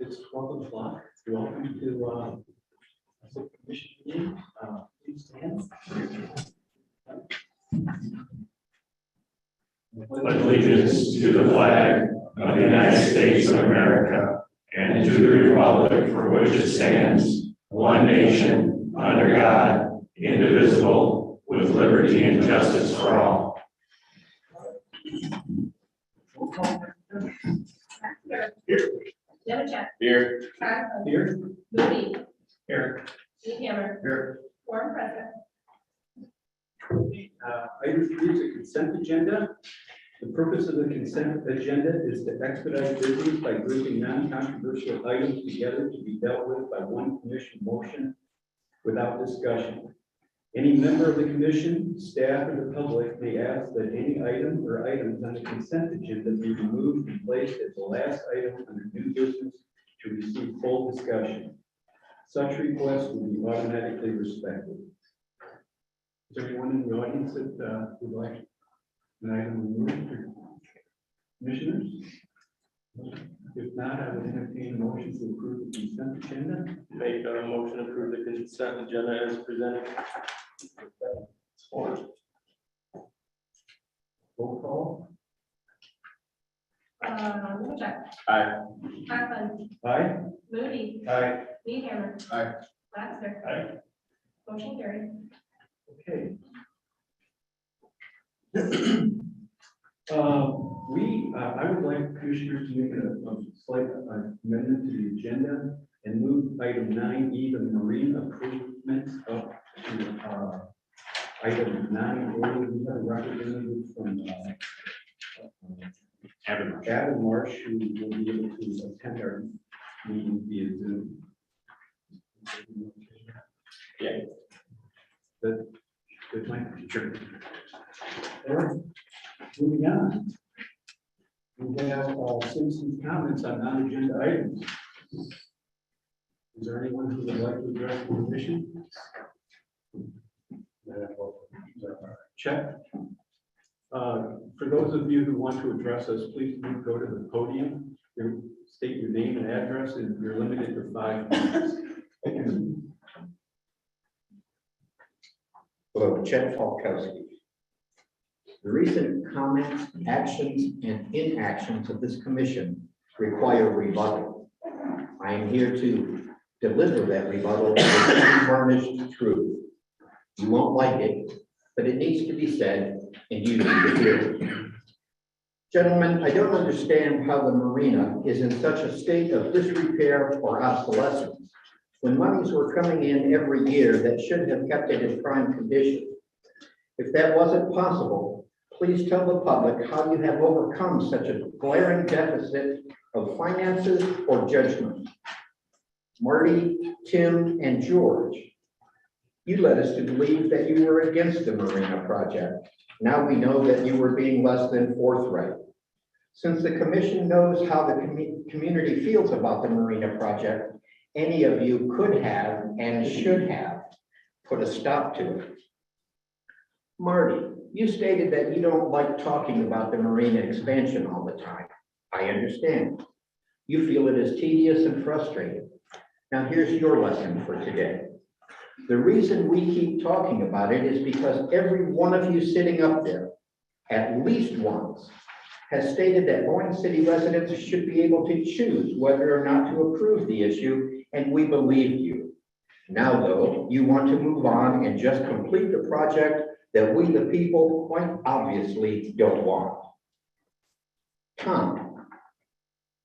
It's 12 o'clock. Welcome to the commission meeting. Please stand. Pledge allegiance to the flag of the United States of America and to the republic for which it stands, one nation, under God, indivisible, with liberty and justice for all. Demchak. Here. Todd. Here. Moody. Here. Hammer. Here. Form present. Item 3 is a consent agenda. The purpose of the consent agenda is to expedite business by grouping non-controversial items together to be dealt with by one commission motion without discussion. Any member of the commission, staff, or the public may ask that any item or items on the consent agenda be removed and placed as the last item under new business to receive full discussion. Such requests will be automatically respected. Is there anyone in the audience that would like an item removed for commissioners? If not, I would entertain a motion to approve the consent agenda. Make a motion to approve the consent agenda as presented. Roll call. Minchuk. Aye. Conklin. Aye. Moody. Aye. Needhammer. Aye. Lassiter. Aye. Motion carried. Okay. I would like commissioners to make a slight amendment to the agenda and move item 9E, the marine improvements, up to item 9A. We have a representative from Adam Marsh, who will be able to attend our meeting via Zoom. Yeah. That's my picture. Moving on. We have citizens' comments on non-agenda items. Is there anyone who would like to address the commission? Check. For those of you who want to address us, please do go to the podium. State your name and address, and you're limited to 5 minutes. Hello, Chet Falkowski. The recent comments, actions, and inactions of this commission require rebuttal. I am here to deliver that rebuttal with unvarnished truth. You won't like it, but it needs to be said, and you need to hear it. Gentlemen, I don't understand how the marina is in such a state of disrepair or obsolescence when monies were coming in every year that should have kept it in prime condition. If that wasn't possible, please tell the public how you have overcome such a glaring deficit of finances or judgment. Marty, Tim, and George, you led us to believe that you were against the marina project. Now we know that you were being less than forthright. Since the commission knows how the community feels about the marina project, any of you could have and should have put a stop to it. Marty, you stated that you don't like talking about the marina expansion all the time. I understand. You feel it is tedious and frustrating. Now here's your lesson for today. The reason we keep talking about it is because every one of you sitting up there, at least once, has stated that Boyne City residents should be able to choose whether or not to approve the issue, and we believe you. Now, though, you want to move on and just complete the project that we, the people, quite obviously don't want. Tom,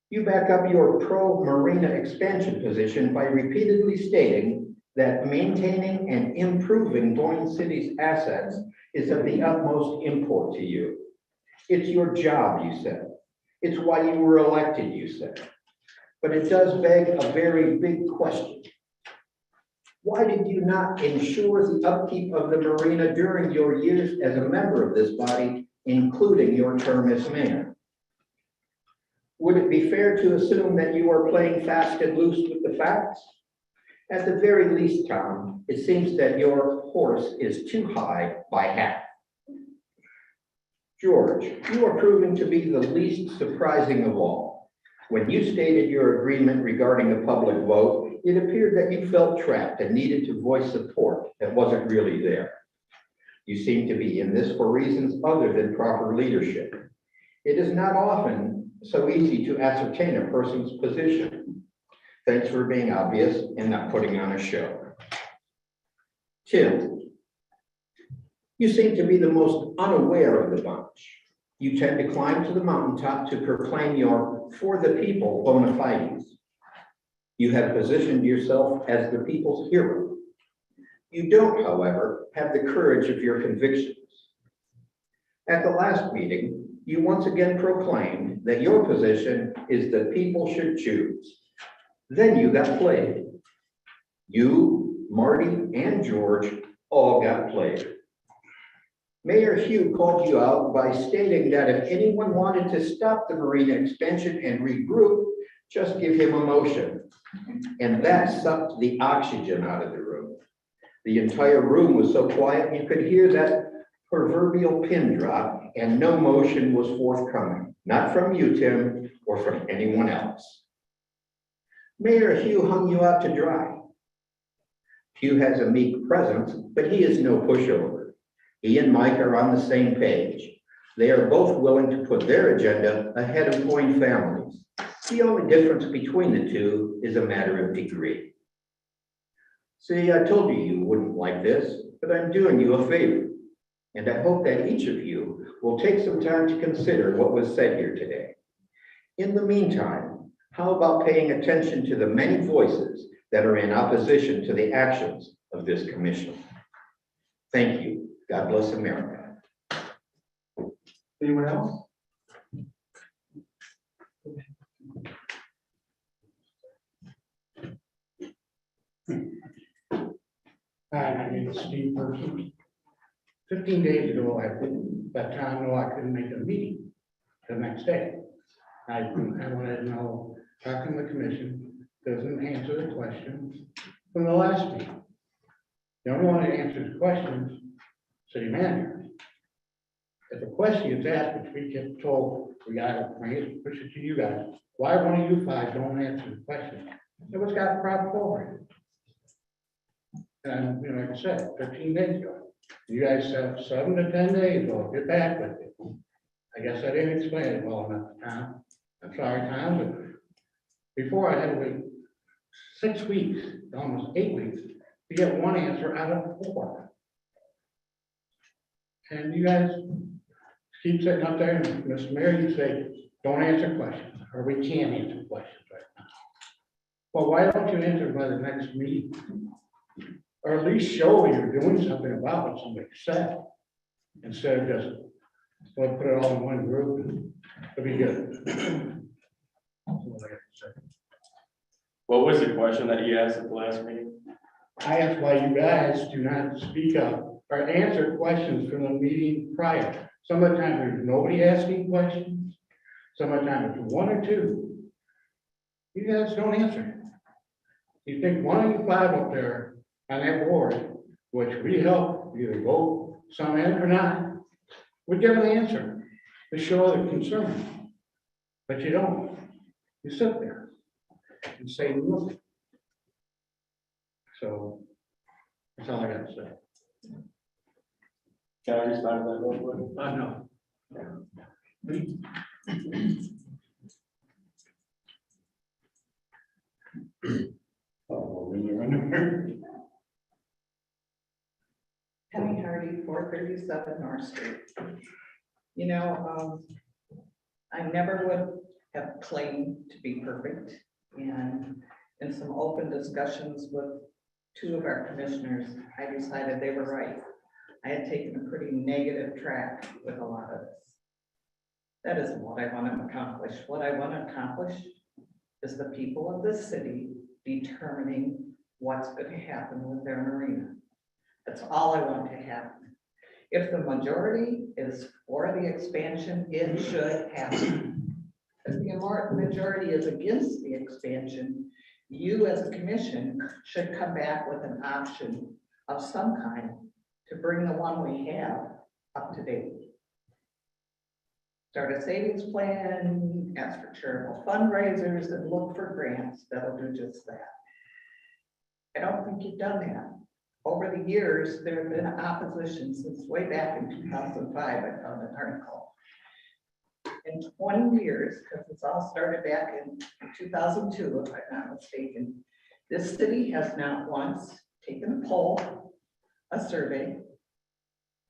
you back up your pro-marina expansion position by repeatedly stating that maintaining and improving Boyne City's assets is of the utmost import to you. It's your job, you said. It's why you were elected, you said. But it does beg a very big question. Why did you not ensure the upkeep of the marina during your years as a member of this body, including your term as mayor? Would it be fair to assume that you are playing fast and loose with the facts? At the very least, Tom, it seems that your horse is too high by half. George, you are proving to be the least surprising of all. When you stated your agreement regarding a public vote, it appeared that you felt trapped and needed to voice support that wasn't really there. You seem to be in this for reasons other than proper leadership. It is not often so easy to ascertain a person's position. Thanks for being obvious and not putting on a show. Tim, you seem to be the most unaware of the bunch. You tend to climb to the mountaintop to proclaim your for the people bona fides. You have positioned yourself as the people's hero. You don't, however, have the courage of your convictions. At the last meeting, you once again proclaimed that your position is that people should choose. Then you got played. You, Marty, and George all got played. Mayor Hugh called you out by stating that if anyone wanted to stop the marina expansion and regroup, just give him a motion. And that sucked the oxygen out of the room. The entire room was so quiet you could hear that proverbial pin drop, and no motion was forthcoming, not from you, Tim, or from anyone else. Mayor Hugh hung you out to dry. Hugh has a meek presence, but he is no pushover. He and Mike are on the same page. They are both willing to put their agenda ahead of Boyne families. The only difference between the two is a matter of degree. See, I told you you wouldn't like this, but I'm doing you a favor. And I hope that each of you will take some time to consider what was said here today. In the meantime, how about paying attention to the many voices that are in opposition to the actions of this commission? Thank you. God bless America. Anyone else? Hi, my name is Steve Person. 15 days ago, I let Tom know I couldn't make a meeting the next day. I wanted to know, how come the commission doesn't answer the questions from the last meeting? The only one that answers questions, city manager. If a question is asked, which we get told, we gotta bring it, push it to you guys. Why one of you five don't answer the question? It was got a problem for it. And, like I said, 15 days ago, you guys have 7 to 10 days, I'll get back with it. I guess I didn't explain it well enough, Tom. I'm sorry, Tom, but before I had to wait 6 weeks, almost 8 weeks, to get one answer out of 4. And you guys keep sitting up there, and Mr. Mayor, you say, don't answer questions, or we can't answer questions right now. Well, why don't you answer by the next meeting? Or at least show you're doing something about what somebody said, instead of just, well, put it all in one group, it'll be good. That's what I have to say. What was the question that you asked at the last meeting? I asked why you guys do not speak up or answer questions from the meeting prior. Some of the time there's nobody asking questions, some of the time it's 1 or 2. You guys don't answer. You think one of you 5 up there on that board, which we help either vote some in or not, would give an answer to show the concern. But you don't. You sit there and say nothing. So that's all I got to say. Can I respond to that real quick? No. Penny Hardy, 437 North Street. You know, I never would have claimed to be perfect, and in some open discussions with 2 of our commissioners, I decided they were right. I had taken a pretty negative track with a lot of this. That isn't what I want to accomplish. What I want to accomplish is the people of this city determining what's going to happen with their marina. That's all I want to happen. If the majority is for the expansion, it should happen. If the majority is against the expansion, you as a commission should come back with an option of some kind to bring the one we have up to date. Start a savings plan, ask for charitable fundraisers, and look for grants that'll do just that. I don't think you've done that. Over the years, there have been opposition since way back in 2005, I found an article. In 20 years, because it's all started back in 2002, if I'm not mistaken, this city has not once taken a poll, a survey,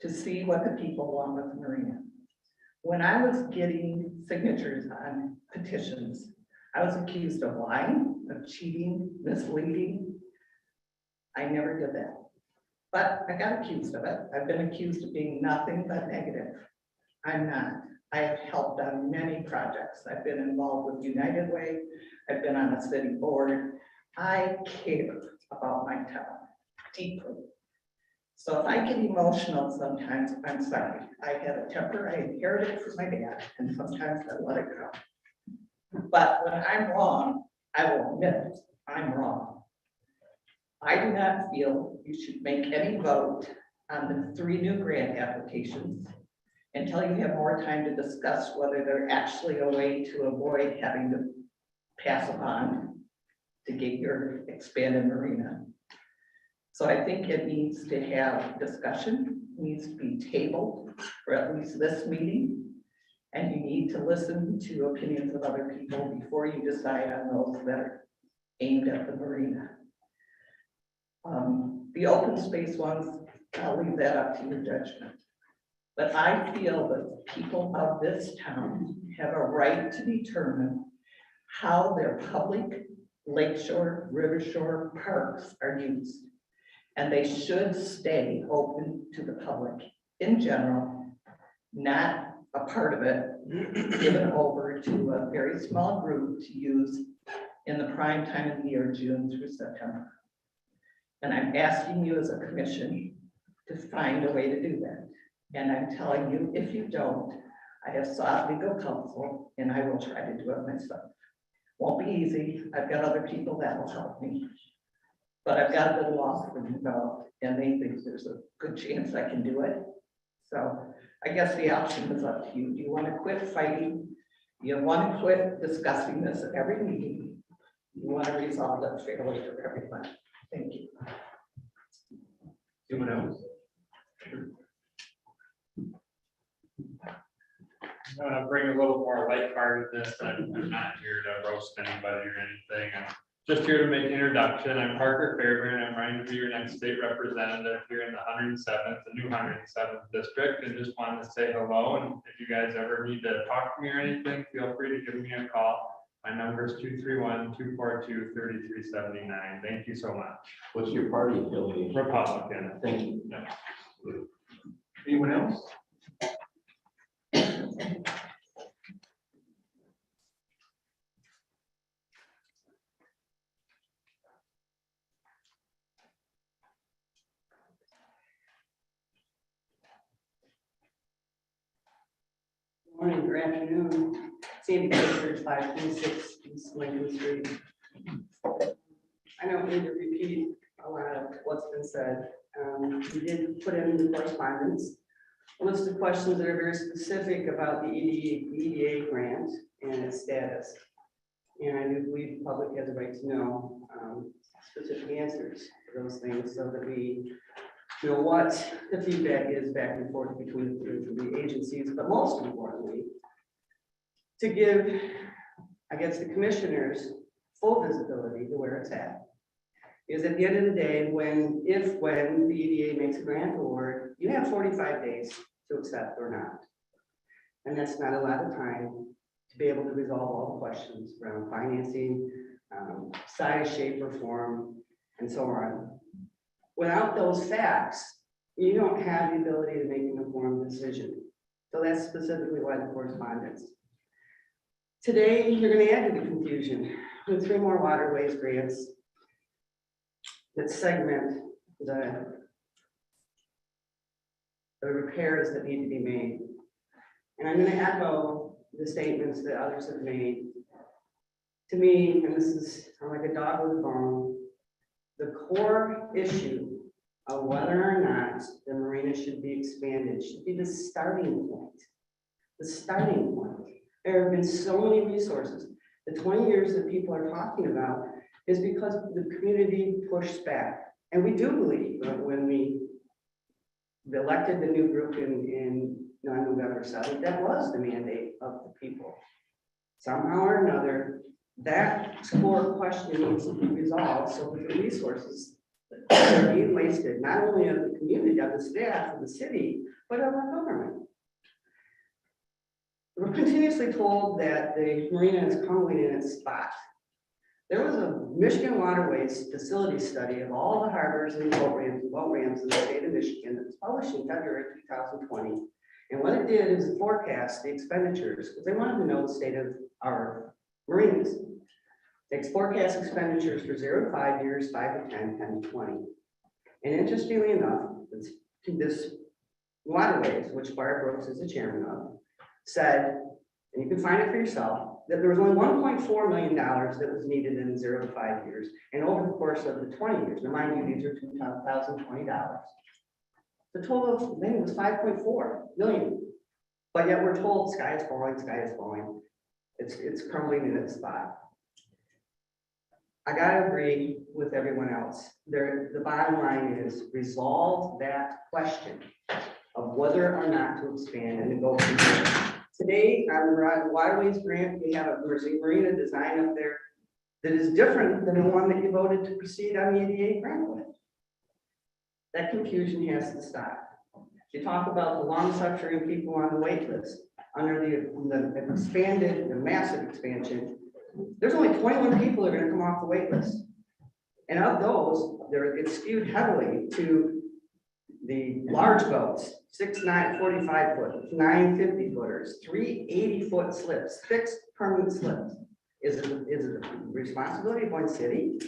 to see what the people want with the marina. When I was getting signatures on petitions, I was accused of lying, of cheating, misleading. I never did that. But I got accused of it. I've been accused of being nothing but negative. I'm not. I have helped on many projects. I've been involved with United Way. I've been on a city board. I care about my town deeply. So if I get emotional sometimes, I'm sorry. I have a temper. I inherited it from my dad, and sometimes I let it go. But when I'm wrong, I will admit I'm wrong. I do not feel you should make any vote on the 3 new grant applications until you have more time to discuss whether they're actually a way to avoid having to pass a bond to get your expanded marina. So I think it needs to have discussion, needs to be tabled for at least this meeting. And you need to listen to opinions of other people before you decide on those that are aimed at the marina. The open space ones, I'll leave that up to your judgment. But I feel that people of this town have a right to determine how their public lakeshore, river shore parks are used. And they should stay open to the public in general, not a part of it given over to a very small group to use in the prime time of the year, June through September. And I'm asking you as a commission to find a way to do that. And I'm telling you, if you don't, I have sought legal counsel and I will try to do it myself. Won't be easy. I've got other people that will help me. But I've got a good law firm involved and they think there's a good chance I can do it. So I guess the option is up to you. Do you want to quit fighting? Do you want to quit discussing this at every meeting? You want to resolve it fairly for everyone? Thank you. Anyone else? I'm gonna bring a little more lightheartedness. I'm not here to roast anybody or anything. I'm just here to make an introduction. I'm Parker Fairbairn. I'm running to be your next state representative here in the 107th, the new 107th district, and just wanted to say hello. And if you guys ever need to talk to me or anything, feel free to give me a call. My number is 231-242-3379. Thank you so much. What's your party affiliation? Republican. Thank you. Yeah. Anyone else? Morning or afternoon. Sandy Baker, 526 East Lincoln Street. I don't need to repeat a lot of what's been said. We did put in the correspondence a list of questions that are very specific about the EDA grant and its status. And I do believe the public has a right to know specific answers to those things so that we know what the feedback is back and forth between the agencies, but most importantly, to give, I guess, the commissioners full visibility to where it's at. Because at the end of the day, when the EDA makes a grant award, you have 45 days to accept or not. And that's not a lot of time to be able to resolve all the questions around financing, size, shape, or form, and so on. Without those facts, you don't have the ability to make an informed decision. So that's specifically why the correspondence. Today, you're going to add to the confusion with 3 more waterways grants that segment the repairs that need to be made. And I'm going to echo the statements that others have made. To me, and this is like a dog with a bone, the core issue of whether or not the marina should be expanded should be the starting point. The starting point. There have been so many resources. The 20 years that people are talking about is because the community pushed back. And we do believe that when we elected the new group on November 7th, that was the mandate of the people. Somehow or another, that core question needs to be resolved so that the resources that are being wasted, not only of the community, of the staff, of the city, but of our government. We're continuously told that the marina is crumbling in its spot. There was a Michigan Waterways facility study of all the harbors and boat ramps in the state of Michigan that was published in February 2020. And what it did is forecast the expenditures because they wanted to know the state of our marinas. They forecast expenditures for 0 to 5 years, 5 to 10, 10 to 20. And interestingly enough, this Waterways, which Barb Brooks is the chairman of, said, and you can find it for yourself, that there was only $1.4 million that was needed in 0 to 5 years, and over the course of the 20 years, now mind you, these are $2,020. The total then was 5.4 million. But yet we're told sky is falling, sky is falling. It's crumbling in its spot. I gotta agree with everyone else. The bottom line is resolve that question of whether or not to expand and to go from there. Today, on the Waterways grant, we have a marina design up there that is different than the one that you voted to proceed on the EDA grant with. That confusion has to stop. You talk about the long suffering people on the wait list under the expanded, the massive expansion. There's only 21 people that are going to come off the wait list. And of those, it's skewed heavily to the large boats, 6'9", 45 foot, 9 50 footers, 3 80-foot slips, fixed permanent slips. Is it the responsibility of Boyne City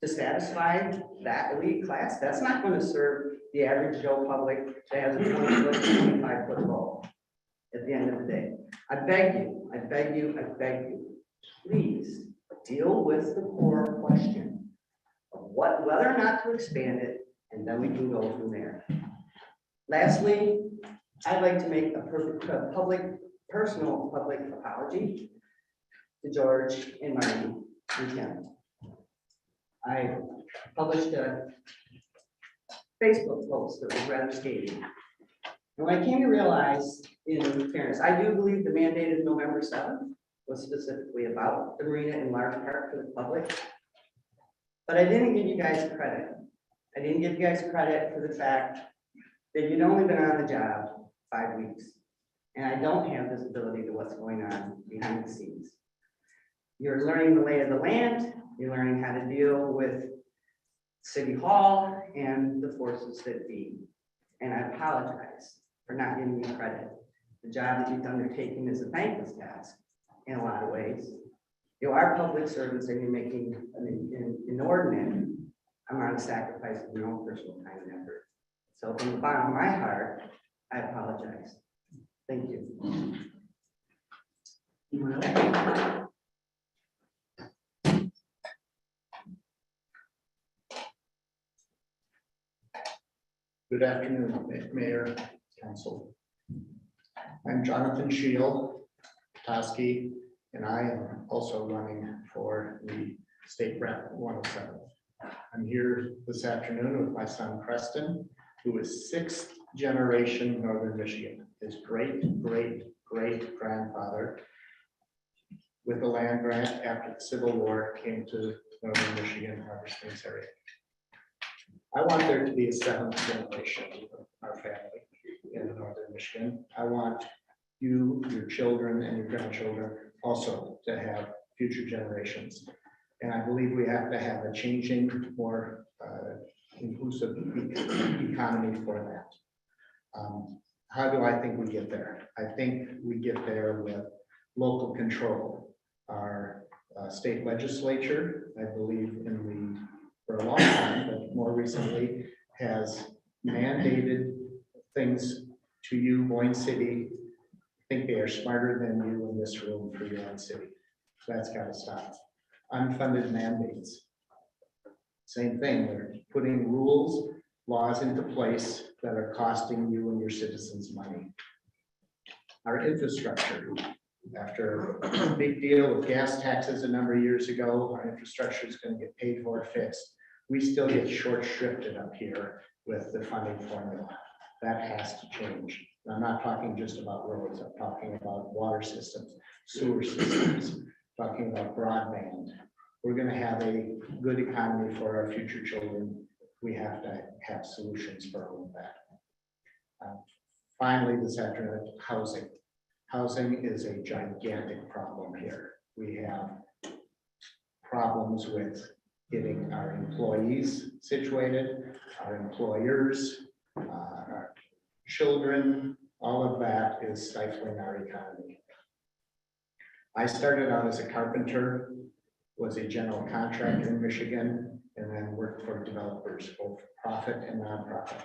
to satisfy that elite class? That's not going to serve the average Joe public that has a 20-foot, 25-foot boat at the end of the day. I beg you, I beg you, I beg you, please deal with the core question of whether or not to expand it, and then we can go from there. Lastly, I'd like to make a personal public apology to George and Marty and Tim. I published a Facebook post that was rather scathing. And when I came to realize, in fairness, I do believe the mandated November 7th was specifically about the marina in large part for the public. But I didn't give you guys credit. I didn't give you guys credit for the fact that you'd only been on the job 5 weeks. And I don't have visibility to what's going on behind the scenes. You're learning the lay of the land. You're learning how to deal with City Hall and the forces that be. And I apologize for not giving you credit. The job that you've undertaken is a thankless task in a lot of ways. You are public servants and you're making an inordinate amount of sacrifice of your own personal time and effort. So from the bottom of my heart, I apologize. Thank you. Anyone else? Good afternoon, Mayor, Council. I'm Jonathan Shield, Toski, and I am also running for the State Rep 107. I'm here this afternoon with my son Preston, who is 6th generation Northern Michigan. His great grandfather with the land grant after the Civil War came to Northern Michigan, Harbor Springs area. I want there to be a 7th generation of our family in Northern Michigan. I want you, your children, and your grandchildren also to have future generations. And I believe we have to have a changing, more inclusive economy for that. How do I think we get there? I think we get there with local control. Our state legislature, I believe for a long time, but more recently, has mandated things to you, Boyne City. I think they are smarter than you in this room for your own city. That's got to stop. Unfunded mandates. Same thing, they're putting rules, laws into place that are costing you and your citizens money. Our infrastructure, after a big deal with gas taxes a number of years ago, our infrastructure is going to get paid for, fixed. We still get short shrifted up here with the funding formula. That has to change. I'm not talking just about roads. I'm talking about water systems, sewer systems, talking about broadband. We're going to have a good economy for our future children. We have to have solutions for all of that. Finally, this afternoon, housing. Housing is a gigantic problem here. We have problems with getting our employees situated, our employers, our children, all of that is stifling our economy. I started out as a carpenter, was a general contractor in Michigan, and then worked for developers, both profit and nonprofit.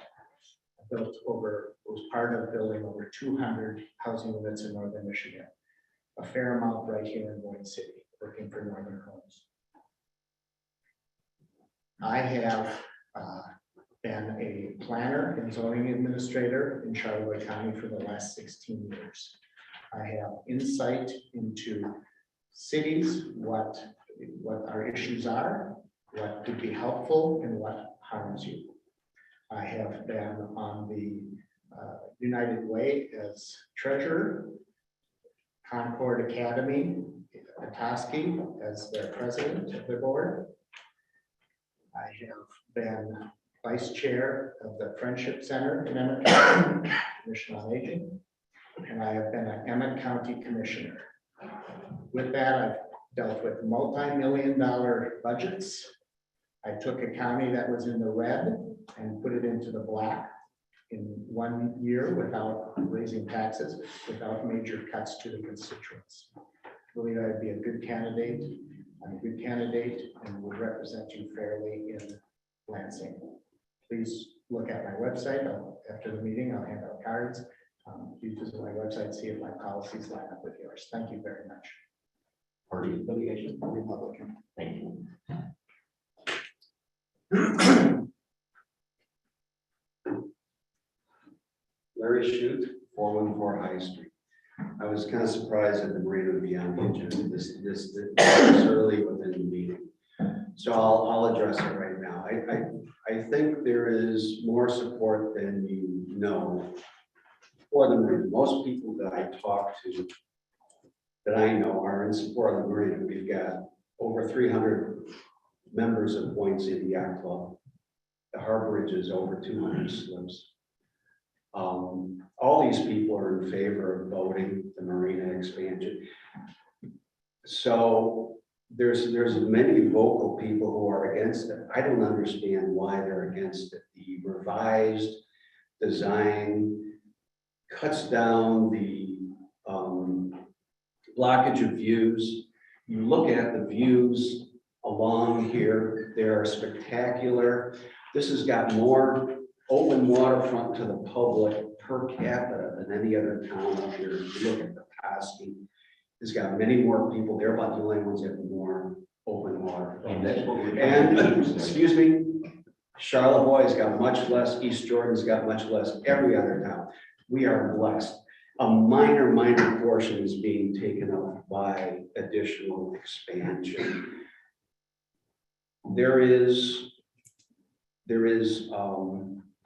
Was part of building over 200 housing units in Northern Michigan. a fair amount right here in Boyne City, working for Northern Homes. I have been a planner and zoning administrator in Charlevoix County for the last 16 years. I have insight into cities, what our issues are, what could be helpful, and what harms you. I have been on the United Way as treasurer, Concord Academy, Petoskey as their president of the board. I have been vice chair of the Friendship Center in Emmett County, Commission on Aging, and I have been an Emmett County commissioner. With that, I've dealt with multi-million-dollar budgets. I took a county that was in the red and put it into the black in 1 year without raising taxes, without major cuts to the constituents. I believe I'd be a good candidate. I'm a good candidate and would represent you fairly in Lansing. Please look at my website. After the meeting, I'll hand out cards. Please visit my website, see if my policies line up with yours. Thank you very much. Party affiliation, Republican. Thank you. Larry Shute, 414 High Street. I was kind of surprised that the marina would be on the agenda this early within the meeting. So I'll address it right now. I think there is more support than you know for the marina. Most people that I talk to, that I know, are in support of the marina. We've got over 300 members of Boyne City Yacht Club. The Harborage is over 200 slips. All these people are in favor of voting the marina expansion. So there's many vocal people who are against it. I don't understand why they're against it. The revised design cuts down the blockage of views. You look at the views along here, they are spectacular. This has got more open waterfront to the public per capita than any other town up here. If you look at the Petoskey, it's got many more people. They're about the only ones that have more open water. And excuse me, Charlevoix's got much less. East Jordan's got much less. Every other town. We are blessed. A minor portion is being taken up by additional expansion. There is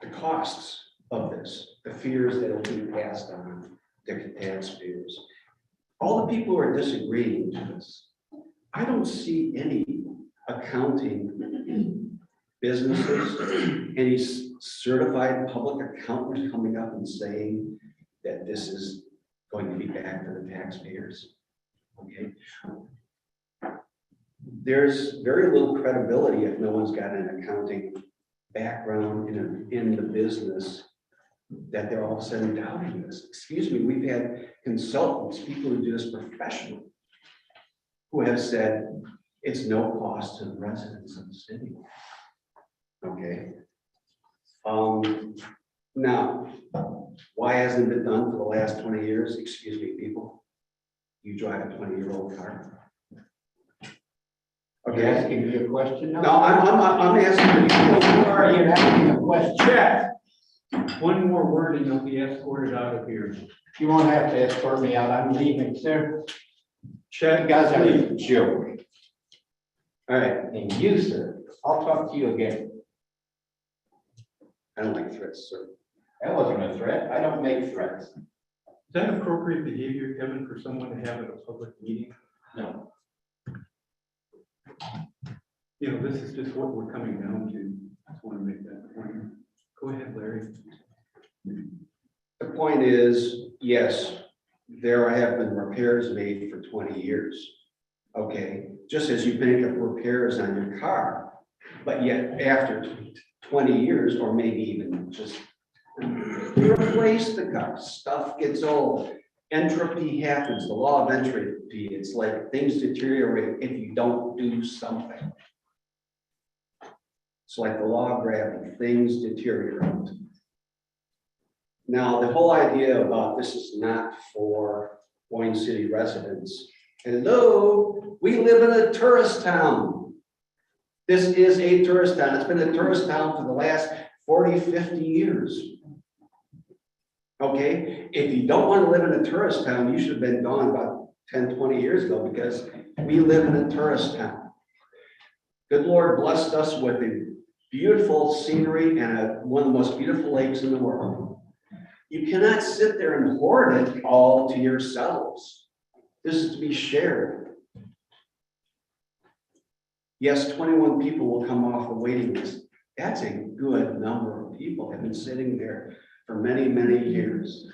the costs of this, the fears that will be passed on to taxpayers. All the people who are disagreeing to this, I don't see any accounting businesses, any certified public accountants coming up and saying that this is going to be back to the taxpayers. Okay. There's very little credibility if no one's got an accounting background in the business, that they're all of a sudden doubting this. Excuse me, we've had consultants, people who do this professionally, who have said it's no cost to the residents of the city. Okay. Now, why hasn't it been done for the last 20 years? Excuse me, people. You drive a 20-year-old car. Okay, asking me a question now? No, I'm asking you. Are you asking a question? Check. One more word and you'll be escorted out of here. You won't have to escort me out. I'm leaving, sir. Check. You guys are a joke. All right. And you, sir, I'll talk to you again. I don't like threats, sir. That wasn't a threat. I don't make threats. Is that appropriate behavior, Kevin, for someone to have at a public meeting? No. You know, this is just what we're coming down to. I just want to make that point. Go ahead, Larry. The point is, yes, there have been repairs made for 20 years. Okay, just as you make up repairs on your car, but yet after 20 years, or maybe even just replace the car, stuff gets old. Entropy happens, the law of entropy. It's like things deteriorate if you don't do something. It's like the law of gravity, things deteriorate. Now, the whole idea about this is not for Boyne City residents. Hello, we live in a tourist town. This is a tourist town. It's been a tourist town for the last 40, 50 years. Okay, if you don't want to live in a tourist town, you should have been gone about 10, 20 years ago, because we live in a tourist town. Good Lord blessed us with a beautiful scenery and one of the most beautiful lakes in the world. You cannot sit there and hoard it all to yourselves. This is to be shared. Yes, 21 people will come off the waiting list. That's a good number of people have been sitting there for many, many years.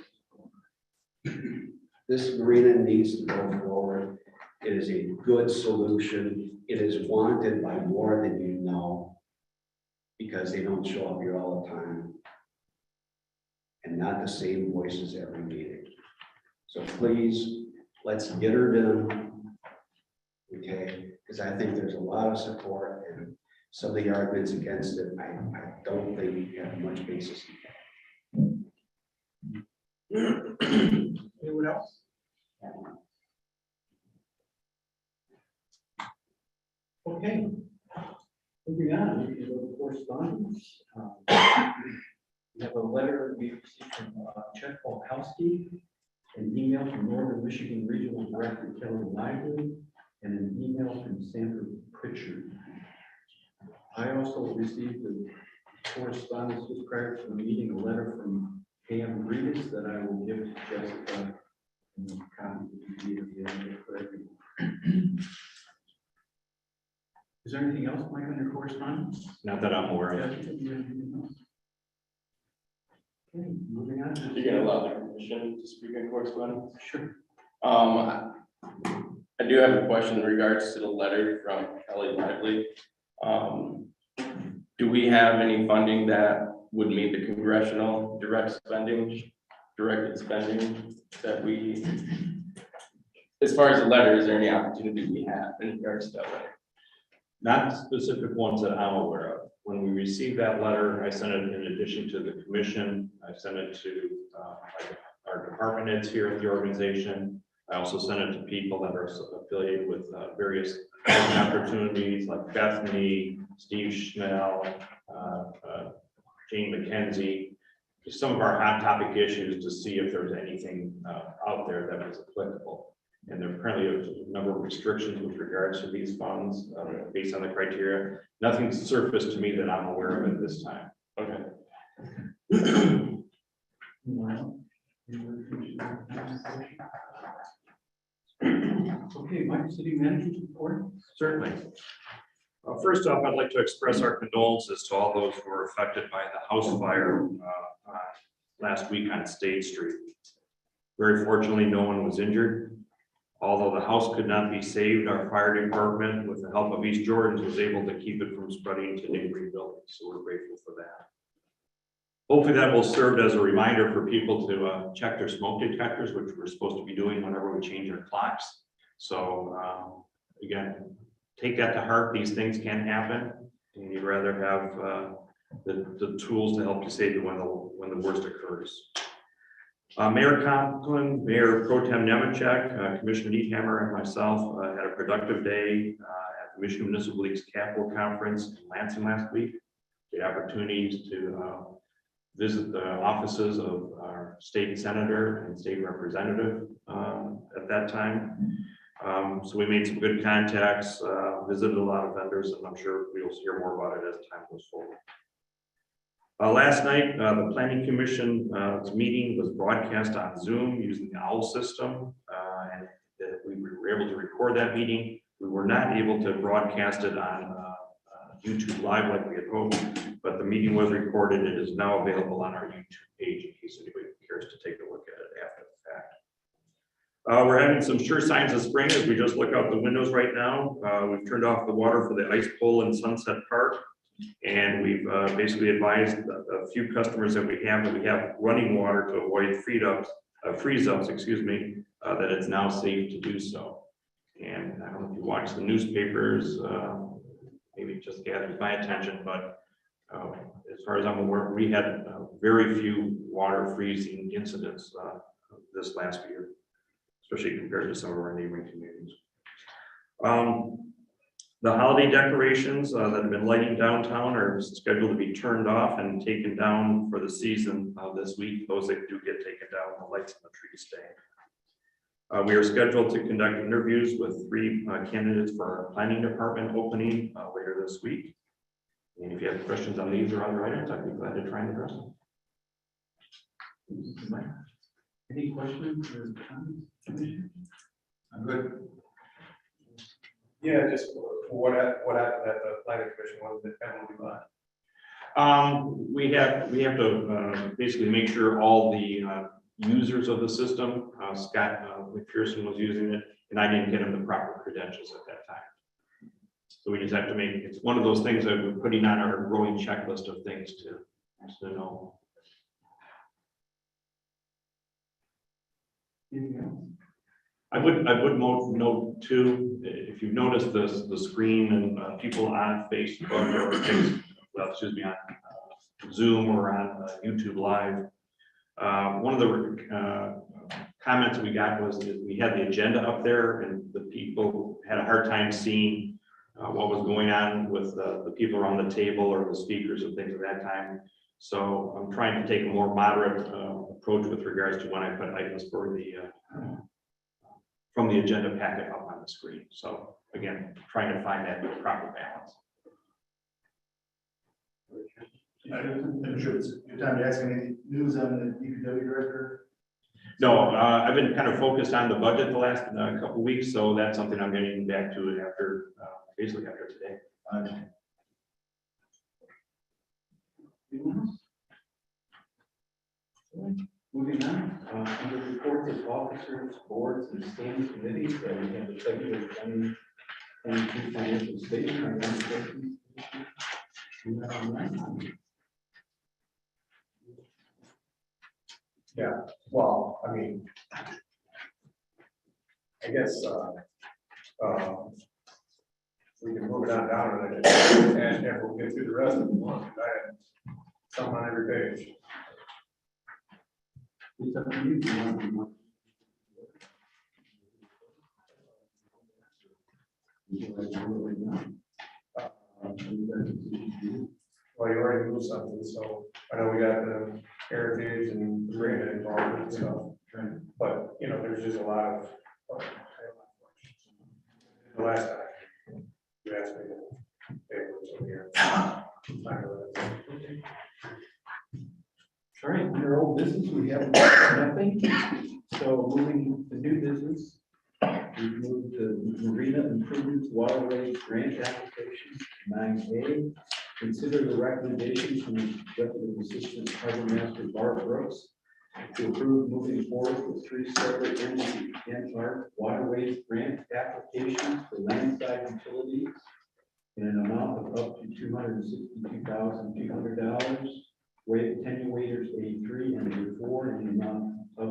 This marina needs to go forward. It is a good solution. It is wanted by more than you know, because they don't show up here all the time. And not the same voices every meeting. So please, let's get her done. Okay, because I think there's a lot of support, and some of the arguments against it, I don't think you have much basis. Anyone else? Okay. Moving on, we can go to correspondence. We have a letter we received from Chet Polkowski, an email from Northern Michigan Regional Director Kelly Lively, and an email from Sandra Pritchard. I also received the correspondence just prior to the meeting, a letter from Pam Reedus that I will give to Jessica. And the copy will be at the end for everyone. Is there anything else, Mike, on your correspondence? Not that I'm aware of. Jessica, do you have anything else? Okay, moving on. You're gonna allow the commission to speak in correspondence? Sure. I do have a question in regards to the letter from Kelly Lively. Do we have any funding that would meet the congressional directed spending that we, as far as the letter, is there any opportunity we have in regards to that letter? Not specific ones that I'm aware of. When we received that letter, I sent it in addition to the commission. I sent it to our department heads here at the organization. I also sent it to people that are affiliated with various opportunities like Bethany, Steve Schnell, Jane McKenzie, some of our hot topic issues to see if there's anything out there that is applicable. And there are currently a number of restrictions with regards to these funds based on the criteria. Nothing surfaced to me that I'm aware of at this time. Okay. Okay, Mike, city manager's report. Certainly. First off, I'd like to express our condolences to all those who were affected by the house fire last week on State Street. Very fortunately, no one was injured. Although the house could not be saved, our fire department, with the help of East Jordans, was able to keep it from spreading to neighboring buildings. So we're grateful for that. Hopefully that will serve as a reminder for people to check their smoke detectors, which we're supposed to be doing whenever we change our clocks. So again, take that to heart. These things can happen, and you'd rather have the tools to help you save you when the worst occurs. Mayor Conklin, Mayor Pro Tem Nemechek, Commissioner Needhammer, and myself had a productive day at the Michigan Municipal League's Capital Conference in Lansing last week. The opportunities to visit the offices of our state senator and state representative at that time. So we made some good contacts, visited a lot of vendors, and I'm sure we'll hear more about it as time goes forward. Last night, the Planning Commission meeting was broadcast on Zoom using the OWL system, and we were able to record that meeting. We were not able to broadcast it on YouTube Live like we had hoped, but the meeting was recorded. It is now available on our YouTube page in case anybody cares to take a look at it after the fact. We're having some sure signs of spring as we just look out the windows right now. We've turned off the water for the ice pole in Sunset Park. And we've basically advised a few customers that we have running water to avoid freeze-ups, that it's now safe to do so. And I don't know if you watch the newspapers, maybe it just gathered my attention, but as far as I'm aware, we had very few water freezing incidents this last year, especially compared to some of our neighboring communities. The holiday decorations that have been lighting downtown are scheduled to be turned off and taken down for the season this week. Those that do get taken down, the lights on the trees stay. We are scheduled to conduct interviews with 3 candidates for our planning department opening later this week. And if you have questions on these or other items, I'd be glad to try and address them. Any questions or comments? I'm good. Yeah, just what happened at the planning commission, what did the penalty lie? We have to basically make sure all the users of the system, Scott McPherson was using it, and I didn't get him the proper credentials at that time. So we just have to make, it's one of those things that we're putting on our growing checklist of things to know. Anything else? I would note too, if you've noticed the screen and people on Facebook or on Zoom or on YouTube Live. One of the comments we got was that we had the agenda up there and the people had a hard time seeing what was going on with the people around the table or the speakers and things at that time. So I'm trying to take a more moderate approach with regards to when I put items for the from the agenda packet up on the screen. So again, trying to find that proper balance. I'm sure it's a good time to ask any news on the DPW director. No, I've been kind of focused on the budget the last couple of weeks, so that's something I'm getting back to after, basically after today. Moving on, under reports of officers, boards, and standing committees, we have the February 2022 financial statement. Yeah, well, I mean, I guess, we can move it on down and we'll get through the rest of the month. I had some on every page. It's up to you. If you want to do one. Well, you already moved something, so I know we got the heritage and the marina involved and stuff. But, you know, there's just a lot of. The last time, you asked me to table it over here. All right, under old business, we have nothing. So moving to new business, we move to marina improvements waterways grant application 9A. Consider the recommendations from Executive Assistant Harbor Master Bart Brooks to approve moving forward with 3 separate energy and waterways grant applications for landside utilities in an amount of up to $262,200. Waive attenuators A3 and A4 in the amount of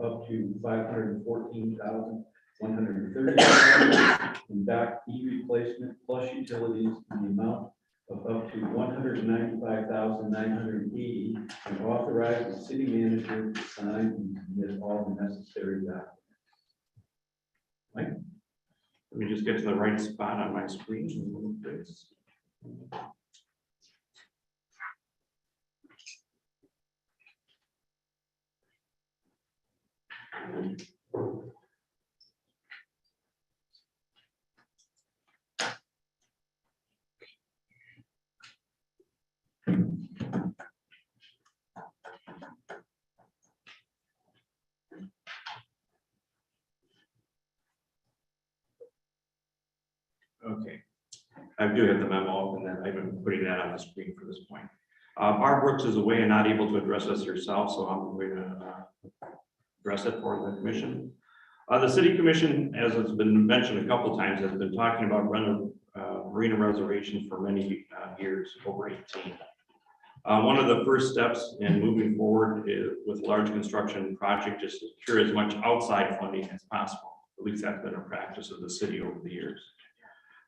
up to $514,130. And dock E replacement plus utilities in the amount of up to $195,980, and authorize the city manager to sign and submit all the necessary documents. Mike? Let me just get to the right spot on my screen and move this. Okay, I do have the memo, and then I've been putting that on the screen for this point. Barb Brooks is away and not able to address us herself, so I'm going to address it for the commission. The city commission, as has been mentioned a couple times, has been talking about marina reservations for many years, over 18. One of the first steps in moving forward with large construction project is to secure as much outside funding as possible. At least that's been a practice of the city over the years.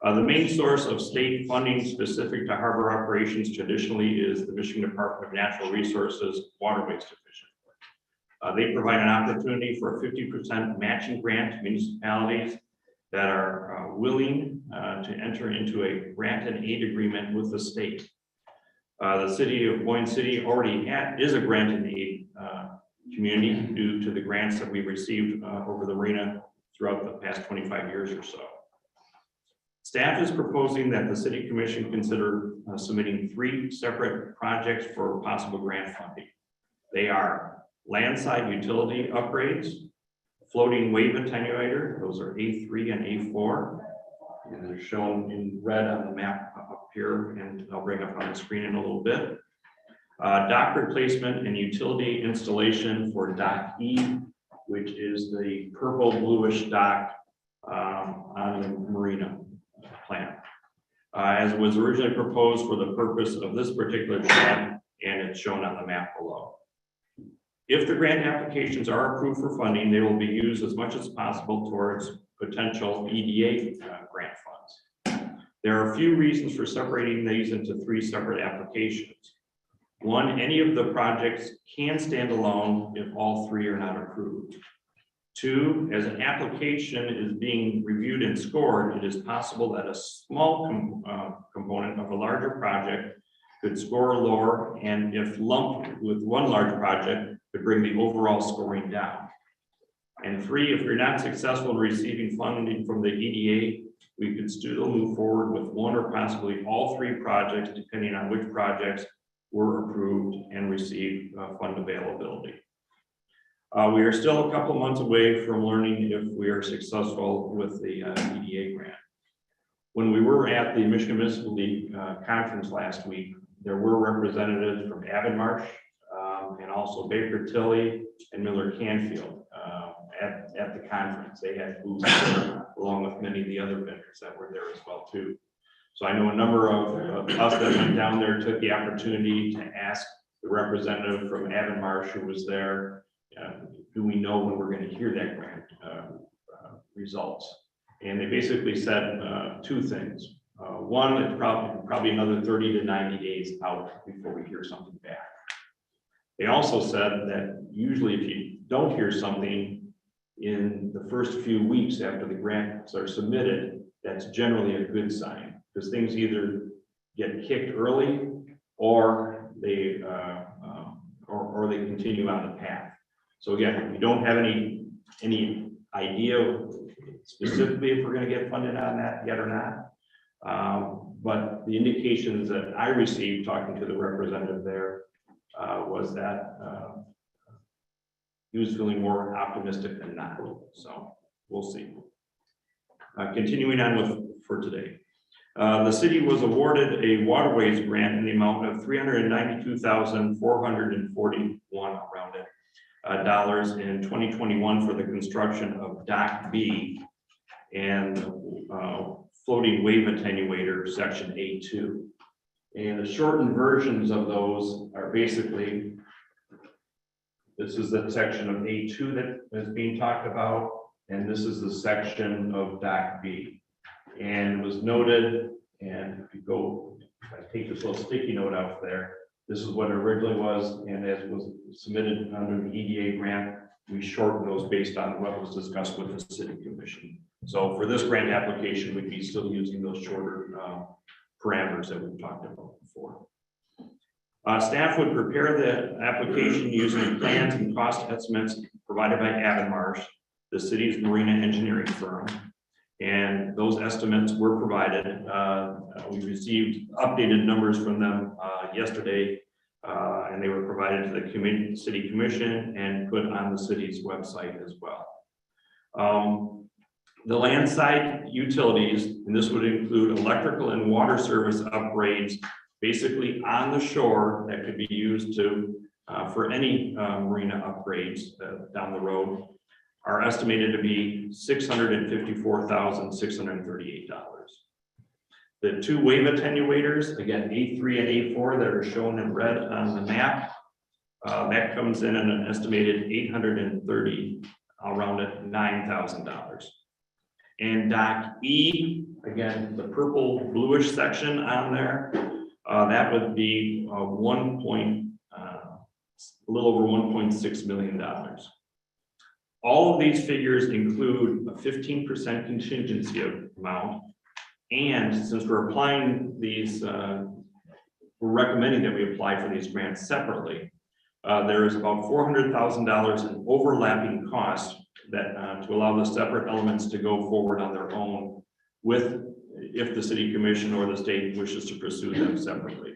The main source of state funding specific to harbor operations traditionally is the Michigan Department of Natural Resources Waterways Division. They provide an opportunity for a 50% matching grant to municipalities that are willing to enter into a grant and aid agreement with the state. The city of Boyne City already is a grant and aid community due to the grants that we've received over the arena throughout the past 25 years or so. Staff is proposing that the city commission consider submitting 3 separate projects for possible grant funding. They are landside utility upgrades, floating wave attenuator, those are A3 and A4, and they're shown in red on the map up here, and I'll bring up on the screen in a little bit. Dock replacement and utility installation for dock E, which is the purple bluish dock on the marina plant. As was originally proposed for the purpose of this particular shed, and it's shown on the map below. If the grant applications are approved for funding, they will be used as much as possible towards potential EDA grant funds. There are a few reasons for separating these into 3 separate applications. 1, any of the projects can stand alone if all 3 are not approved. 2, as an application is being reviewed and scored, it is possible that a small component of a larger project could score lower, and if lumped with one large project, could bring the overall scoring down. And 3, if you're not successful in receiving funding from the EDA, we could still move forward with 1 or possibly all 3 projects, depending on which projects were approved and received fund availability. We are still a couple months away from learning if we are successful with the EDA grant. When we were at the Michigan Municipal League conference last week, there were representatives from Avonmarsh and also Baker Tilly and Miller Canfield at the conference. They had booths there, along with many of the other vendors that were there as well too. So I know a number of us that went down there took the opportunity to ask the representative from Avonmarsh who was there, do we know when we're going to hear that grant results? And they basically said 2 things. 1, it's probably another 30 to 90 days out before we hear something back. They also said that usually if you don't hear something in the first few weeks after the grants are submitted, that's generally a good sign, because things either get kicked early or they continue on the path. So again, we don't have any idea specifically if we're going to get funded on that yet or not. But the indications that I received talking to the representative there was that he was feeling more optimistic than not. So we'll see. Continuing on for today. The city was awarded a waterways grant in the amount of $392,441 rounded dollars in 2021 for the construction of Dock B and floating wave attenuator section A2. And the shortened versions of those are basically, this is the section of A2 that is being talked about, and this is the section of Dock B. And it was noted, and if you go, if I take this little sticky note out there, this is what it originally was, and as was submitted under the EDA grant, we shortened those based on what was discussed with the city commission. So for this grant application, we'd be still using those shorter parameters that we've talked about before. Staff would prepare the application using plans and cost estimates provided by Avonmarsh, the city's marina engineering firm. And those estimates were provided. We received updated numbers from them yesterday, and they were provided to the city commission and put on the city's website as well. The landside utilities, and this would include electrical and water service upgrades, basically on the shore that could be used to for any marina upgrades down the road, are estimated to be $654,638. The 2 wave attenuators, again, A3 and A4 that are shown in red on the map, that comes in at an estimated $830, I'll round it $9,000. And Dock E, again, the purple bluish section on there, that would be a little over $1.6 million. All of these figures include a 15% contingency amount. And since we're applying these, we're recommending that we apply for these grants separately. There is about $400,000 in overlapping costs that to allow the separate elements to go forward on their own with, if the city commission or the state wishes to pursue them separately,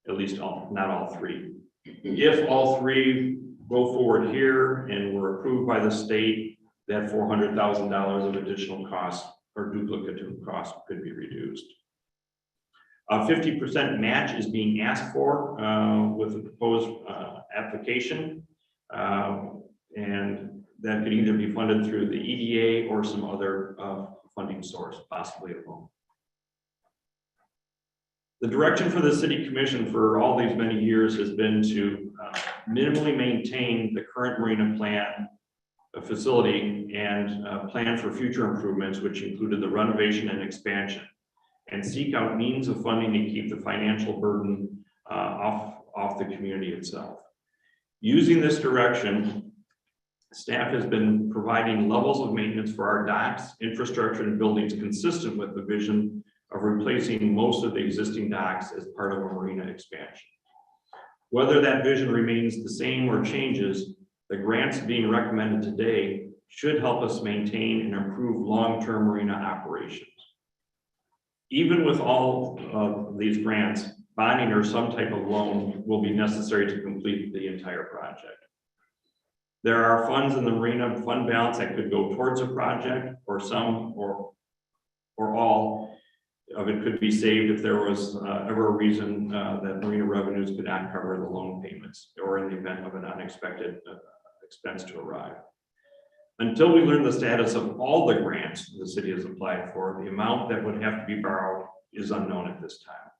at least not all three. If all three go forward here and were approved by the state, that $400,000 of additional costs or duplicative costs could be reduced. A 50% match is being asked for with the proposed application. And that could either be funded through the EDA or some other funding source, possibly a loan. The direction for the city commission for all these many years has been to minimally maintain the current marina plan facility and plan for future improvements, which included the renovation and expansion, and seek out means of funding to keep the financial burden off the community itself. Using this direction, staff has been providing levels of maintenance for our docks, infrastructure, and buildings consistent with the vision of replacing most of the existing docks as part of a marina expansion. Whether that vision remains the same or changes, the grants being recommended today should help us maintain and improve long-term marina operations. Even with all of these grants, bonding or some type of loan will be necessary to complete the entire project. There are funds in the marina fund balance that could go towards a project, or some or all of it could be saved if there was ever a reason that marina revenues could not cover the loan payments, or in the event of an unexpected expense to arrive. Until we learn the status of all the grants the city has applied for, the amount that would have to be borrowed is unknown at this time.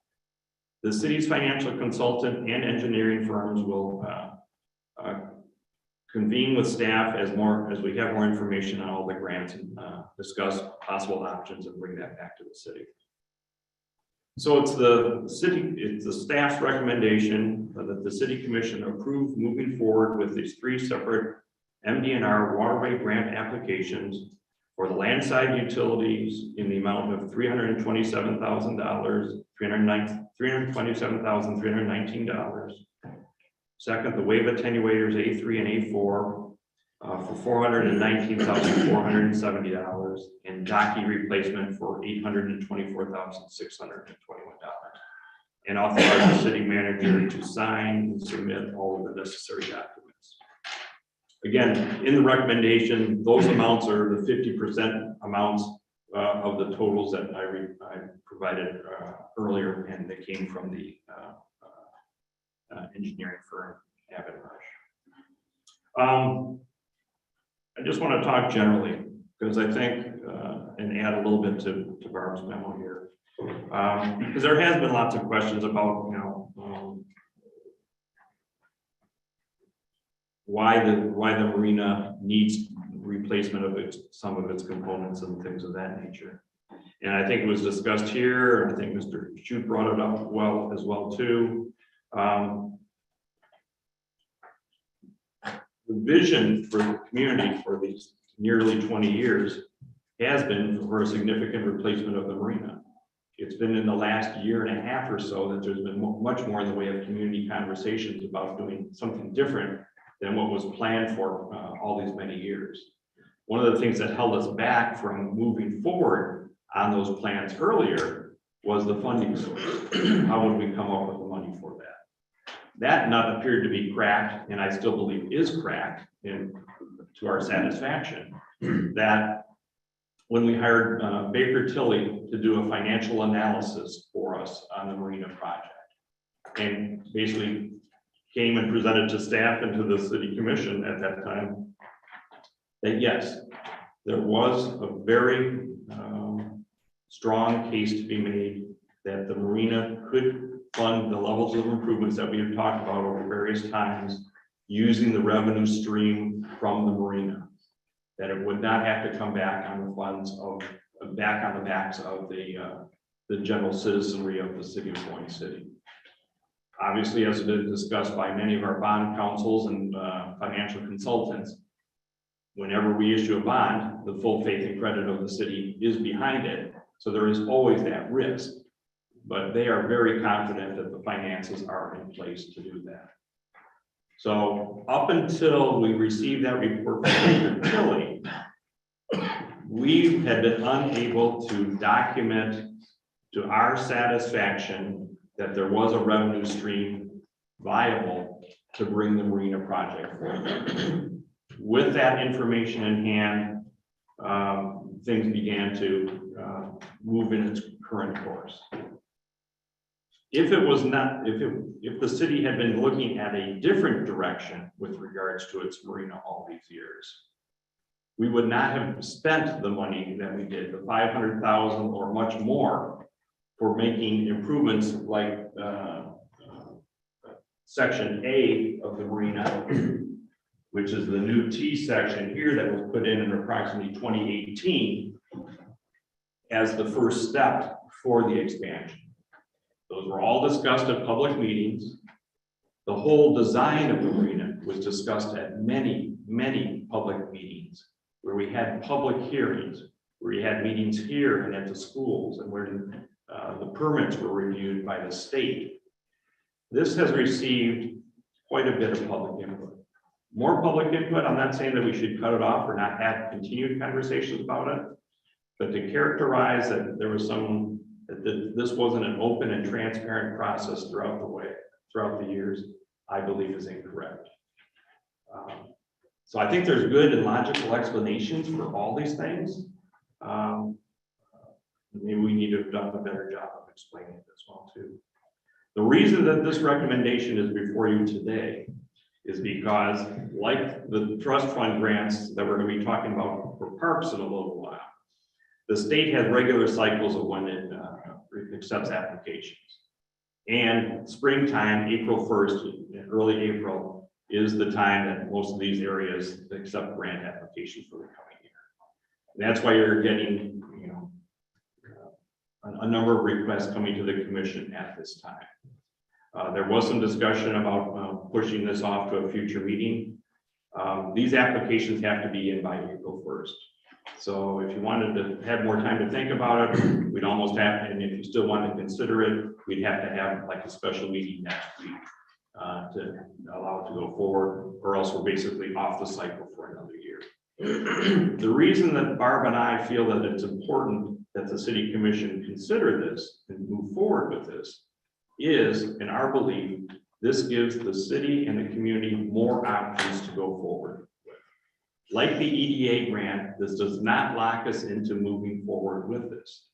The city's financial consultant and engineering firms will convene with staff as we have more information on all the grants and discuss possible options and bring that back to the city. So it's the staff's recommendation that the city commission approve moving forward with these three separate MDNR waterway grant applications for the landside utilities in the amount of $327,000, $327,319. Second, the wave attenuators A3 and A4 for $419,470, and docky replacement for $824,621. And authorize the city manager to sign and submit all of the necessary documents. Again, in the recommendation, those amounts are the 50% amounts of the totals that I provided earlier, and they came from the engineering firm Abbott Rush. I just want to talk generally, because I think, and add a little bit to Barb's memo here, because there has been lots of questions about, why the marina needs replacement of some of its components and things of that nature. And I think it was discussed here, and I think Mr. Shute brought it up as well too. The vision for the community for these nearly 20 years has been for a significant replacement of the marina. It's been in the last year and a half or so that there's been much more in the way of community conversations about doing something different than what was planned for all these many years. One of the things that held us back from moving forward on those plans earlier was the funding source. How would we come up with the money for that? That nut appeared to be cracked, and I still believe is cracked to our satisfaction, that when we hired Baker Tilly to do a financial analysis for us on the marina project, and basically came and presented to staff and to the city commission at that time, that yes, there was a very strong case to be made that the marina could fund the levels of improvements that we have talked about over various times using the revenue stream from the marina, that it would not have to come back on the funds of the backs of the general citizenry of the city of Boyne City. Obviously, as it is discussed by many of our bond counsels and financial consultants, whenever we issue a bond, the full faith and credit of the city is behind it. So there is always that risk. But they are very confident that the finances are in place to do that. So up until we received that report from Tilly, we had been unable to document to our satisfaction that there was a revenue stream viable to bring the marina project forward. With that information in hand, things began to move in its current course. If it was not, if the city had been looking at a different direction with regards to its marina all these years, we would not have spent the money that we did, the 500,000 or much more, for making improvements like section A of the marina, which is the new T section here that was put in approximately 2018 as the first step for the expansion. Those were all discussed at public meetings. The whole design of the marina was discussed at many, many public meetings where we had public hearings, where we had meetings here and at the schools, and where the permits were reviewed by the state. This has received quite a bit of public input. More public input, I'm not saying that we should cut it off or not have continued conversations about it, but to characterize that there was some, that this wasn't an open and transparent process throughout the years, I believe is incorrect. So I think there's good and logical explanations for all these things. Maybe we need to have done a better job of explaining it as well too. The reason that this recommendation is before you today is because, like the trust fund grants that we're going to be talking about for parks in a little while, the state has regular cycles of when it accepts applications. And springtime, April 1st, early April, is the time that most of these areas accept grant applications for the coming year. And that's why you're getting, you know, a number of requests coming to the commission at this time. There was some discussion about pushing this off to a future meeting. These applications have to be in by April 1st. So if you wanted to have more time to think about it, we'd almost have, and if you still want to consider it, we'd have to have like a special meeting next week to allow it to go forward, or else we're basically off the cycle for another year. The reason that Barb and I feel that it's important that the city commission consider this and move forward with this is, in our belief, this gives the city and the community more options to go forward. Like the EDA grant, this does not lock us into moving forward with this.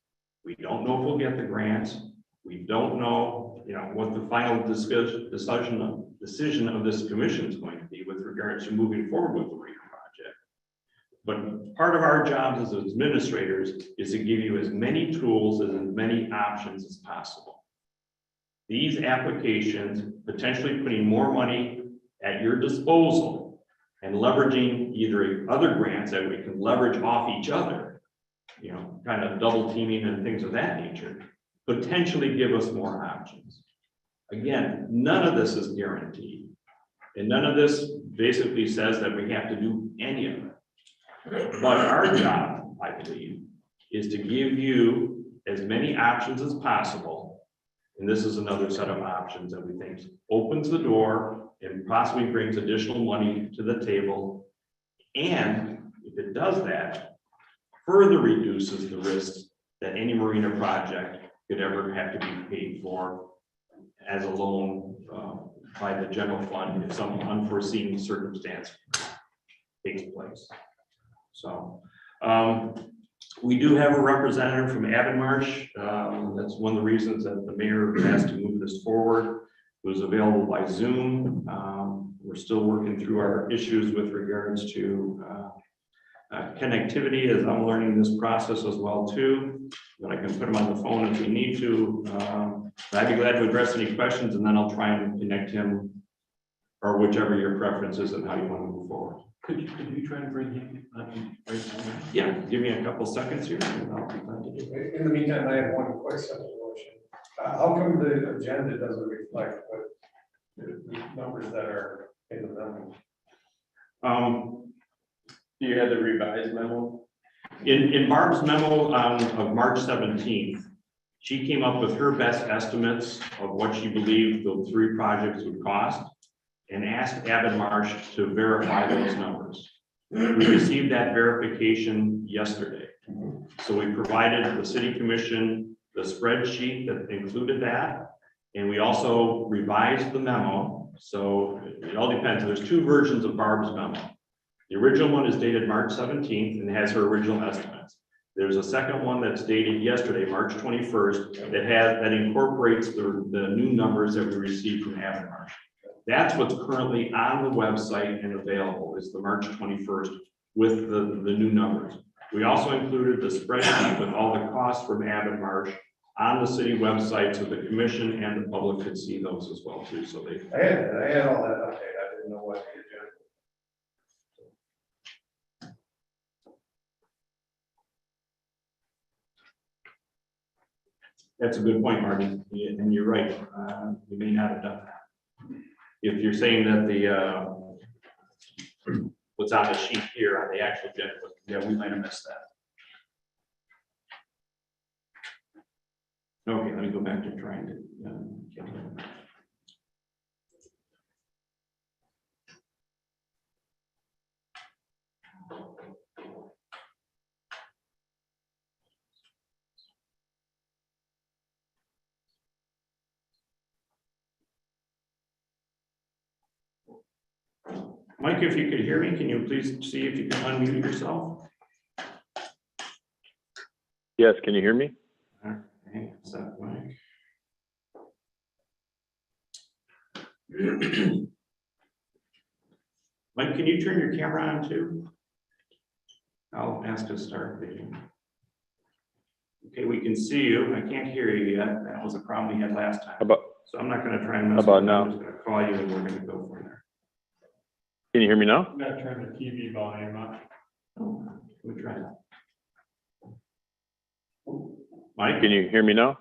We don't know if we'll get the grants. We don't know, you know, what the final decision of this commission is going to be with regards to moving forward with the marina project. But part of our jobs as administrators is to give you as many tools and as many options as possible. These applications, potentially putting more money at your disposal and leveraging either other grants that we can leverage off each other, you know, kind of double teaming and things of that nature, potentially give us more options. Again, none of this is guaranteed. And none of this basically says that we have to do any of it. But our job, I believe, is to give you as many options as possible. And this is another set of options that we think opens the door and possibly brings additional money to the table. And if it does that, further reduces the risks that any marina project could ever have to be paid for as a loan by the general fund if some unforeseen circumstance takes place. So we do have a representative from Avonmarsh. That's one of the reasons that the mayor asked to move this forward. It was available by Zoom. We're still working through our issues with regards to connectivity, as I'm learning this process as well too. But I can put them on the phone if we need to. I'd be glad to address any questions, and then I'll try and connect him, or whichever your preference is and how you want to move forward. Could you try to bring him right now? Yeah, give me a couple seconds here. And I'll be glad to do it. In the meantime, I have one question on the motion. How come the agenda doesn't reflect what the numbers that are in the memo? Do you have the revised memo? In Barb's memo of March 17th, she came up with her best estimates of what she believed the 3 projects would cost and asked Abbott Marsh to verify those numbers. We received that verification yesterday. So we provided the city commission the spreadsheet that included that. And we also revised the memo. So it all depends. There's 2 versions of Barb's memo. The original one is dated March 17th and has her original estimates. There's a second one that's dated yesterday, March 21st, that incorporates the new numbers that we received from Abbott Marsh. That's what's currently on the website and available, is the March 21st with the new numbers. We also included the spreadsheet with all the costs from Abbott Marsh on the city website, so the commission and the public could see those as well too. So they. I had all that update. I didn't know what the agenda. That's a good point, Marty, and you're right. You may not have done that. If you're saying that the what's on the sheet here on the actual agenda, yeah, we might have missed that. Okay, let me go back to trying to. Mike, if you could hear me, can you please see if you can unmute yourself? Yes, can you hear me? Okay, is that Mike? Mike, can you turn your camera on too? I'll ask to start video. Okay, we can see you. I can't hear you yet. That was a problem we had last time. So I'm not going to try and mess How about with it. now? I'm just going to call you and we're going to go from there. Can you hear me now? I'm gonna turn the TV volume up. Oh, we try that. Mike? Can you hear me now?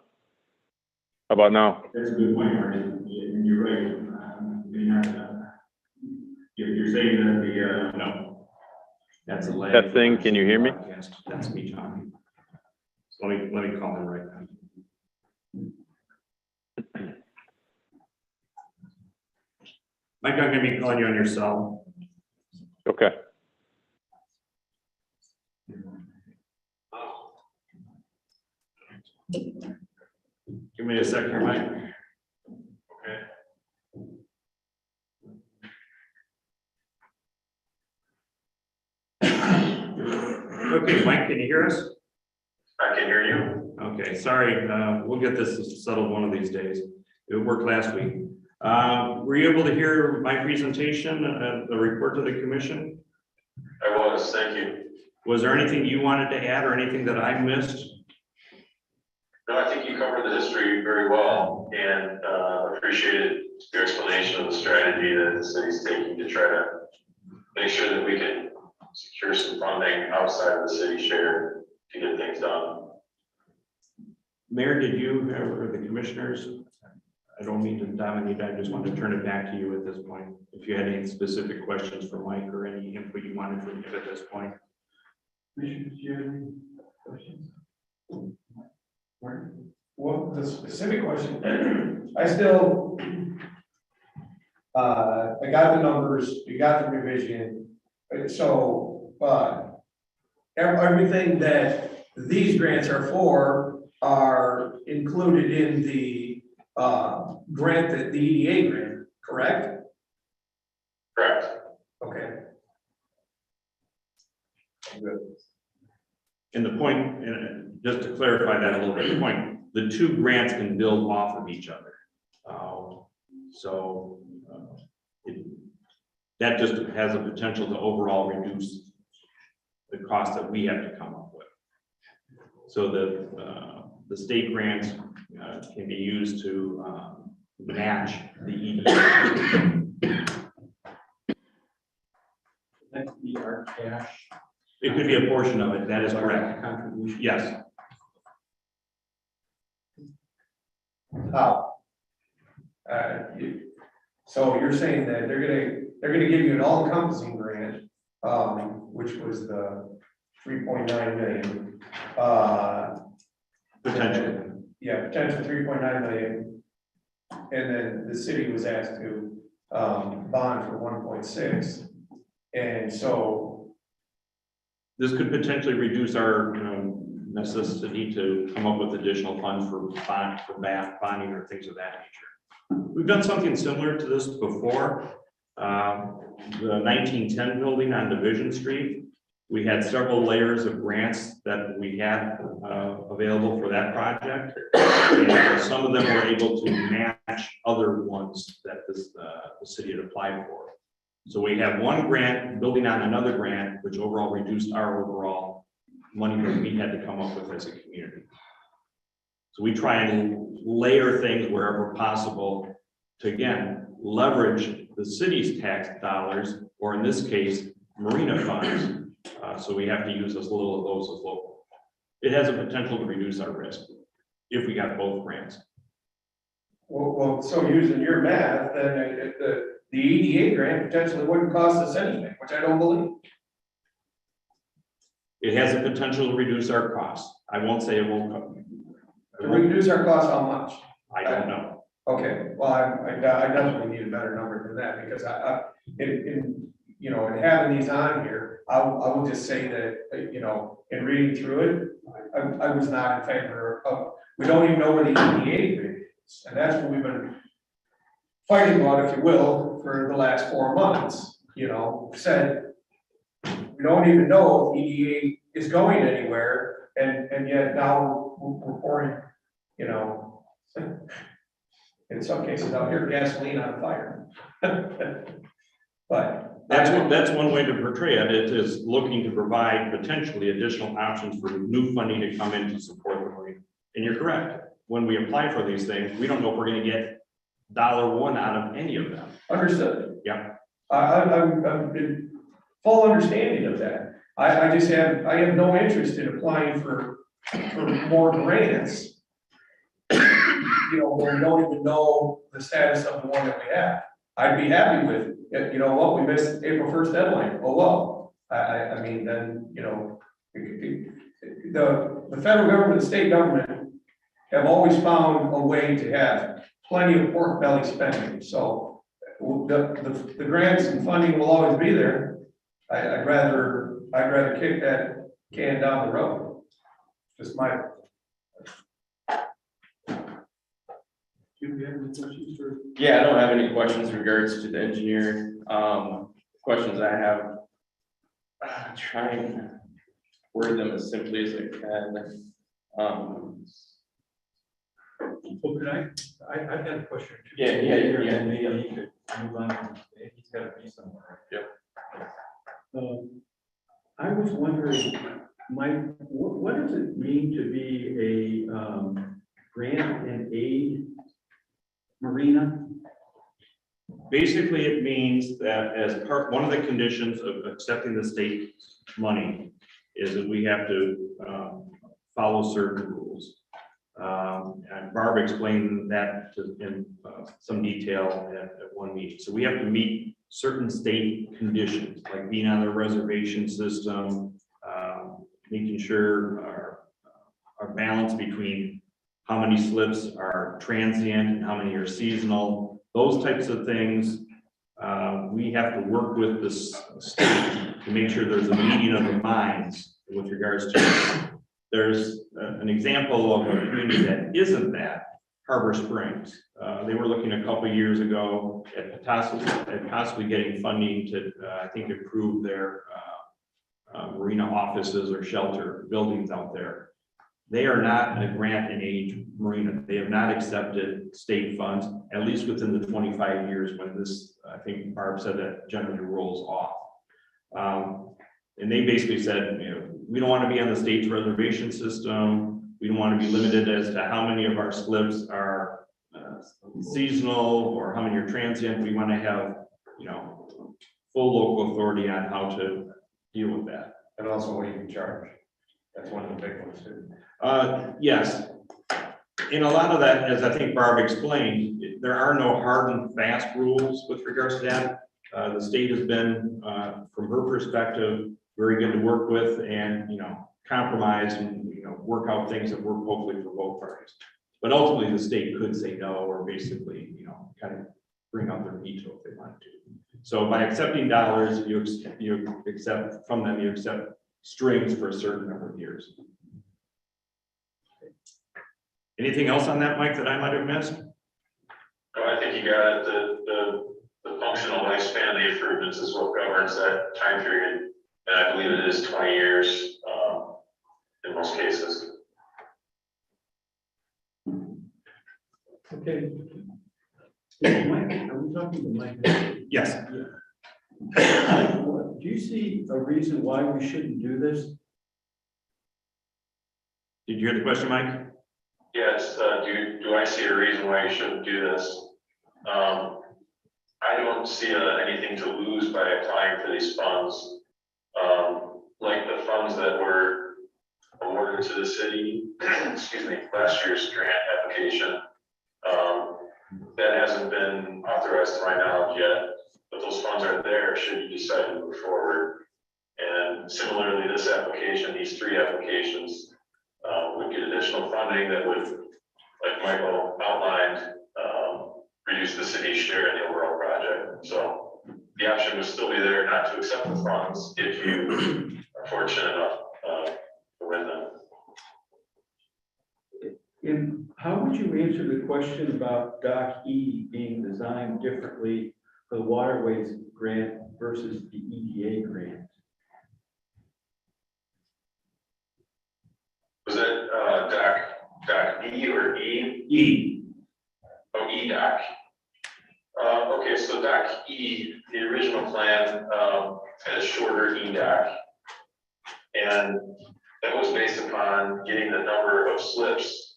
How about now? That's a good point, Marty. And you're right. May not, you're saying that the, no. That's a lag. That thing, can you hear me? That's me talking. So let me call him right now. Mike, I'm gonna be calling you on your cell. Okay. Give me a second here, Mike. Okay, Mike, can you hear us? I can hear you. Okay, sorry, we'll get this settled one of these days. It worked last week. Were you able to hear my presentation, the report to the commission? I was, thank you. Was there anything you wanted to add or anything that I missed? No, I think you covered the history very well and appreciated your explanation of the strategy that the city's taking to try to make sure that we can secure some funding outside of the city share to get things done. Mayor, did you or the commissioners? I don't mean to dominate. I just want to turn it back to you at this point. If you had any specific questions for Mike or any input you wanted from him at this point. Commissioners, do you have any questions? Well, the specific question, I still, I got the numbers, you got the revision, so, everything that these grants are for are included in the, grant, that the EDA grant, correct? Correct. Okay. Good. And the point, and just to clarify that a little bit, the point, the 2 grants can build off of each other. That just has a potential to overall reduce the cost that we have to come up with. So the state grants can be used to match the EDA. That could be our cash. It could be a portion of it, that is correct. Contribution. Yes. How? So you're saying that they're gonna give you an all-encompassing grant, which was the 3.9 million. Potentially. Yeah, potential 3.9 million. And then the city was asked to, bond for 1.6. And so, This could potentially reduce our, necessity to come up with additional funds for bonding or things of that nature. We've done something similar to this before. The 1910 building on Division Street, we had several layers of grants that we had available for that project. And some of them were able to match other ones that the city had applied for. So we have one grant building on another grant, which overall reduced our overall money that we had to come up with as a community. So we try and layer things wherever possible to, again, leverage the city's tax dollars, or in this case, marina funds. So we have to use as little of those as local. It has a potential to reduce our risk if we got both grants. well, so using your math, then the EDA grant potentially wouldn't cost us anything, which I don't believe. It has a potential to reduce our costs. I won't say it won't. To reduce our costs, how much? I don't know. Okay, well, I definitely need a better number than that, because in having these on here, I will just say that, in reading through it, I was not in favor of, we don't even know where the EDA grant is, and that's what we've been fighting about, if you will, for the last 4 months, said, we don't even know if EDA is going anywhere, and yet now we're pouring, in some cases out here, gasoline on fire. But That's one way to portray it. It is looking to provide potentially additional options for new funding to come in to support the marina. And you're correct. When we apply for these things, we don't know if we're going to get $1 out of any of them. understood. Yeah. I'm in full understanding of that. I have no interest in applying for more grants. When we don't even know the status of the one that we have. I'd be happy with, what, we missed April 1st deadline. Oh, well, I mean, then, the federal government, the state government have always found a way to have plenty of pork belly spending. So the grants and funding will always be there. I'd rather kick that can down the road. Just my. Yeah, I don't have any questions in regards to the engineer. Questions I have, try and word them as simply as I can. Well, could I've got a question. Too. Yeah. Maybe he could move on. He's got to be somewhere. Yep. I was wondering, Mike, what does it mean to be a grant and aid marina? Basically, it means that as one of the conditions of accepting the state money is that we have to follow certain rules. And Barb explained that in some detail at one meeting. So we have to meet certain state conditions, like being on the reservation system, making sure our balance between how many slips are transient and how many are seasonal, those types of things. We have to work with the state to make sure there's a meeting of the minds with regards to. There's an example of a community that isn't that, Harbor Springs. They were looking a couple of years ago at possibly getting funding to, I think, improve their marina offices or shelter buildings out there. They are not a grant and aid marina. They have not accepted state funds, at least within the 25 years when this, I think Barb said that generally rolls off. And they basically said, we don't want to be on the state's reservation system. We don't want to be limited as to how many of our slips are seasonal or how many are transient. We want to have, full local authority on how to deal with that. And also what you can charge. That's one of the big ones too. Yes. In a lot of that, as I think Barb explained, there are no hard and fast rules with regards to that. The state has been, from her perspective, very good to work with and, compromise and, work out things that work hopefully for both parties. But ultimately, the state could say no, or basically, kind of bring out their veto if they want to. So by accepting dollars, you accept from them, you accept strings for a certain number of years. Anything else on that, Mike, that I might have missed? No, I think you got it. The functional lifespan of the improvements is what governs that time period. And I believe it is 20 years in most cases. Okay. Mike, are we talking to Mike? Yes. Do you see a reason why we shouldn't do this? Did you hear the question, Mike? Yes, do I see a reason why you shouldn't do this? I don't see anything to lose by applying for these funds. Like the funds that were awarded to the city, excuse me, last year's grant application. That hasn't been authorized to my knowledge yet, but those funds are there should you decide to move forward. And similarly, this application, these three applications, would get additional funding that would, like Michael outlined, reduce the city's share in the overall project. So the option would still be there not to accept the funds if you are fortunate enough to win them. And how would you answer the question about Dock E being designed differently for the waterways grant versus the EDA grant? Was that Dock E or E? E. Oh, E Dock. Okay, so Dock E, the original plan had a shorter E Dock. And that was based upon getting the number of slips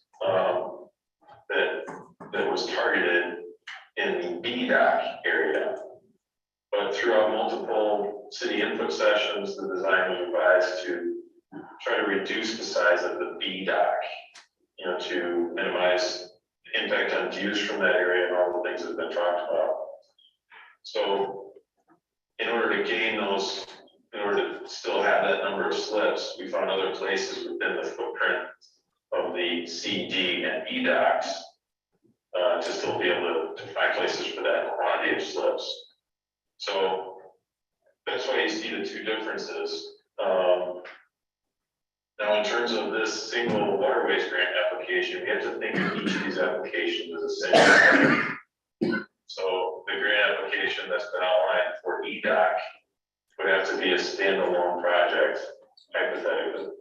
that was targeted in the B Dock area. But throughout multiple city input sessions, the design was revised to try to reduce the size of the B Dock, to minimize the impact on views from that area and all the things that have been talked about. So in order to gain those, in order to still have that number of slips, we found other places within the footprint of the C, D, and E docks to still be able to find places for that quantity of slips. So that's why you see the two differences. Now, in terms of this single waterways grant application, we have to think of each of these applications as a single. So the grant application that's been outlined for EDOC would have to be a standalone project, hypothetically.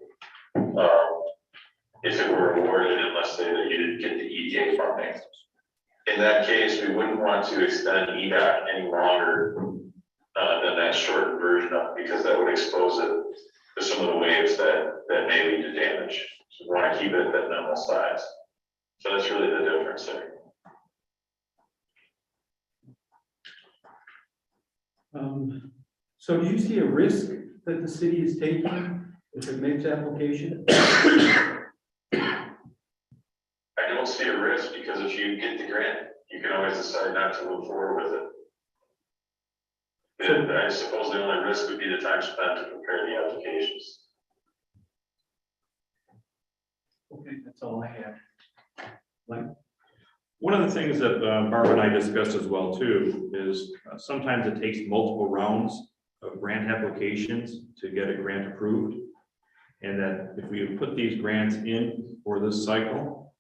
If it were awarded, and let's say that you didn't get the EDA funding. In that case, we wouldn't want to extend EDOC any longer than that shortened version of, because that would expose it to some of the waves that may lead to damage. So we want to keep it at that minimal size. So that's really the difference there. So do you see a risk that the city is taking if it makes application? I don't see a risk, because if you get the grant, you can always decide not to move forward with it. And I suppose the only risk would be the time spent to prepare the applications. Okay, that's all I have. Mike? One of the things that Barb and I discussed as well too is sometimes it takes multiple rounds of grant applications to get a grant approved. And that if we put these grants in for this cycle,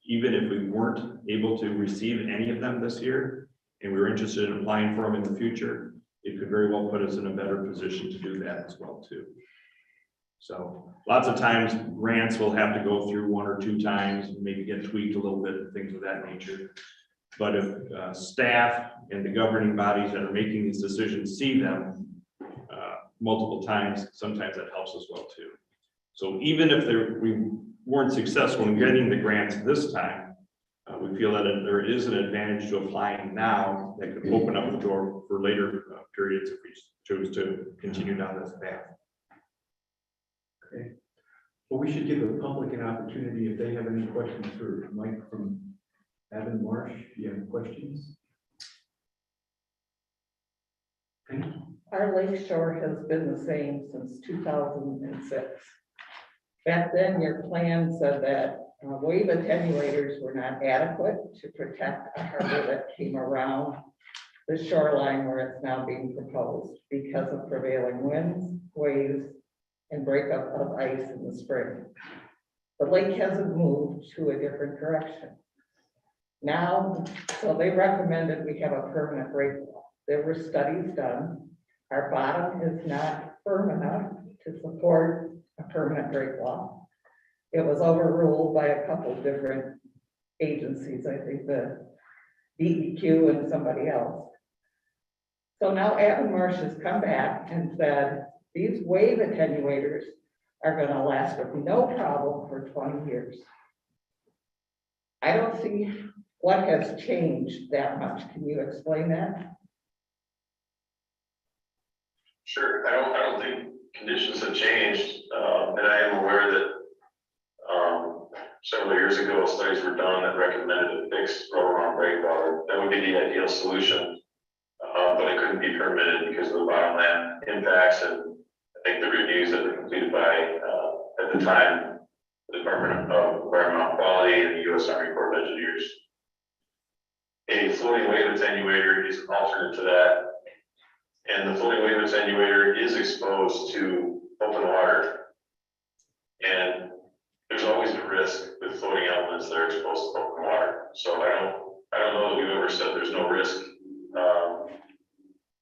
even if we weren't able to receive any of them this year, and we were interested in applying for them in the future, it could very well put us in a better position to do that as well too. So lots of times grants will have to go through one or two times and maybe get tweaked a little bit and things of that nature. But if staff and the governing bodies that are making these decisions see them multiple times, sometimes that helps as well too. So even if we weren't successful in getting the grants this time, we feel that there is an advantage to applying now that could open up the door for later periods if we choose to continue down this path. Okay. Well, we should give the public an opportunity if they have any questions for Mike from Evan Marsh. Do you have questions? Okay. Our lake shore has been the same since 2006. Back then, your plan said that wave attenuators were not adequate to protect a harbor that came around the shoreline where it's now being proposed because of prevailing winds, waves, and breakup of ice in the spring. The lake hasn't moved to a different direction. Now, so they recommended we have a permanent break wall. There were studies done. Our bottom is not firm enough to support a permanent break wall. It was overruled by a couple different agencies, I think the DEQ and somebody else. So now Avon Marsh has come back and said, these wave attenuators are gonna last with no problem for 20 years. I don't see what has changed that much. Can you explain that? Sure, I don't think conditions have changed, and I am aware that several years ago, studies were done that recommended a fixed roll-around breakwater. That would be the ideal solution, but it couldn't be permitted because of the bottomland impacts, and I think the reviews that were completed by, at the time, the Department of Environmental Quality and the U.S. Army Corps of Engineers. A floating wave attenuator is an alternate to that. And the floating wave attenuator is exposed to open water. And there's always a risk with floating elements that are exposed to open water. So I don't know that we've ever said there's no risk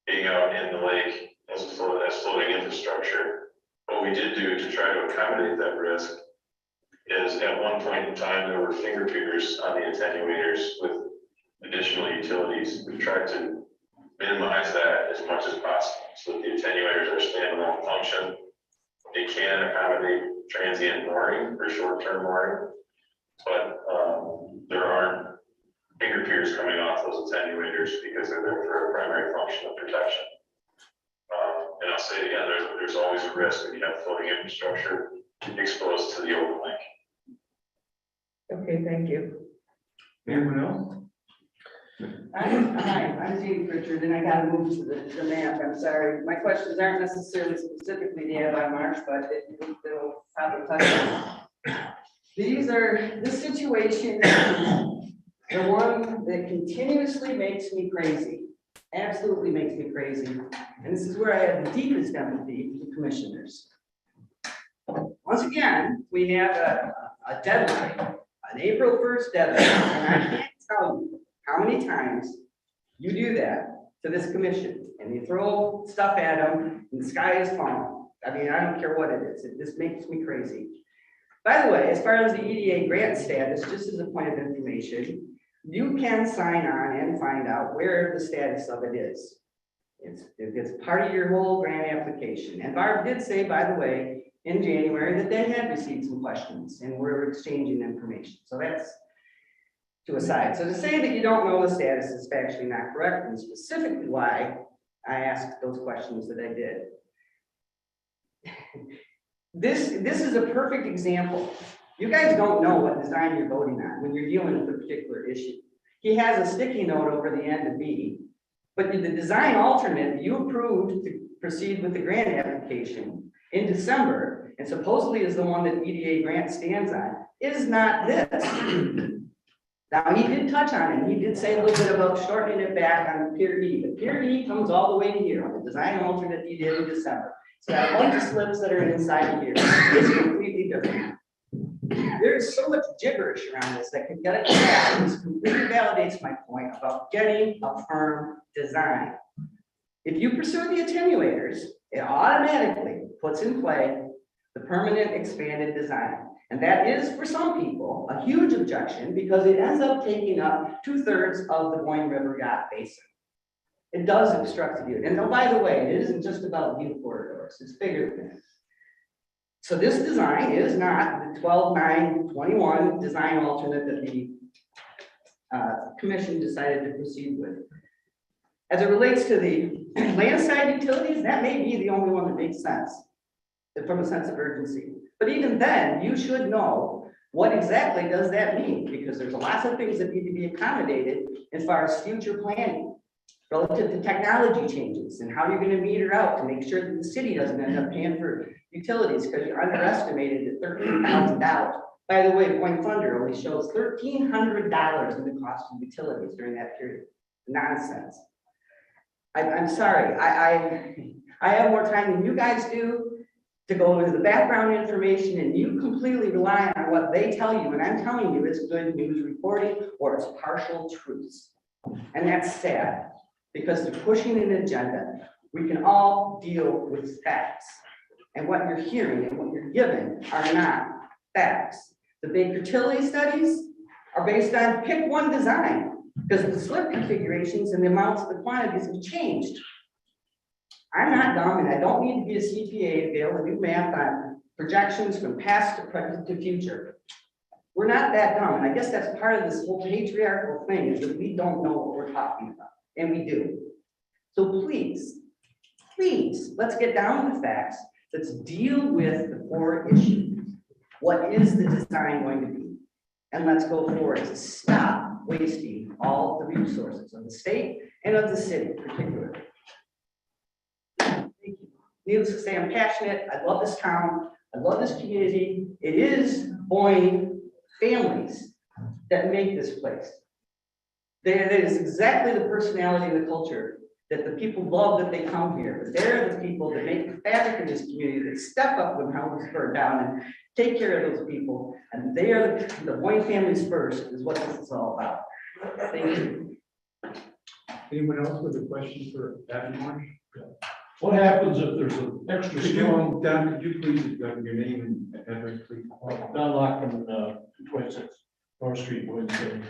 being out in the lake as floating infrastructure. What we did do to try to accommodate that risk is at one point in time, there were finger piers on the attenuators with additional utilities. We tried to minimize that as much as possible so that the attenuators are standalone function. They can accommodate transient mooring or short-term mooring, but there aren't finger piers coming off those attenuators because they're there for a primary function of protection. And I'll say it again, there's always a risk when you have floating infrastructure exposed to the open lake. Okay, thank you. Anyone else? Hi, I'm Jean Pritchard, and I gotta move to the map, I'm sorry. My questions aren't necessarily specifically to Avon Marsh, but they'll probably touch on. This situation is the one that continuously makes me crazy, absolutely makes me crazy. And this is where I have the deepest empathy for the commissioners. Once again, we have a deadline, an April 1st deadline, and I can't tell you how many times you do that to this commission and you throw stuff at them and the sky is falling. I mean, I don't care what it is. It just makes me crazy. By the way, as far as the EDA grant status, just as a point of information, you can sign on and find out where the status of it is. It's part of your whole grant application. And Barb did say, by the way, in January that they had received some questions and we're exchanging information. So that's to a side. So to say that you don't know the status is factually not correct, and specifically why I asked those questions that I did. This is a perfect example. You guys don't know what design you're voting on when you're dealing with a particular issue. He has a sticky note over the end of B, but the design alternate you approved to proceed with the grant application in December, and supposedly is the one that EDA grant stands on, is not this. Now, he did touch on it. He did say a little bit about shortening it back on Pier E, but Pier E comes all the way to here on the design alternate he did in December. It's got a bunch of slips that are inside of here. It's completely different. There's so much gibberish around this that can get it back. This completely validates my point about getting a firm design. If you pursue the attenuators, it automatically puts in play the permanent expanded design. And that is, for some people, a huge objection because it ends up taking up 2/3 of the Boyne River Yacht Basin. It does obstruct the view. And oh, by the way, it isn't just about view corridors, it's bigger than that. So this design is not the 12/9/21 design alternate that the commission decided to proceed with. As it relates to the landside utilities, that may be the only one that makes sense from a sense of urgency. But even then, you should know what exactly does that mean, because there's lots of things that need to be accommodated as far as future planning relative to technology changes and how you're gonna meter out to make sure that the city doesn't end up paying for utilities because you underestimated at $13,000. By the way, Boyne Thunder only shows $1,300 in the cost of utilities during that period. Nonsense. I'm sorry, I have more time than you guys do to go into the background information, and you completely rely on what they tell you, and I'm telling you it's good news reporting or it's partial truths. And that's sad, because they're pushing an agenda. We can all deal with facts. And what you're hearing and what you're given are not facts. The Baker Tilly studies are based on pick one design, because the slip configurations and the amounts of the quantities have changed. I'm not dumb, and I don't need to be a CPA to be able to do math on projections from past to present to future. We're not that dumb, and I guess that's part of this whole patriarchal thing, is that we don't know what we're talking about, and we do. So please, let's get down to the facts. Let's deal with the core issue. What is the design going to be? And let's go forward to stop wasting all the resources of the state and of the city particularly. Thank you. Needless to say, I'm passionate. I love this town. I love this community. It is Boyne families that make this place. That is exactly the personality and the culture that the people love that they come here. But they're the people that make the fabric of this community, that step up when houses burn down and take care of those people. And they are the Boyne families first is what this is all about. Thank you. Anyone else with a question for Adam Marsh? What happens if there's an extra Could strong? you, Don, could you please, your name and address, please? Don Lockman, 226 North Street, Boyne City.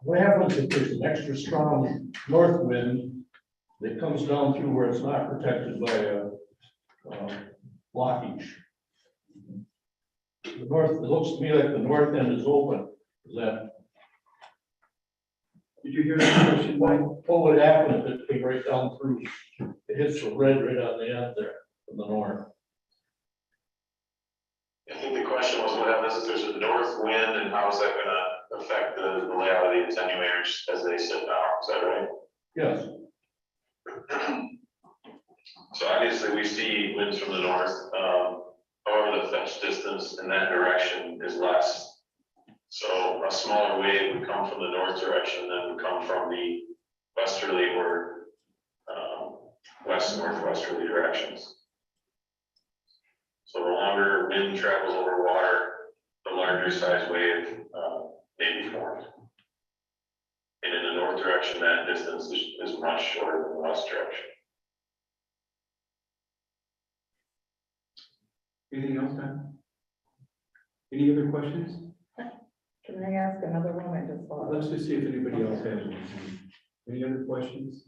What happens if there's an extra strong north wind that comes down through where it's not protected by a blockage? The north, it looks to me like the north end is open. Is that, Did you hear that question, Mike? what would happen if it came right down through? It hits the red right on the end there from the north. I think the question was, what happens if there's a north wind and how is that gonna affect the layout of the attenuators as they sit down? Is that right? Yes. So obviously we see winds from the north, however, the fetch distance in that direction is less. So a smaller wave would come from the north direction than would come from the westerly or west northwesterly directions. So the longer wind travels over water, the larger size wave may be formed. And in the north direction, that distance is much shorter than the west direction. Anything else, Don? Any other questions? Can I ask another one? I just thought. Let's just see if anybody else has anything. Any other questions?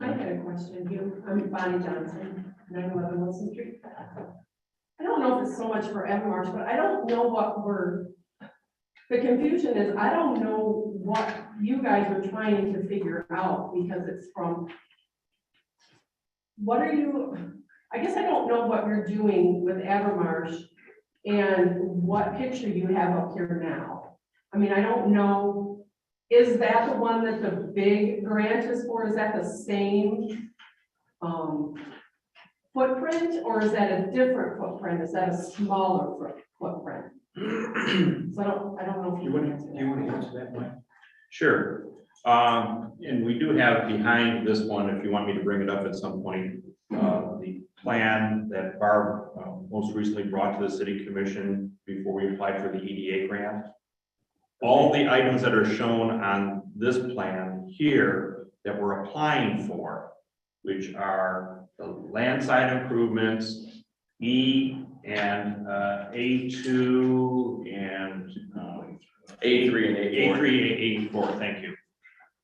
I had a question. I'm Bonnie Johnson, 911 Wilson Street. I don't know if it's so much for Evan Marsh, but I don't know what the confusion is, I don't know what you guys are trying to figure out, because it's from, what are you, I guess I don't know what you're doing with Evermarsh and what picture you have up here now. I mean, I don't know, is that the one that the big grant is for? Is that the same footprint, or is that a different footprint? Is that a smaller footprint? So I don't know if Do you want to answer that, Mike? Sure. And we do have behind this one, if you want me to bring it up at some point, the plan that Barb most recently brought to the city commission before we applied for the EDA grant. All the items that are shown on this plan here that we're applying for, which are the landside improvements, E and A2 and A3 and A4. A3 and A4, thank you,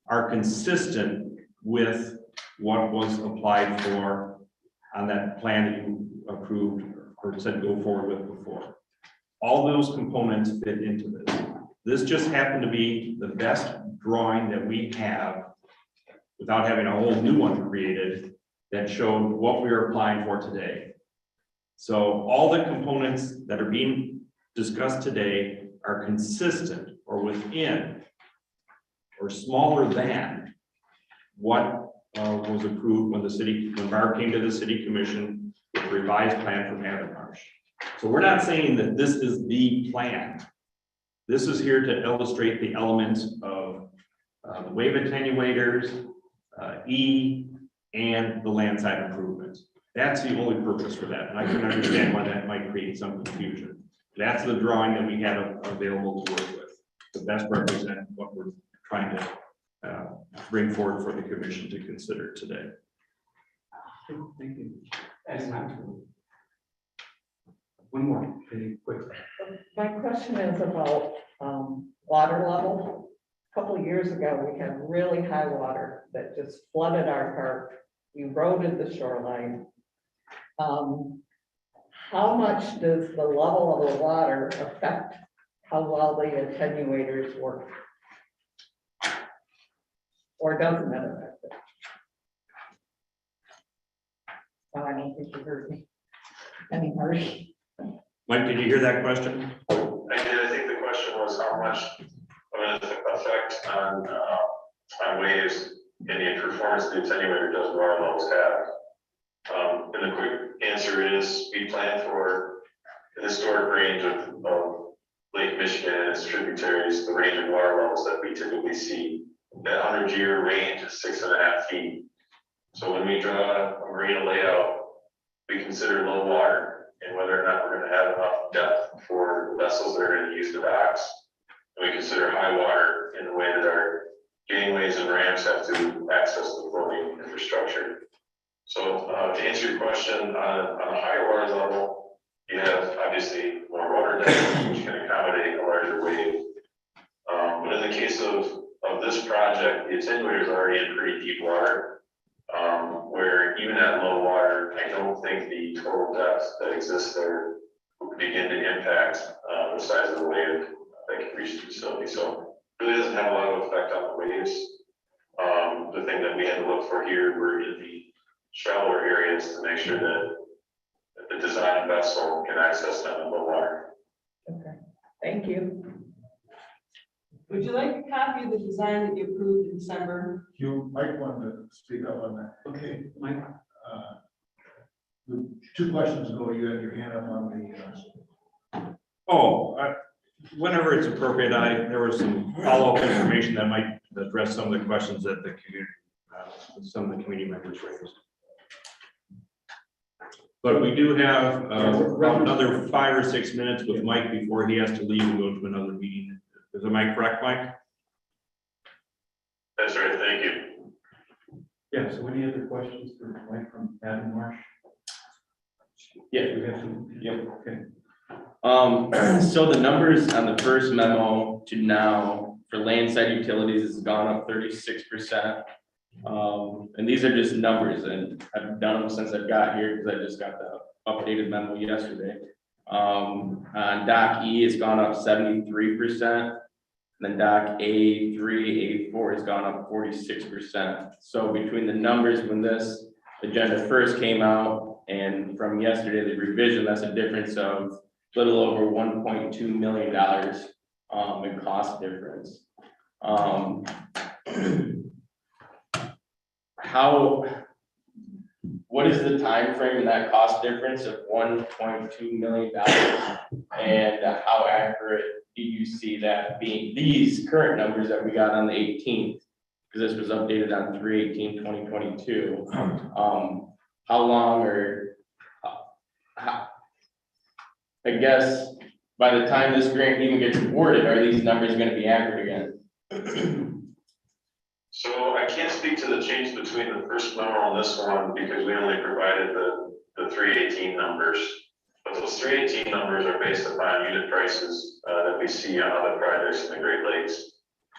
are consistent with what was applied for on that plan that you approved or said go forward with before. All those components fit into this. This just happened to be the best drawing that we have without having a whole new one created that showed what we are applying for today. So all the components that are being discussed today are consistent or within or smaller than what was approved when Barb came to the city commission with a revised plan from Avon. So we're not saying that this is the plan. This is here to illustrate the elements of the wave attenuators, E, and the landside improvements. That's the only purpose for that, and I can understand why that might create some confusion. That's the drawing that we have available to work with, to best represent what we're trying to bring forward for the commission to consider today. Thank you. One more, pretty quick. My question is about water level. A couple of years ago, we had really high water that just flooded our park, eroded the shoreline. How much does the level of the water affect how well the attenuators work? Or doesn't it affect it? Oh, I don't think you heard me. Any hurry? Mike, did you hear that question? I did. I think the question was how much of an effect on waves and the performance the attenuator does water levels have. And the quick answer is we plan for the historic range of Lake Michigan and its tributaries, the range of water levels that we typically see. That 100-year range is 6.5 feet. So when we draw a marina layout, we consider low water and whether or not we're going to have enough depth for vessels that are going to use the docks. And we consider high water in the way that our gangways and ramps have to access the floating infrastructure. So to answer your question, on a higher water level, you have obviously more water depth, which can accommodate a larger wave. But in the case of this project, the attenuator is already in pretty deep water, where even at low water, I don't think the total depth that exists there will begin to impact the size of the wave that can reach the facility. So it really doesn't have a lot of effect on the waves. The thing that we had to look for here were in the shallower areas to make sure that the design vessel can access them in low water. Okay, thank you. Would you like a copy of the design that you approved in December? You might want to speak up on that. Okay, Mike. Two questions ago, you had your hand up on the. Whenever it's appropriate, there was some follow-up information that might address some of the questions that the community, some of the community members raised. But we do have about another 5 or 6 minutes with Mike before he has to leave and go to another meeting. Is am I correct, Mike? That's right. Thank you. Yeah, so any other questions for Mike from Adam Marsh? Yeah. We have some. Yep. Okay. So the numbers on the first memo to now for landside utilities has gone up 36%. And these are just numbers, and I've done them since I've got here because I just got the updated memo yesterday. On dock E, it's gone up 73%. Then dock A3, A4 has gone up 46%. So between the numbers when this agenda first came out and from yesterday, the revision, that's a difference of a little over $1.2 million in cost difference. What is the time frame in that cost difference of $1.2 million? And how accurate do you see that being, these current numbers that we got on the 18th? Because this was updated on 3/18/2022. How long or I guess by the time this grant even gets awarded, are these numbers going to be accurate again? So I can't speak to the change between the first memo and this one because we only provided the 318 numbers. But those 318 numbers are based upon unit prices that we see on other projects in the Great Lakes.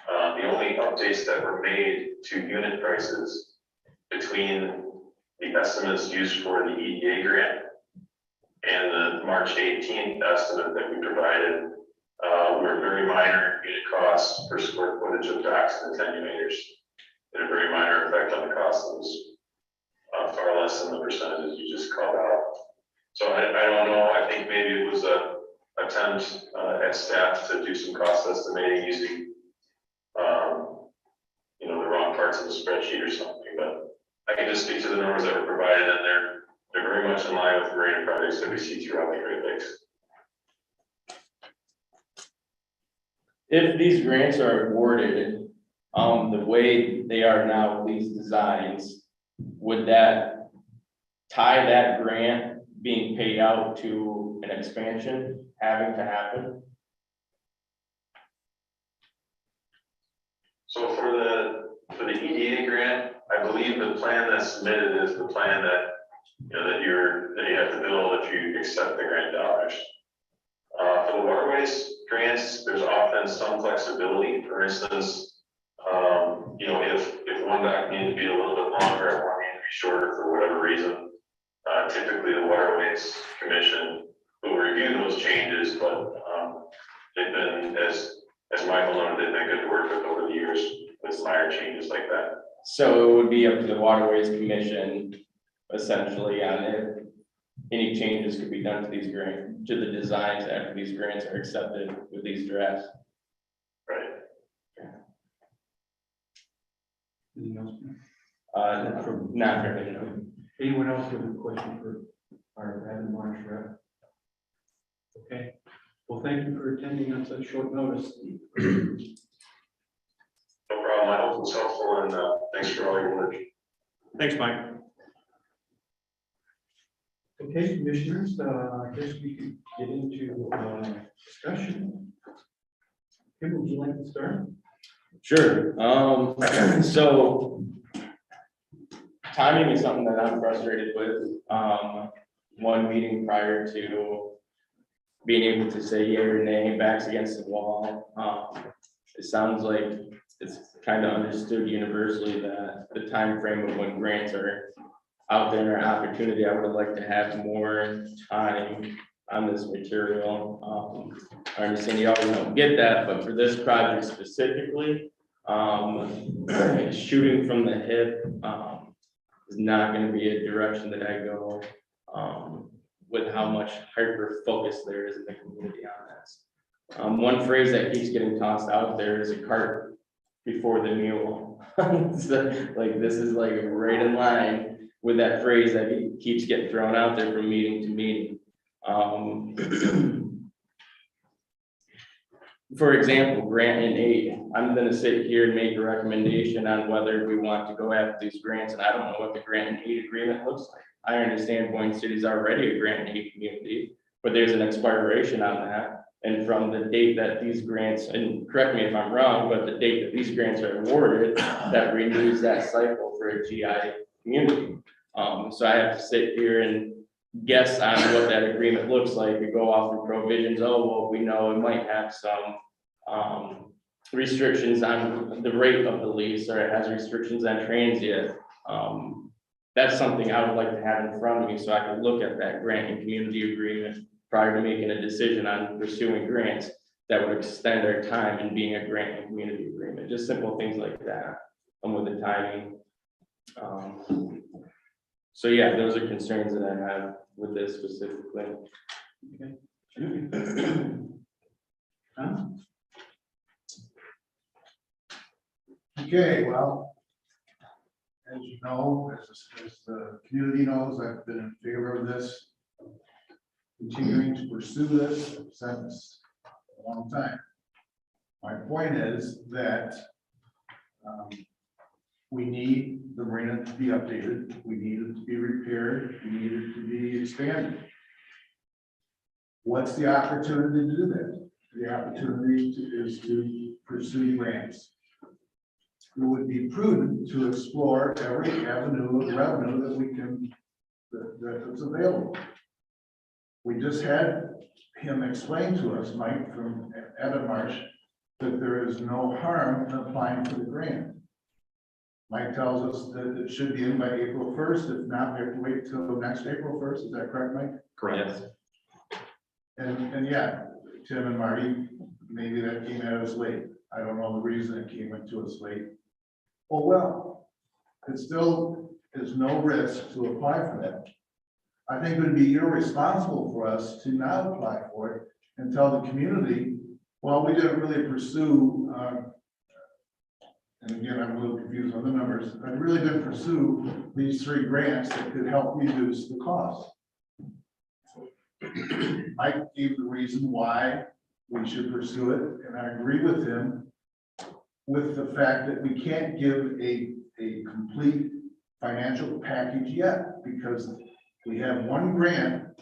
The only updates that were made to unit prices between the estimates used for the EDA grant and the March 18th estimate that we provided were very minor unit costs per square footage of docks and attenuators. They had a very minor effect on the cost of those, far less than the percentages you just called out. So I don't know, I think maybe it was a attempt at staff to do some cost estimating using, you know, the wrong parts of the spreadsheet or something, but I can just speak to the numbers that were provided, and they're very much in line with the marina projects that we see throughout the Great Lakes. If these grants are awarded, the way they are now, with these designs, would that tie that grant being paid out to an expansion having to happen? So for the EDA grant, I believe the plan that's submitted is the plan that, you know, that you have to build if you accept the grant dollars. For the waterways grants, there's often some flexibility. For instance, you know, if one dock needed to be a little bit longer, or one needed to be shorter for whatever reason, typically the Waterways Commission will review those changes, but they've been, as Michael noted, they've been good to work with over the years with minor changes like that. So it would be up to the Waterways Commission essentially on if any changes could be done to these grants, to the designs after these grants are accepted with these drafts. Right. Anything else? Not really, no. Anyone else with a question for our Adam Marsh rep? Okay, well, thank you for attending on such short notice. No problem. I hope it was helpful, and thanks for all your work. Thanks, Mike. Okay, commissioners, I guess we could get into discussion. Kim, would you like to start? Sure, so timing is something that I'm frustrated with. One meeting prior to being able to say yea or nay, backs against the wall. It sounds like it's kind of understood universally that the time frame of when grants are out there, an opportunity, I would have liked to have more time on this material. I understand you always don't get that, but for this project specifically, shooting from the hip is not going to be a direction that I go with how much hyper focus there is in the community on this. One phrase that keeps getting tossed out there is a cart before the mule. So, like, this is like right in line with that phrase that keeps getting thrown out there from meeting to meeting. For example, grant and aid. I'm gonna sit here and make a recommendation on whether we want to go after these grants, and I don't know what the grant and aid agreement looks like. I understand Boyne City is already a grant and aid community, but there's an expiration on that. And from the date that these grants, and correct me if I'm wrong, but the date that these grants are awarded, that renews that cycle for a GI community. So I have to sit here and guess on what that agreement looks like. We go off the provisions. Oh, well, we know it might have some restrictions on the rate of the lease, or it has restrictions on transient. That's something I would like to have in front of me so I can look at that grant and community agreement prior to making a decision on pursuing grants that would extend our time in being a grant and community agreement. Just simple things like that, with the timing. So yeah, those are concerns that I have with this specifically. Okay. Huh? Okay, well, as you know, as the community knows, I've been in favor of this, continuing to pursue this since a long time. My point is that we need the marina to be updated, we need it to be repaired, we need it to be expanded. What's the opportunity to do that? The opportunity is to pursue grants. It would be prudent to explore every avenue of revenue that we can, that is available. We just had him explain to us, Mike from Adam Marsh, that there is no harm in applying for the grant. Mike tells us that it should be in by April 1st. If not, we have to wait till next April 1st. Is that correct, Mike? Correct. And yeah, Tim and Marty, maybe that came at us late. I don't know the reason it came to us late. Oh, well, it still is no risk to apply for that. I think it would be irresponsible for us to not apply for it and tell the community, well, we didn't really pursue, and again, I'm a little confused on the numbers, I really didn't pursue these 3 grants that could help reduce the cost. Mike gave the reason why we should pursue it, and I agree with him with the fact that we can't give a complete financial package yet, because we have 1 grant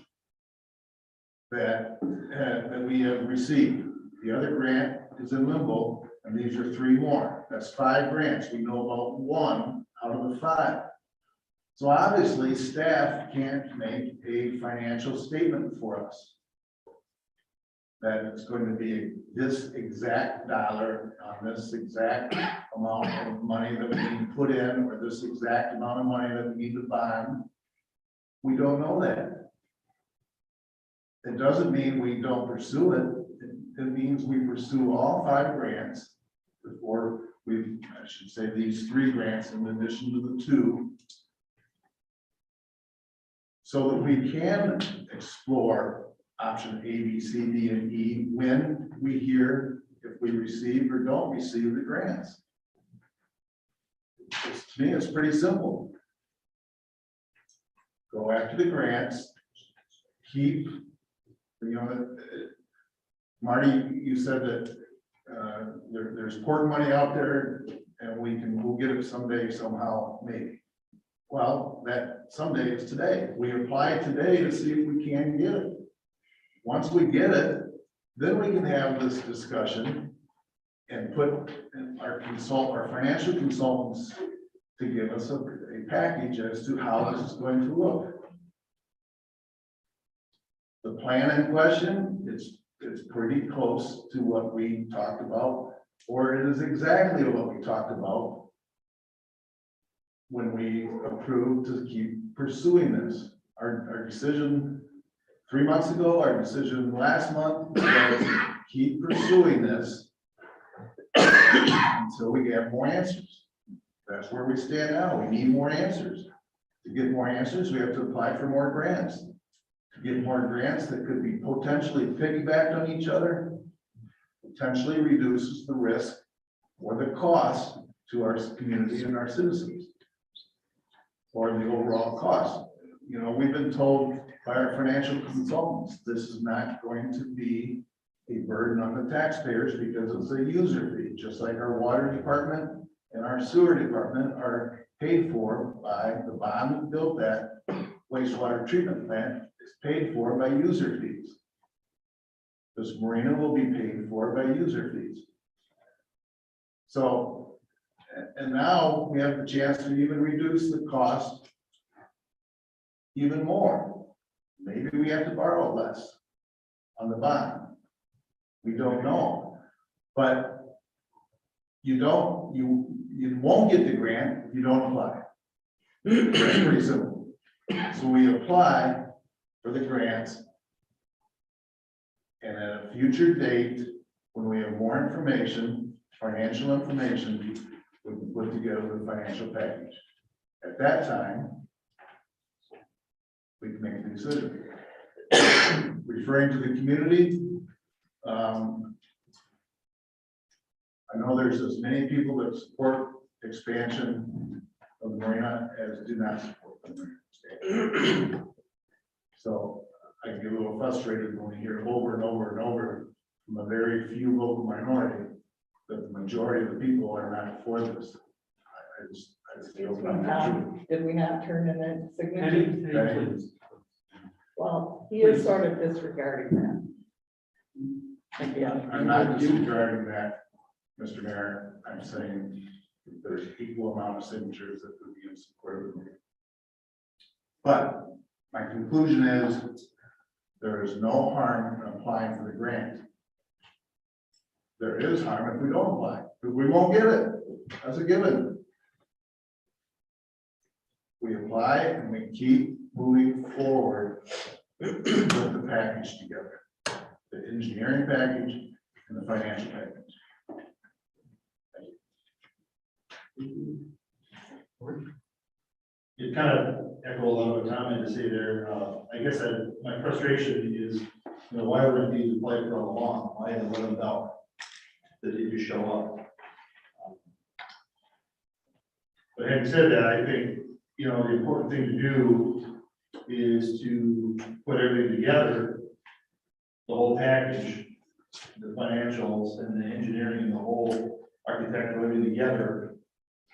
that we have received. The other grant is in limbo, and these are 3 more. That's 5 grants. We know about 1 out of the 5. So obviously, staff can't make a financial statement for us that it's going to be this exact dollar on this exact amount of money that we need to put in, or this exact amount of money that we need to bond. We don't know that. It doesn't mean we don't pursue it. It means we pursue all 5 grants before I should say these 3 grants in addition to the 2, so that we can explore option A, B, C, D, and E when we hear if we receive or don't receive the grants. To me, it's pretty simple. Go after the grants, keep, Marty, you said that there's port money out there and we'll get it someday, somehow, maybe. Well, that someday is today. We apply today to see if we can get it. Once we get it, then we can have this discussion and put our financial consultants to give us a package as to how this is going to look. The plan in question, it's pretty close to what we talked about, or it is exactly what we talked about when we approved to keep pursuing this. Our decision 3 months ago, our decision last month was keep pursuing this until we get more answers. That's where we stand now. We need more answers. To get more answers, we have to apply for more grants. To get more grants that could be potentially piggybacked on each other, potentially reduces the risk or the cost to our community and our citizens, or the overall cost. We've been told by our financial consultants, this is not going to be a burden on the taxpayers because it's a user fee, just like our water department and our sewer department are paid for by the bond that built that wastewater treatment plant is paid for by user fees. This marina will be paid for by user fees. So, and now we have the chance to even reduce the cost even more. Maybe we have to borrow less on the bond. We don't know. But you won't get the grant if you don't apply. It's pretty simple. So we apply for the grants, and at a future date, when we have more information, financial information, we can put together the financial package. At that time, we can make a decision. Referring to the community, I know there's as many people that support expansion of the marina as do not support the marina expansion. So I get a little frustrated when we hear over and over and over from a very few local minority that the majority of the people are not for this. I just feel not. Did we not turn in a signature? Well, he is sort of disregarding that. Again. I'm not disregarding that, Mr. Mayor. I'm saying there's equal amount of signatures that would be in support of me. But my conclusion is there is no harm in applying for the grant. There is harm if we don't apply, because we won't get it. That's a given. We apply and we keep moving forward with the package together, the engineering package and the financial package. It kind of echo a lot of the comment to say there. I guess my frustration is, why wouldn't these apply for all along? Why the 11th hour? That they just show up. But having said that, I think, the important thing to do is to put everything together, the whole package, the financials and the engineering and the whole architectural, everything together.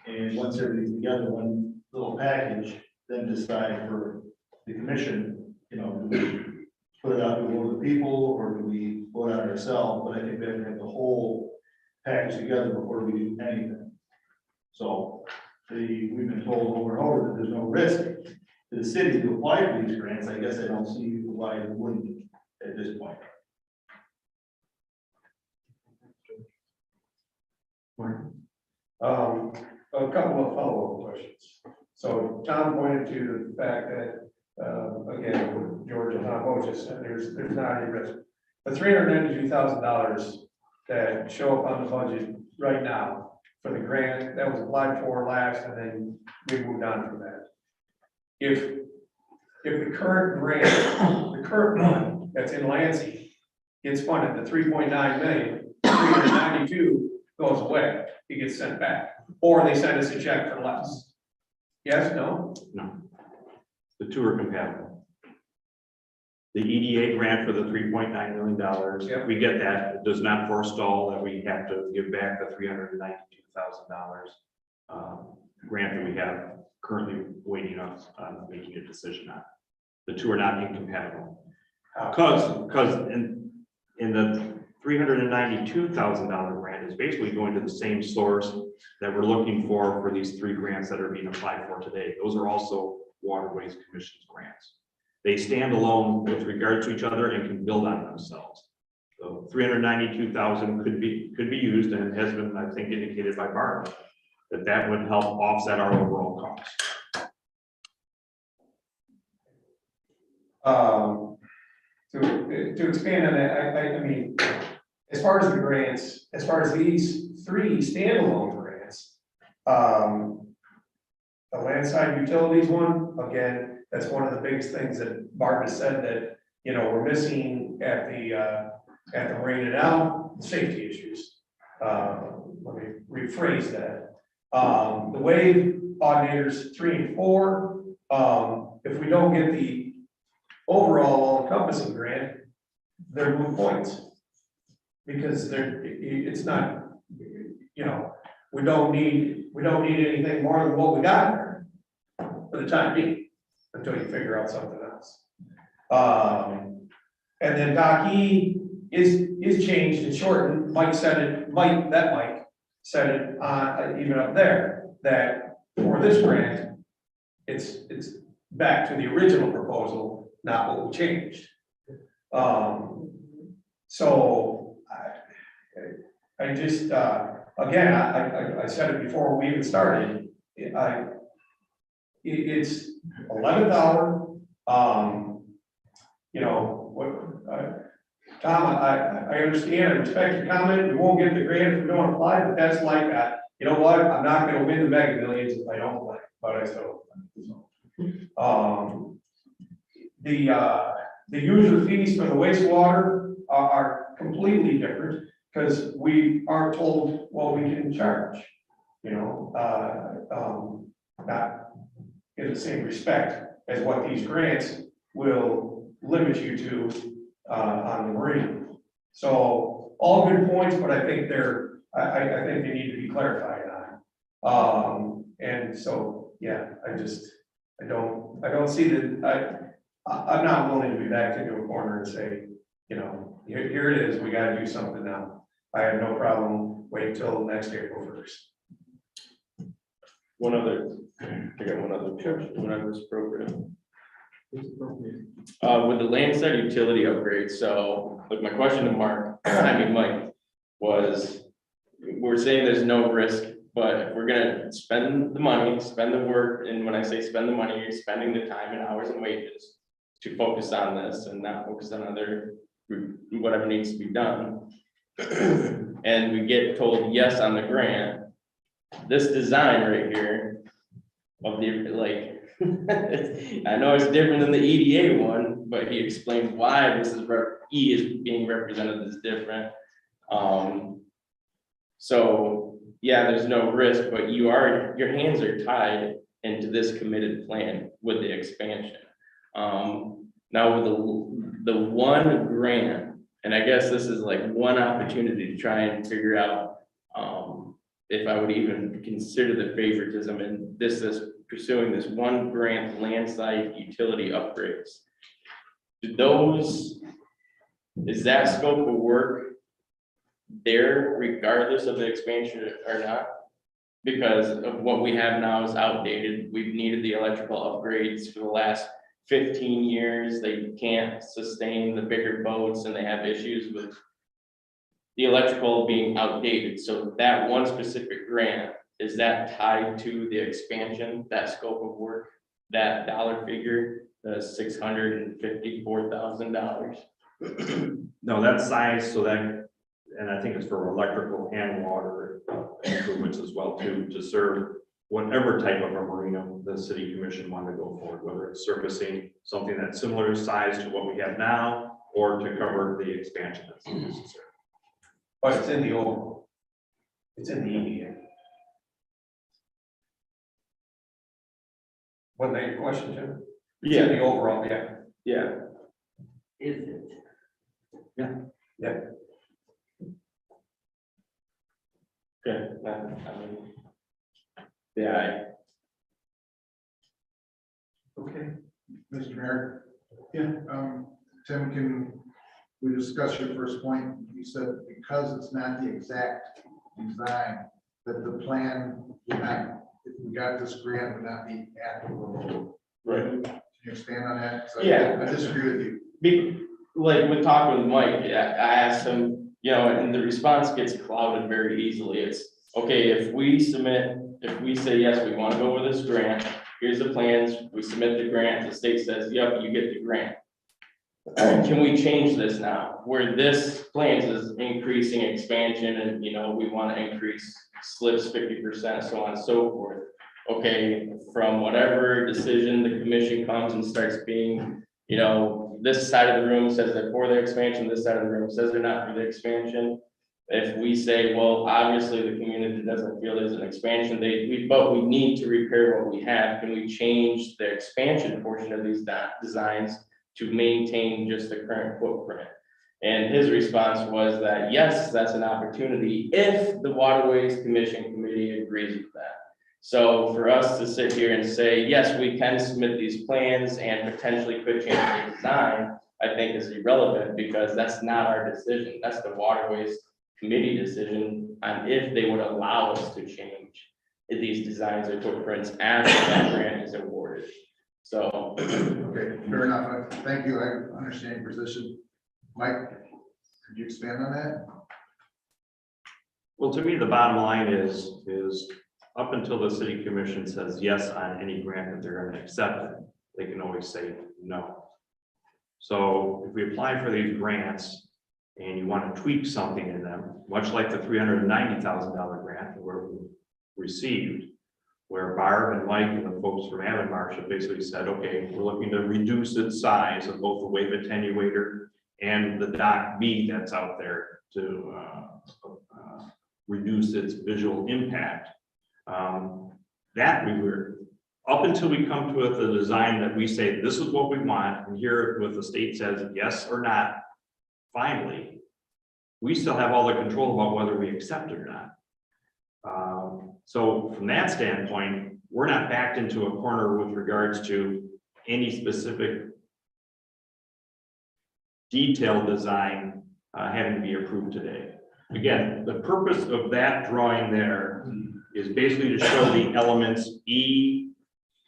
And once everything's together, one little package, then decide for the commission, do we put it out to all the people or do we vote on it ourselves? But I think we have to have the whole package together before we do anything. So we've been told over and over that there's no risk to the city to apply for these grants. I guess I don't see why it wouldn't at this point. A couple of follow-up questions. So Tom pointed to the fact that, again, what George and Tom both just said, there's not any risk. The $392,000 that show up on the budget right now for the grant that was applied for last, and then we moved on from that. If the current grant, the current one that's in Lansing gets funded, the 3.9 million, 392 goes away, it gets sent back, or they send us a check for less. Yes, no? No. The two are compatible. The EDA grant for the $3.9 million, Yep. we get that. It does not forestall that we have to give back the $392,000 grant that we have currently waiting on making a decision on. The two are not incompatible. Because in the $392,000 grant is basically going to the same source that we're looking for these three grants that are being applied for today. Those are also Waterways Commission's grants. They stand alone with regard to each other and can build on themselves. So 392,000 could be used, and it has been, I think, indicated by Barb that would help offset our overall costs. To expand on that, I mean, as far as the grants, as far as these three standalone grants, the landside utilities one, again, that's one of the biggest things that Bart has said that, we're missing at the marina now, safety issues. Let me rephrase that. The wave coordinators 3 and 4, if we don't get the overall all-encompassing grant, they're moot points. Because it's not, we don't need anything more than what we got there for the time being, until you figure out something else. And then Doc E is changed and shortened. Mike said it, Mike said it even up there, that for this grant, it's back to the original proposal, not what we changed. So I just, again, I said it before we even started, it's 11th hour. Tom, I understand, I respect your comment. We won't get the grant if we don't apply, but that's like that. You know what? I'm not going to win the Mega Millions if I don't apply, but I still. The user fees for the wastewater are completely different because we aren't told what we can charge. Not in the same respect as what these grants will limit you to on the marine. So all good points, but I think I think they need to be clarified on. And so, yeah, I don't see that. I'm not willing to be backed into a corner and say, here it is, we got to do something now. I have no problem waiting till next April 1st. I got one other question, whenever it's appropriate. With the landside utility upgrade, so like my question to Mike was, we're saying there's no risk, but if we're gonna spend the money, spend the work, and when I say spend the money, you're spending the time and hours and wages to focus on this and not focus on other, whatever needs to be done. And we get told yes on the grant, this design right here of the, like, I know it's different than the EDA one, but he explains why this is, E is being represented as different. So, yeah, there's no risk, but your hands are tied into this committed plan with the expansion. Now with the one grant, and I guess this is like one opportunity to try and figure out, if I would even consider the favoritism in this pursuing this one grant landside utility upgrades. Do those, is that scope of work there regardless of the expansion or not? Because of what we have now is outdated. We've needed the electrical upgrades for the last 15 years. They can't sustain the bigger boats and they have issues with the electrical being outdated. So that one specific grant, is that tied to the expansion, that scope of work, that dollar figure, the $654,000? No, that size, so that, and I think it's for electrical and water improvements as well too, to serve whatever type of a marina the city commission wanted to go forward, whether it's servicing something that's similar size to what we have now, or to cover the expansion that's necessary. But it's in the overall. It's in the EDA. Wasn't that your question, Jim? It's in the overall, yeah. Yeah. Is it? Okay. Yeah. Okay, Mr. Mayor. Yeah, Tim, can we discuss your first point? You said because it's not the exact design, that the plan would not, if we got this grant, would not be applicable. Right. Can you expand on that? 'Cause Yeah. I disagree with you. Like with talking with Mike, I asked him, you know, and the response gets clouded very easily. It's, okay, if we say, yes, we want to go with this grant, here's the plans, we submit the grant, the state says, yep, you get the grant. Can we change this now? Where this plans is increasing expansion and, you know, we want to increase slips 50%, so on and so forth. Okay, from whatever decision the commission comes and starts being, you know, this side of the room says they're for the expansion, this side of the room says they're not for the expansion. If we say, well, obviously the community doesn't feel there's an expansion, but we need to repair what we have, can we change the expansion portion of these designs to maintain just the current footprint? And his response was that, yes, that's an opportunity if the Waterways Commission Committee agrees with that. So for us to sit here and say, yes, we can submit these plans and potentially could change the design, I think is irrelevant because that's not our decision. That's the Waterways Committee decision on if they would allow us to change these designs or footprints after that grant is awarded. So. Okay, fair enough. Thank you. I understand your position. Mike, could you expand on that? Well, to me, the bottom line is up until the city commission says yes on any grant that they're going to accept it, they can always say no. So if we apply for these grants and you want to tweak something in them, much like the $390,000 grant that we received, where Barb and Mike and the folks from Avonmarsh have basically said, okay, we're looking to reduce its size of both the wave attenuator and the dock B that's out there to reduce its visual impact. That we were, up until we come to the design that we say, this is what we want, and here what the state says, yes or not, finally, we still have all the control about whether we accept it or not. So from that standpoint, we're not backed into a corner with regards to any specific detailed design having to be approved today. Again, the purpose of that drawing there is basically to show the elements E,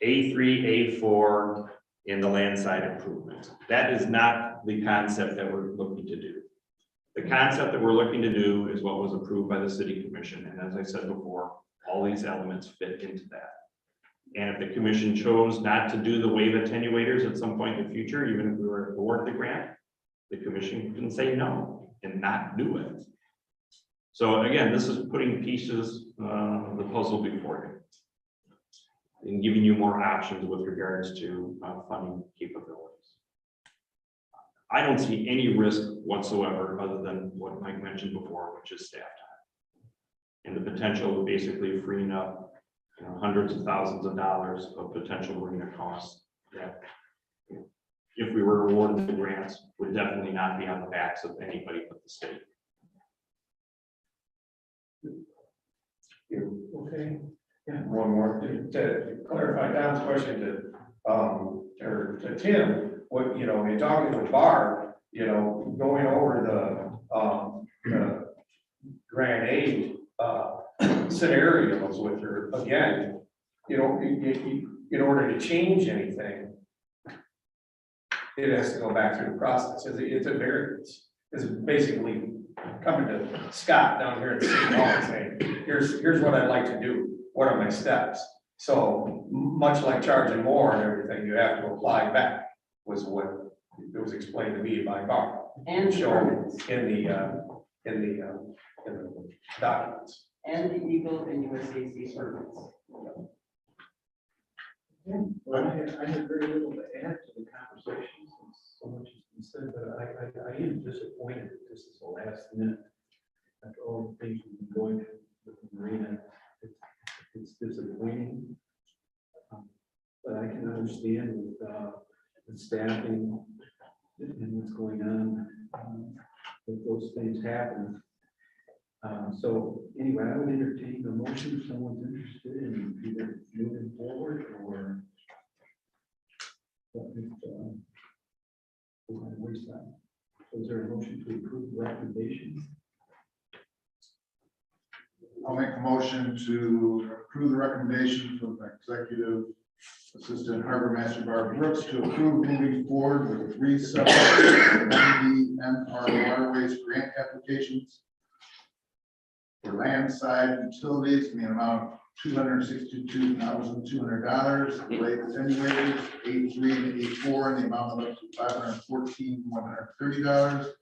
A3, A4 in the landside improvement. That is not the concept that we're looking to do. The concept that we're looking to do is what was approved by the city commission. And as I said before, all these elements fit into that. And if the commission chose not to do the wave attenuators at some point in the future, even if we were to award the grant, the commission can say no and not do it. So again, this is putting pieces of the puzzle before and giving you more options with regards to funding capabilities. I don't see any risk whatsoever other than what Mike mentioned before, which is staff time. And the potential of basically freeing up, you know, hundreds of thousands of dollars of potential marina costs that, if we were awarded the grants, would definitely not be on the backs of anybody but the state. Okay. Yeah, one more, to clarify Don's question or to Tim, what, you know, in talking with Barb, you know, going over the grant aid, scenarios with her, again, you know, in order to change anything, it has to go back through the process. It's a variance. It's basically coming to Scott down here at the city hall and saying, here's what I'd like to do. What are my steps? So much like charging more and everything, you have to apply back, was what it was explained to me by Barb. And shown in the documents. And the Eagle and USAC permits. Well, I have very little to add to the conversation since so much has been said, but I am disappointed that this is the last minute. After all the things we've been going through with the marina, it's disappointing. But I can understand with the staffing and what's going on, if those things happen. So anyway, I would entertain the motion if someone's interested in either moving forward or waste time. So is there a motion to approve the recommendation? I'll make a motion to approve the recommendation from the Executive Assistant Harbor Master Barb Brooks to approve moving forward with 3 separate MDMR waterways grant applications for landside utilities in the amount of $262,200, lake attenuators 83 and 84 in the amount of up to $514,130,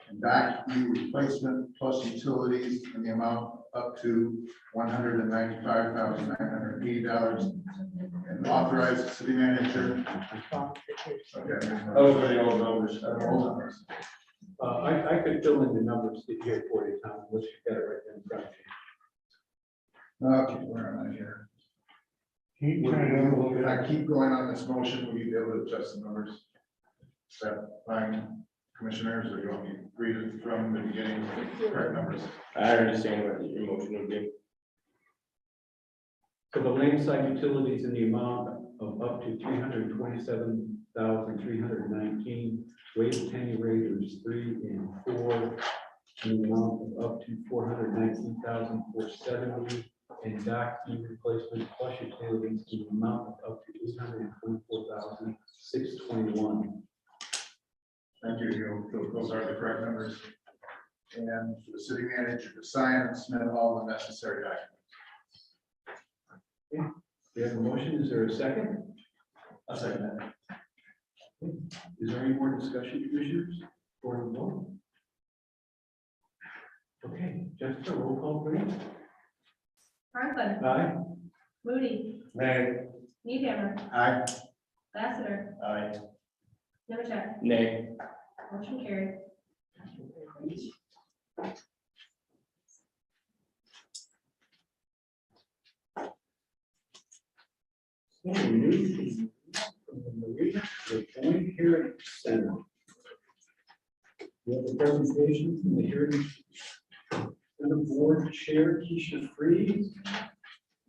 and dock replacement plus utilities in the amount up to $195,980, and authorize the city manager. Okay. Those are the old numbers. I could fill in the numbers here for you, Tom, unless you've got it right there in front of you. Okay, where am I here? Keep trying to look If at I keep going on this motion, will you be able to adjust the numbers? Is that fine, commissioners, or you want me to read it from the beginning, correct numbers? I understand what your motion would be. So the landside utilities in the amount of up to $327,319, wave attenuators 3 and 4 in the amount of up to $419,470, and dock replacement plus utilities in the amount of up to $824,621. Thank you. Those are the correct numbers. And for the city manager to sign and submit all the necessary documents. We have a motion. Is there a second? I'll second that. Is there any more discussion, commissioners, for the vote? Okay, Jessica, roll call, please. Franklin. Aye. Moody. Nay. Needhammer. Aye. Lassiter. Aye. Nemecheck. Nay. Motion carried. So we move from the marina to the Boyne Hearing Center. We have a presentation from the Hearing Center Board Chair, Keisha Freed,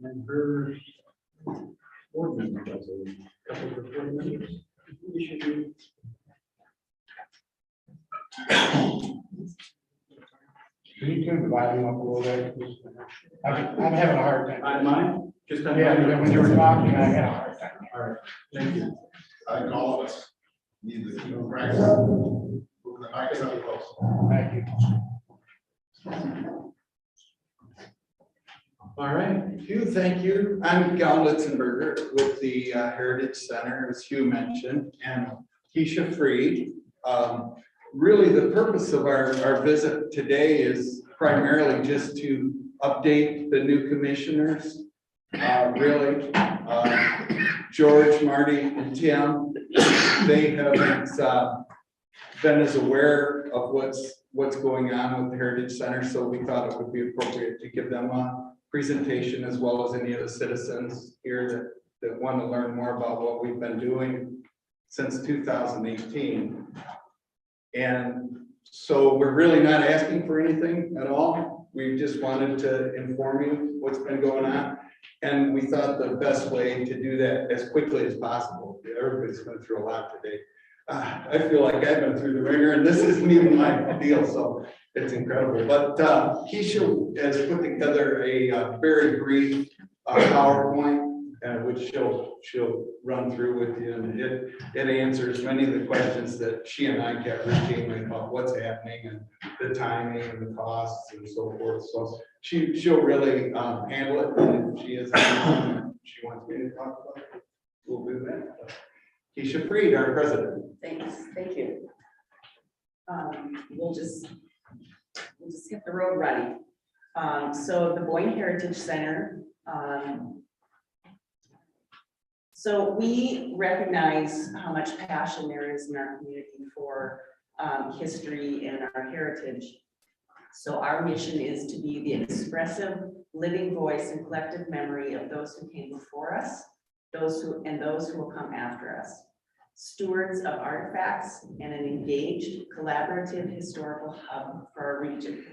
and her board member, a couple of board members. Keisha, you- Can you turn the volume up a little bit? I'm having a hard time. On mine? Just on Yeah, mine? when you were talking, I had a hard time. All right, thank you. I think all of us need to keep practice. Moving the mics up close. Thank you. All right, Hugh, thank you. I'm Gal Litzenberger with the Heritage Center, as Hugh mentioned, and Keisha Freed. Really, the purpose of our visit today is primarily just to update the new commissioners really. George, Marty, and Tim, they haven't been as aware of what's going on with the Heritage Center, so we thought it would be appropriate to give them a presentation as well as any of the citizens here that want to learn more about what we've been doing since 2018. And so we're really not asking for anything at all. We just wanted to inform you what's been going on. And we thought the best way to do that as quickly as possible. Everybody's been through a lot today. I feel like I've been through the ringer, and this isn't even my deal, so it's incredible. But Keisha has put together a very brief PowerPoint, which she'll run through with you, and it answers many of the questions that she and I get routinely about what's happening and the timing and the costs and so forth. So she'll really handle it, and if she has anything she wants me to talk about, we'll do that. Keisha Freed, our president. Thanks, thank you. We'll just hit the road running. So the Boyne Heritage Center. So we recognize how much passion there is in our community for history and our heritage. So our mission is to be the expressive, living voice and collective memory of those who came before us, those who will come after us. Stewards of artifacts and an engaged, collaborative historical hub for our region.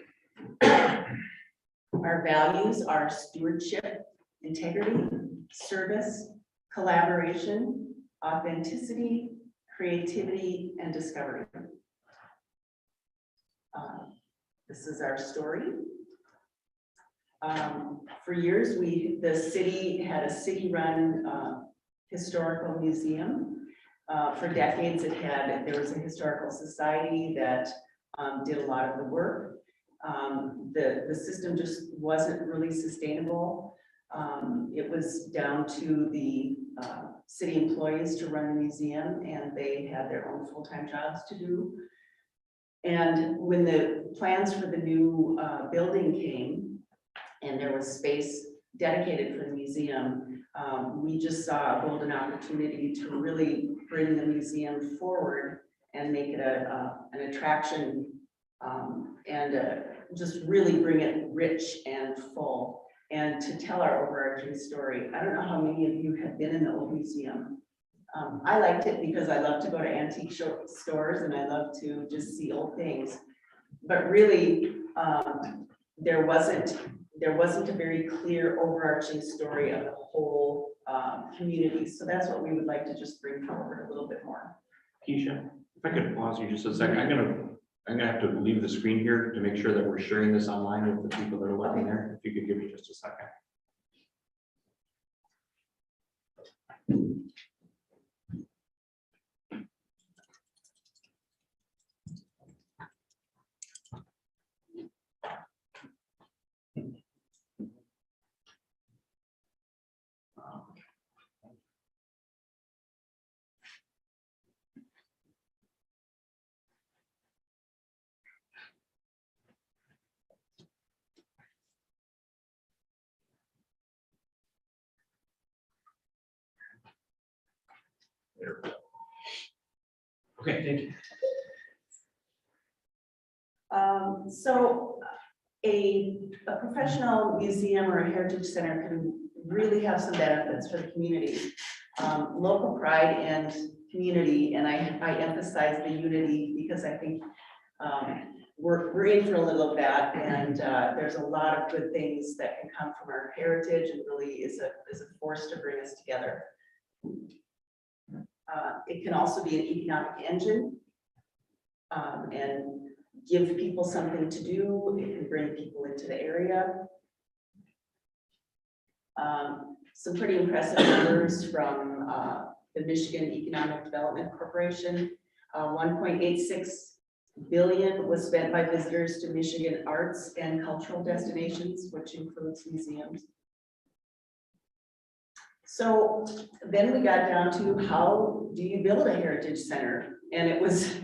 Our values are stewardship, integrity, service, collaboration, authenticity, creativity, and discovery. This is our story. For years, the city had a city-run historical museum. For decades, there was a historical society that did a lot of the work. The system just wasn't really sustainable. It was down to the city employees to run the museum, and they had their own full-time jobs to do. And when the plans for the new building came, and there was space dedicated for the museum, we just saw a golden opportunity to really bring the museum forward and make it an attraction, and just really bring it rich and full, and to tell our overarching story. I don't know how many of you have been in the old museum. I liked it because I love to go to antique stores and I love to just see old things. But really, there wasn't a very clear overarching story of the whole community. So that's what we would like to just bring forward a little bit more. Keisha, if I could pause you just a second, I'm gonna have to leave the screen here to make sure that we're sharing this online with the people that are looking there. If you could give me just a second. There we go. Okay, thank you. So a professional museum or a heritage center can really have some benefits for the community. Local pride and community, and I emphasize the unity because I think we're in for a little of that, and there's a lot of good things that can come from our heritage, and really is a force to bring us together. It can also be an economic engine, and give people something to do. It can bring people into the area. Some pretty impressive numbers from the Michigan Economic Development Corporation. 1.86 billion was spent by visitors to Michigan arts and cultural destinations, which includes museums. So then we got down to, how do you build a heritage center? And it was,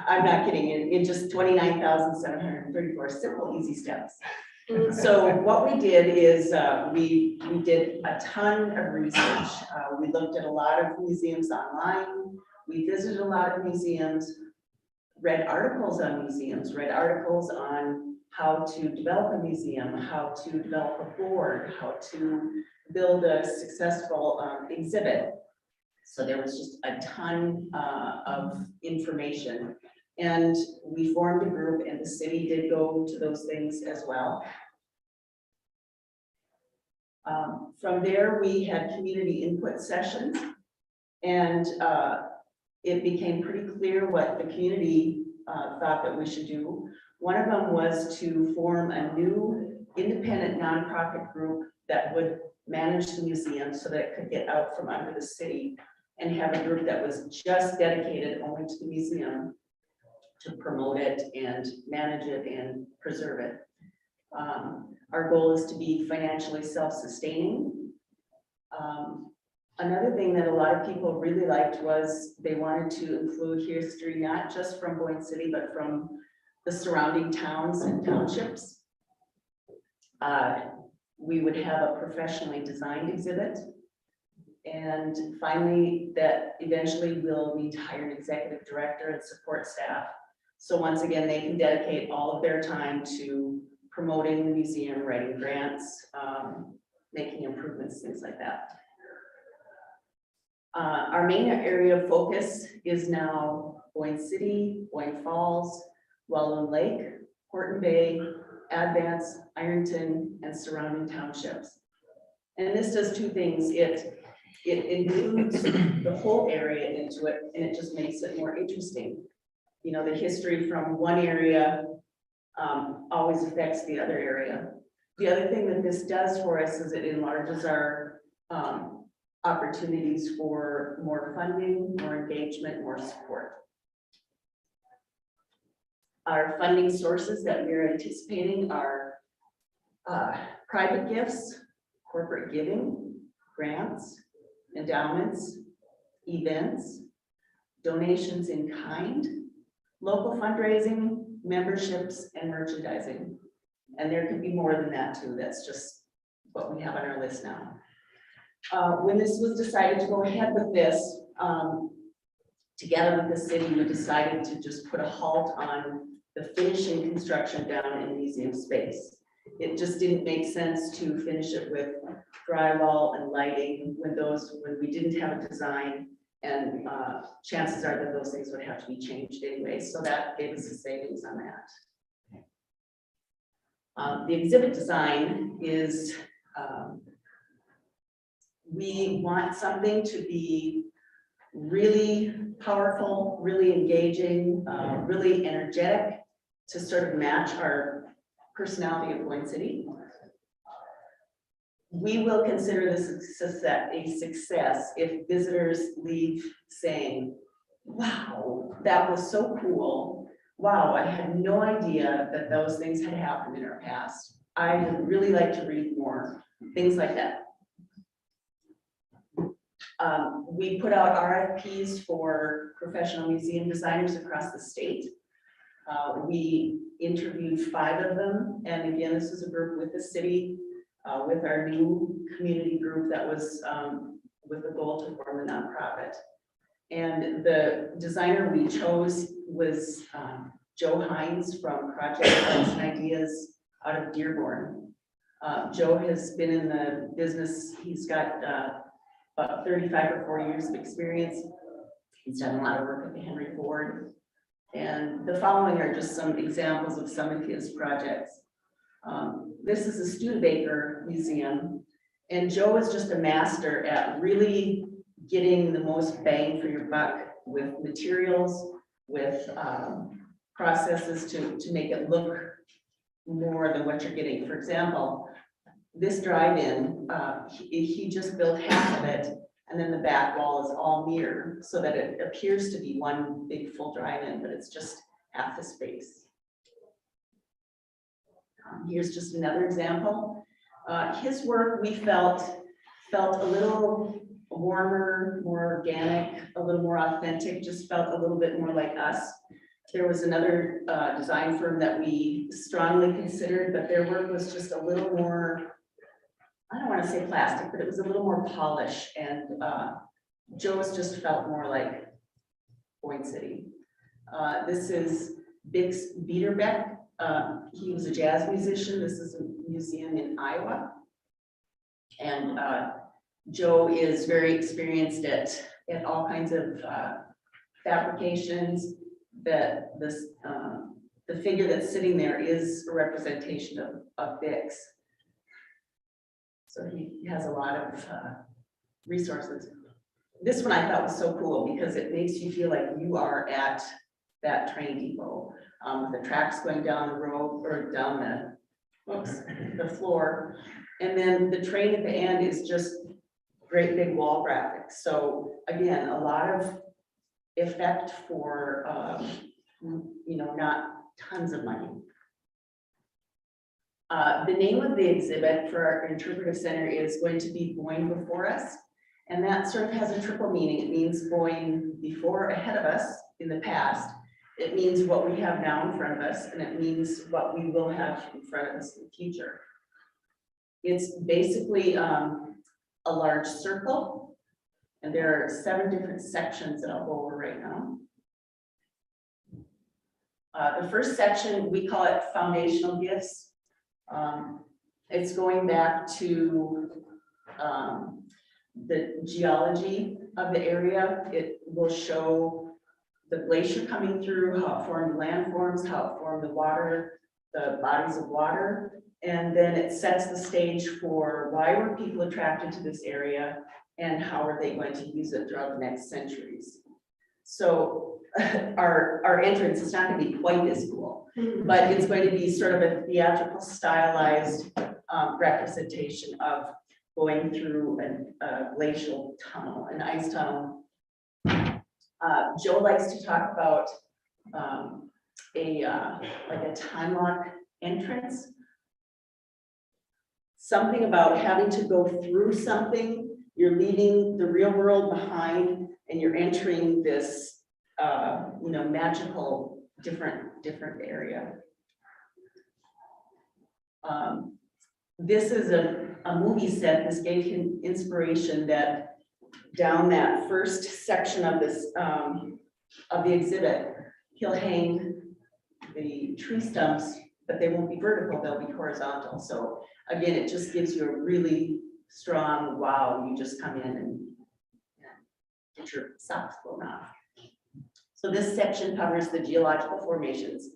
I'm not kidding, in just 29,734 simple, easy steps. So what we did is, we did a ton of research. We looked at a lot of museums online. We visited a lot of museums, read articles on museums, read articles on how to develop a museum, how to develop a board, how to build a successful exhibit. So there was just a ton of information. And we formed a group, and the city did go to those things as well. From there, we had community input sessions, and it became pretty clear what the community thought that we should do. One of them was to form a new independent nonprofit group that would manage the museum so that it could get out from under the city, and have a group that was just dedicated only to the museum to promote it and manage it and preserve it. Our goal is to be financially self-sustaining. Another thing that a lot of people really liked was they wanted to include history, not just from Boyne City, but from the surrounding towns and townships. We would have a professionally designed exhibit. And finally, that eventually we'll need to hire an executive director and support staff. So once again, they can dedicate all of their time to promoting the museum, writing grants, making improvements, things like that. Our main area of focus is now Boyne City, Boyne Falls, Walloon Lake, Horton Bay, Advance, Ironton, and surrounding townships. And this does two things. It includes the whole area into it, and it just makes it more interesting. You know, the history from one area always affects the other area. The other thing that this does for us is it enlarges our opportunities for more funding, more engagement, more support. Our funding sources that we're anticipating are private gifts, corporate giving, grants, endowments, events, donations in kind, local fundraising, memberships, and merchandising. And there could be more than that too. That's just what we have on our list now. When this was decided to go ahead with this, together with the city, we decided to just put a halt on the finishing construction down in museum space. It just didn't make sense to finish it with drywall and lighting when we didn't have a design, and chances are that those things would have to be changed anyway. So that gave us a savings on that. The exhibit design is, we want something to be really powerful, really engaging, really energetic, to sort of match our personality of Boyne City. We will consider this a success if visitors leave saying, wow, that was so cool. Wow, I had no idea that those things had happened in our past. I would really like to read more, things like that. We put out RFPs for professional museum designers across the state. We interviewed 5 of them. And again, this was a group with the city, with our new community group that was with the goal to form a nonprofit. And the designer we chose was Joe Hines from Project Arts and Ideas out of Dearborn. Joe has been in the business. He's got about 35 or 40 years of experience. He's done a lot of work at the Henry Ford. And the following are just some examples of some of his projects. This is a Studebaker museum, and Joe is just a master at really getting the most bang for your buck with materials, with processes to make it look more than what you're getting. For example, this drive-in, he just built half of it, and then the back wall is all mirror, so that it appears to be one big full drive-in, but it's just half the space. Here's just another example. His work, we felt a little warmer, more organic, a little more authentic, just felt a little bit more like us. There was another design firm that we strongly considered, but their work was just a little more, I don't want to say plastic, but it was a little more polished, and Joe's just felt more like Boyne City. This is Bix Biederbeck. He was a jazz musician. This is a museum in Iowa. And Joe is very experienced at all kinds of fabrications. That this the figure that's sitting there is a representation of Bix. So he has a lot of resources. This one I thought was so cool because it makes you feel like you are at that train depot. The tracks going down the road or down the floor. And then the train at the end is just great big wall graphics. So again, a lot of effect for, not tons of money. The name of the exhibit for our interpretive center is going to be Boyne Before Us. And that sort of has a triple meaning. It means Boyne before, ahead of us in the past. It means what we have now in front of us, and it means what we will have in front of us in the future. It's basically a large circle, and there are 7 different sections that I'll go over right now. The first section, we call it foundational gifts. It's going back to the geology of the area. It will show the glacier coming through, how it formed landforms, how it formed the water, the bodies of water. And then it sets the stage for why were people attracted to this area and how are they going to use it throughout the next centuries. So our entrance is not going to be quite as cool, but it's going to be sort of a theatrical stylized representation of going through a glacial tunnel, an ice tunnel. Joe likes to talk about like a time lock entrance. Something about having to go through something, you're leaving the real world behind and you're entering this magical different area. This is a movie set. This gave him inspiration that down that first section of this of the exhibit, he'll hang the tree stumps, but they won't be vertical, they'll be horizontal. So again, it just gives you a really strong wow. You just come in and get your socks blown off. So this section covers the geological formations,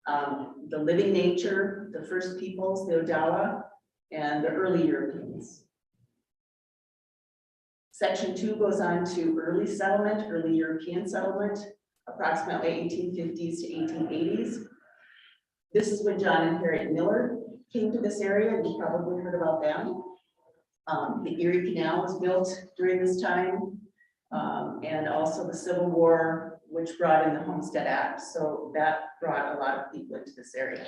the living nature, the first peoples, the Odawa, and the early Europeans. Section 2 goes on to early settlement, early European settlement, approximately 1850s to 1880s. This is when John and Harriet Miller came to this area. You probably heard about them. The Erie Canal was built during this time, and also the Civil War, which brought in the Homestead Act. So that brought a lot of people into this area.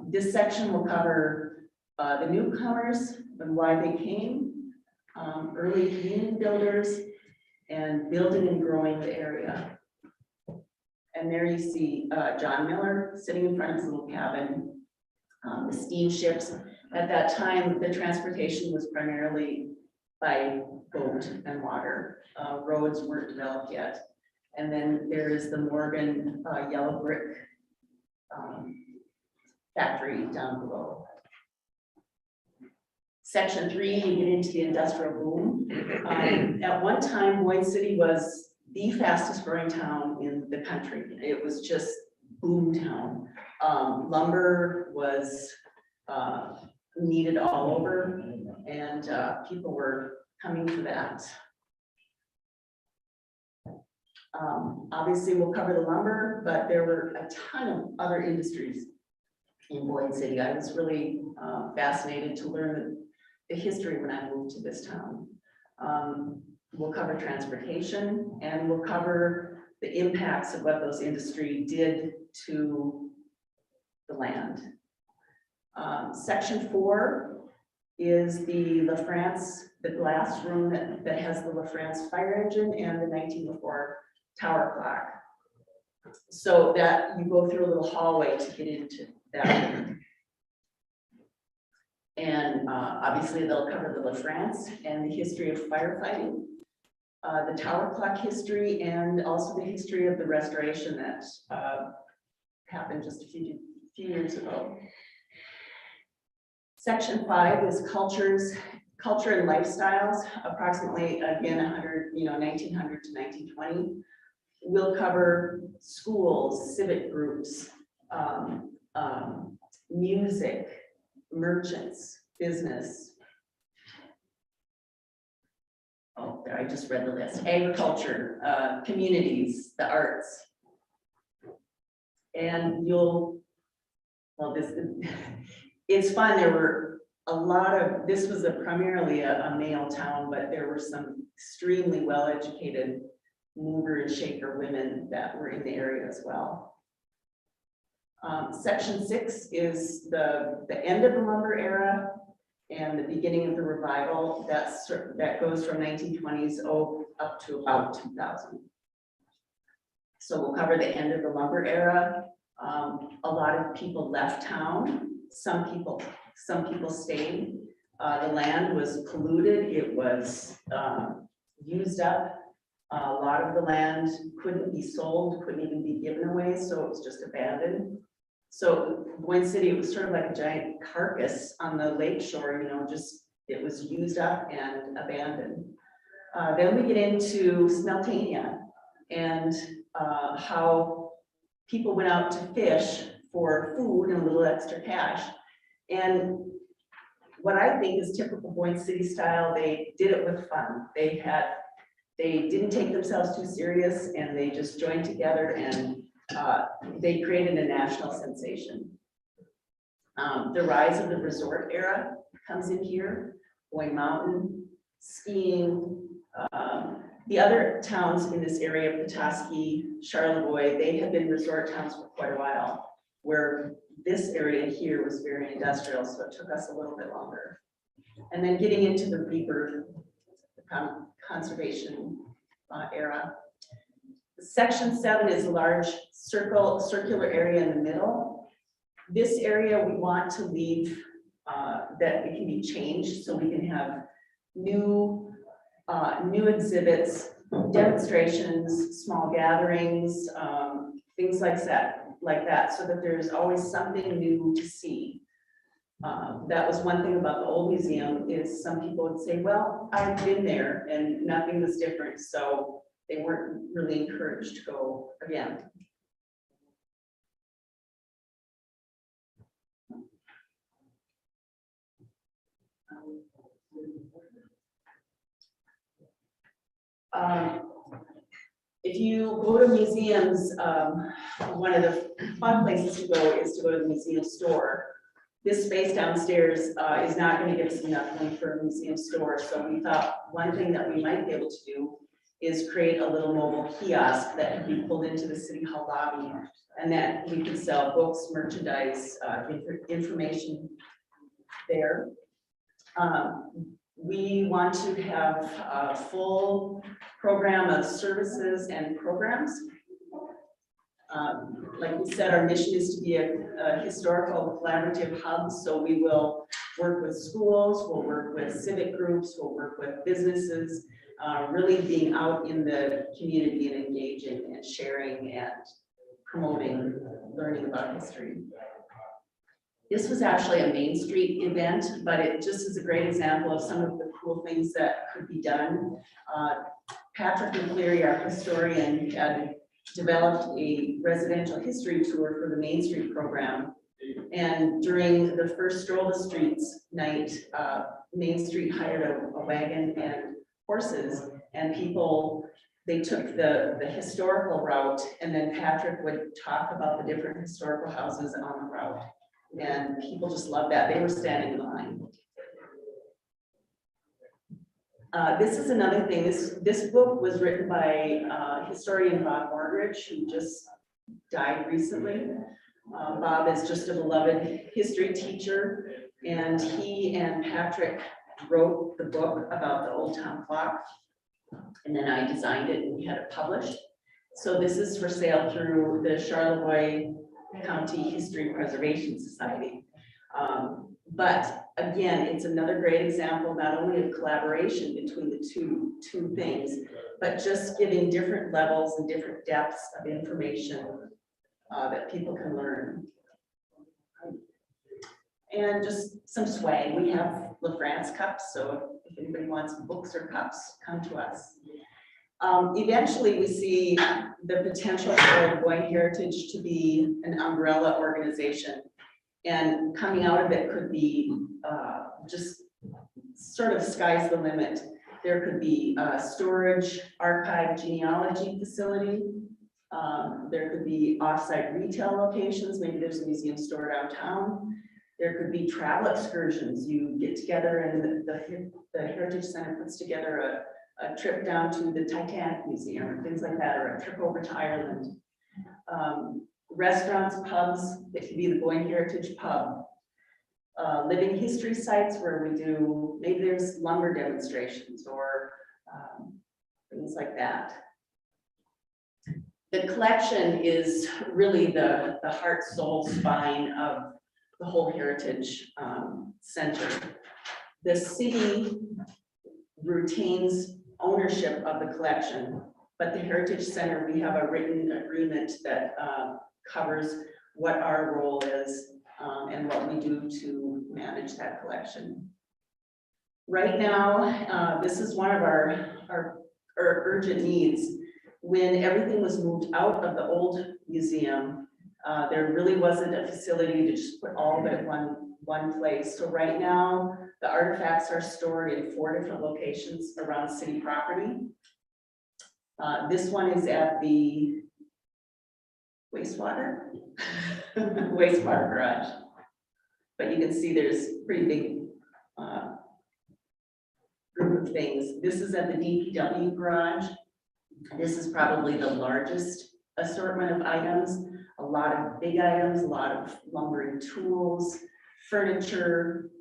This section will cover the newcomers and why they came, early community builders, and building and growing the area. And there you see John Miller sitting in front of his little cabin, the steamships. At that time, the transportation was primarily by boat and water. Roads weren't developed yet. And then there is the Morgan yellow brick factory down below. Section 3, you get into the industrial boom. At one time, Boyne City was the fastest growing town in the country. It was just boom town. Lumber was needed all over, and people were coming for that. Obviously, we'll cover the lumber, but there were a ton of other industries in Boyne City. I was really fascinated to learn the history when I moved to this town. We'll cover transportation, and we'll cover the impacts of what those industries did to the land. Section 4 is the La France, the glass room that has the La France fire engine and the 1904 tower clock. So that you go through a little hallway to get into that room. And obviously they'll cover the La France and the history of firefighting, the tower clock history, and also the history of the restoration that happened just a few years ago. Section 5 is culture and lifestyles, approximately again 1900 to 1920. We'll cover schools, civic groups, music, merchants, business. Oh, there, I just read the list. Agriculture, communities, the arts. And it's fun. There were a lot of, this was primarily a male town, but there were some extremely well-educated mover and shaker women that were in the area as well. Section 6 is the end of the lumber era and the beginning of the revival. That goes from 1920s up to about 2000. So we'll cover the end of the lumber era. A lot of people left town. Some people stayed. The land was polluted. It was used up. A lot of the land couldn't be sold, couldn't even be given away, so it was just abandoned. So Boyne City, it was sort of like a giant carcass on the lake shore, it was used up and abandoned. Then we get into Smeltania and how people went out to fish for food and a little extra cash. And what I think is typical Boyne City style, they did it with fun. They didn't take themselves too serious, and they just joined together, and they created a national sensation. The rise of the resort era comes in here, Boyne Mountain, skiing. The other towns in this area, Petoskey, Charlevoix, they have been resort towns for quite a while, where this area here was very industrial, so it took us a little bit longer. And then getting into the rebirth, conservation era. Section 7 is a large circular area in the middle. This area we want to leave that it can be changed, so we can have new exhibits, demonstrations, small gatherings, things like that, so that there's always something new to see. That was one thing about the old museum, is some people would say, well, I've been there and nothing was different, so they weren't really encouraged to go again. If you go to museums, one of the fun places to go is to go to the museum store. This space downstairs is not going to give us enough room for a museum store, so we thought one thing that we might be able to do is create a little mobile kiosk that could be pulled into the city hall lobby, and that we could sell books, merchandise, information there. We want to have a full program of services and programs. Like we said, our mission is to be a historical collaborative hub, so we will work with schools, we'll work with civic groups, we'll work with businesses, really being out in the community and engaging and sharing and promoting learning about history. This was actually a Main Street event, but it just is a great example of some of the cool things that could be done. Patrick McCleary, our historian, had developed a residential history tour for the Main Street program. And during the first Stroll the Streets night, Main Street hired a wagon and horses, and people, they took the historical route, and then Patrick would talk about the different historical houses on the route. And people just loved that. They were standing in line. This is another thing. This book was written by historian Bob Morgridge, who just died recently. Bob is just a beloved history teacher, and he and Patrick wrote the book about the Old Town Clock, and then I designed it and we had it published. So this is for sale through the Charlevoix County History Preservation Society. But again, it's another great example, not only of collaboration between the two things, but just giving different levels and different depths of information that people can learn. And just some swag. We have La France cups, so if anybody wants books or cups, come to us. Eventually, we see the potential for the Boyne Heritage to be an umbrella organization. And coming out of it could be just sort of sky's the limit. There could be a storage, archive, genealogy facility. There could be offsite retail locations. Maybe there's a museum store downtown. There could be travel excursions. You get together and the Heritage Center puts together a trip down to the Titanic Museum or things like that, or a trip over to Ireland. Restaurants, pubs, it could be the Boyne Heritage Pub. Living history sites where we do, maybe there's lumber demonstrations or things like that. The collection is really the heart, soul, spine of the whole Heritage Center. The city retains ownership of the collection, but the Heritage Center, we have a written agreement that covers what our role is and what we do to manage that collection. Right now, this is one of our urgent needs. When everything was moved out of the old museum, there really wasn't a facility to just put all of it at one place. So right now, the artifacts are stored in 4 different locations around city property. This one is at the wastewater garage. But you can see there's pretty big group of things. This is at the DPW garage. This is probably the largest assortment of items. A lot of big items, a lot of lumbering tools, furniture.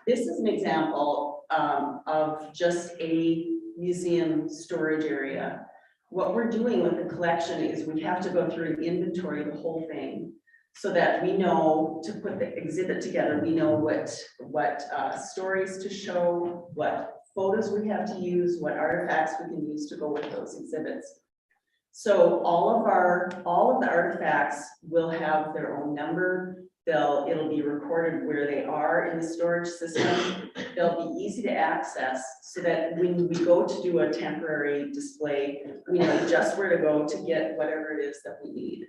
This is an example of just a museum storage area. What we're doing with the collection is we have to go through and inventory the whole thing so that we know to put the exhibit together, we know what stories to show, what photos we have to use, what artifacts we can use to go with those exhibits. So all of the artifacts will have their own number. It'll be recorded where they are in the storage system. They'll be easy to access so that when we go to do a temporary display, we know just where to go to get whatever it is that we need.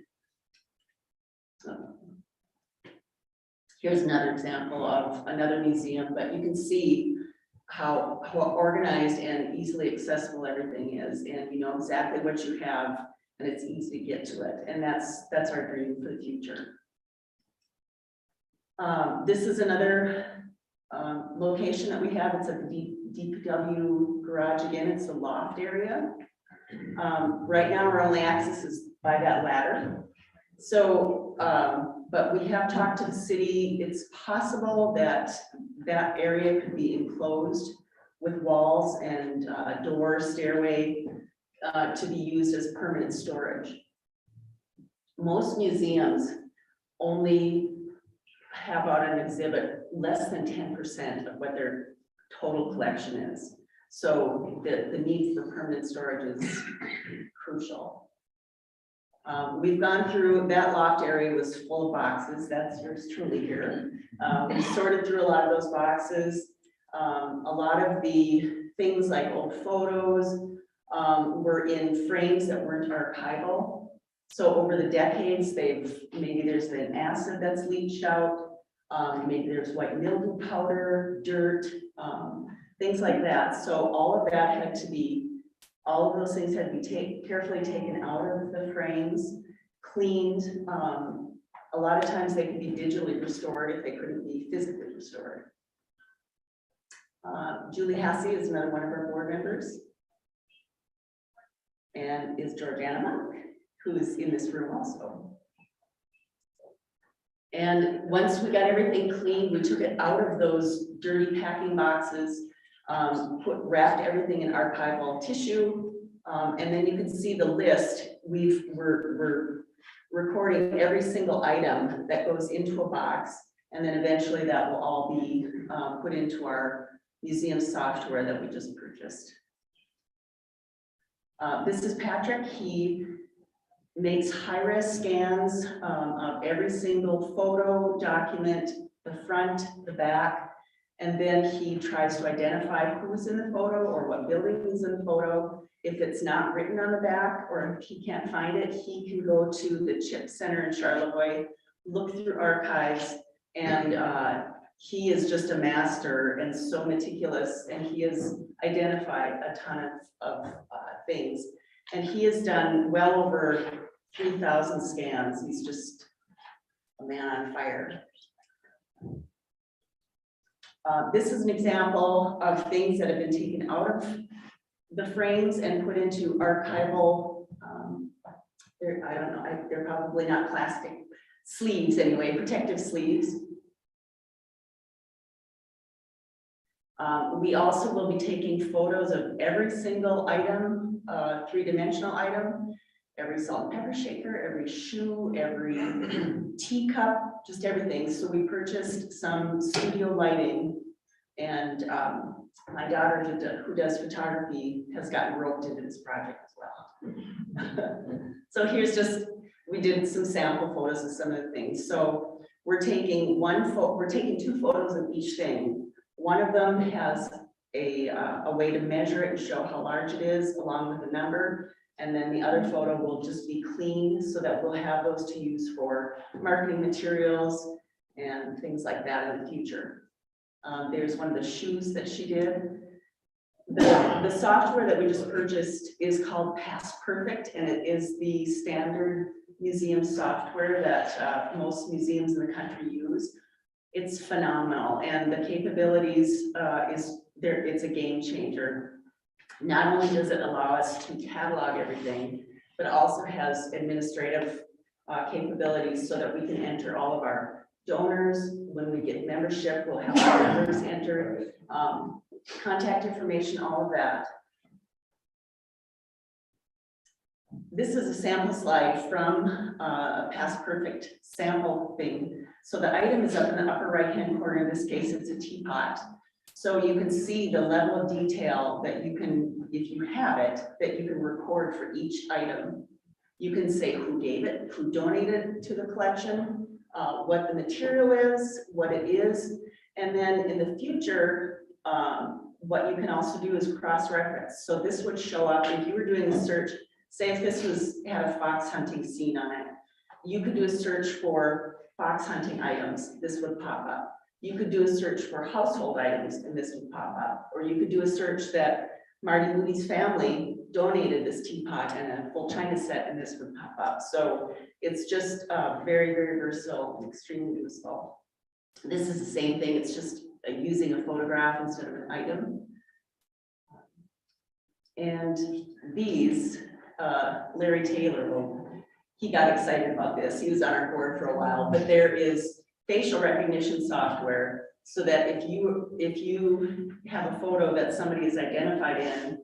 Here's another example of another museum, but you can see how organized and easily accessible everything is, and you know exactly what you have, and it's easy to get to it, and that's our dream for the future. This is another location that we have. It's at the DPW garage again. It's the loft area. Right now, our only access is by that ladder. So, but we have talked to the city. It's possible that that area could be enclosed with walls and a door, stairway to be used as permanent storage. Most museums only have out an exhibit less than 10% of what their total collection is. So the need for permanent storage is crucial. We've gone through, that loft area was full of boxes. That's yours truly here. We sorted through a lot of those boxes. A lot of the things like old photos were in frames that weren't archival. So over the decades, maybe there's an acid that's leached out. Maybe there's white mildew powder, dirt, things like that. So all of that had to be, all of those things had to be carefully taken out of the frames, cleaned. A lot of times they could be digitally restored if they couldn't be physically restored. Julie Hassey is another one of our board members. And is Georgiana Monk, who's in this room also. And once we got everything clean, we took it out of those dirty packing boxes, wrapped everything in archival tissue, And then you can see the list. We're recording every single item that goes into a box. And then eventually that will all be put into our museum software that we just purchased. This is Patrick. He makes high-res scans of every single photo document, the front, the back, and then he tries to identify who's in the photo or what building is in the photo. If it's not written on the back or if he can't find it, he can go to the Chip Center in Charlevoix, look through archives, and he is just a master and so meticulous, and he has identified a ton of things. And he has done well over 3,000 scans. He's just a man on fire. This is an example of things that have been taken out of the frames and put into archival, I don't know, they're probably not plastic sleeves anyway, protective sleeves. We also will be taking photos of every single item, three-dimensional item, every salt and pepper shaker, every shoe, every teacup, just everything. So we purchased some studio lighting, and my daughter, who does photography, has gotten roped into this project as well. So here's just, we did some sample photos of some of the things. So we're taking two photos of each thing. One of them has a way to measure it and show how large it is along with the number. And then the other photo will just be clean so that we'll have those to use for marketing materials and things like that in the future. There's one of the shoes that she did. The software that we just purchased is called Past Perfect, and it is the standard museum software that most museums in the country use. It's phenomenal, and the capabilities it's a game changer. Not only does it allow us to catalog everything, but also has administrative capabilities so that we can enter all of our donors. When we get membership, we'll have our members enter contact information, all of that. This is a sample slide from a Past Perfect sample thing. So the item is up in the upper right-hand corner. In this case, it's a teapot. So you can see the level of detail that you can, if you have it, that you can record for each item. You can say who gave it, who donated to the collection, what the material is, what it is. And then in the future, what you can also do is cross-reference. So this would show up if you were doing a search. Say if this had a fox hunting scene on it, you could do a search for fox hunting items, this would pop up. You could do a search for household items and this would pop up. Or you could do a search that Marty Moody's family donated this teapot and a full china set and this would pop up. So it's just very, very versatile and extremely useful. This is the same thing, it's just using a photograph instead of an item. And these, Larry Taylor, he got excited about this. He was on our board for a while, but there is facial recognition software so that if you have a photo that somebody is identified in,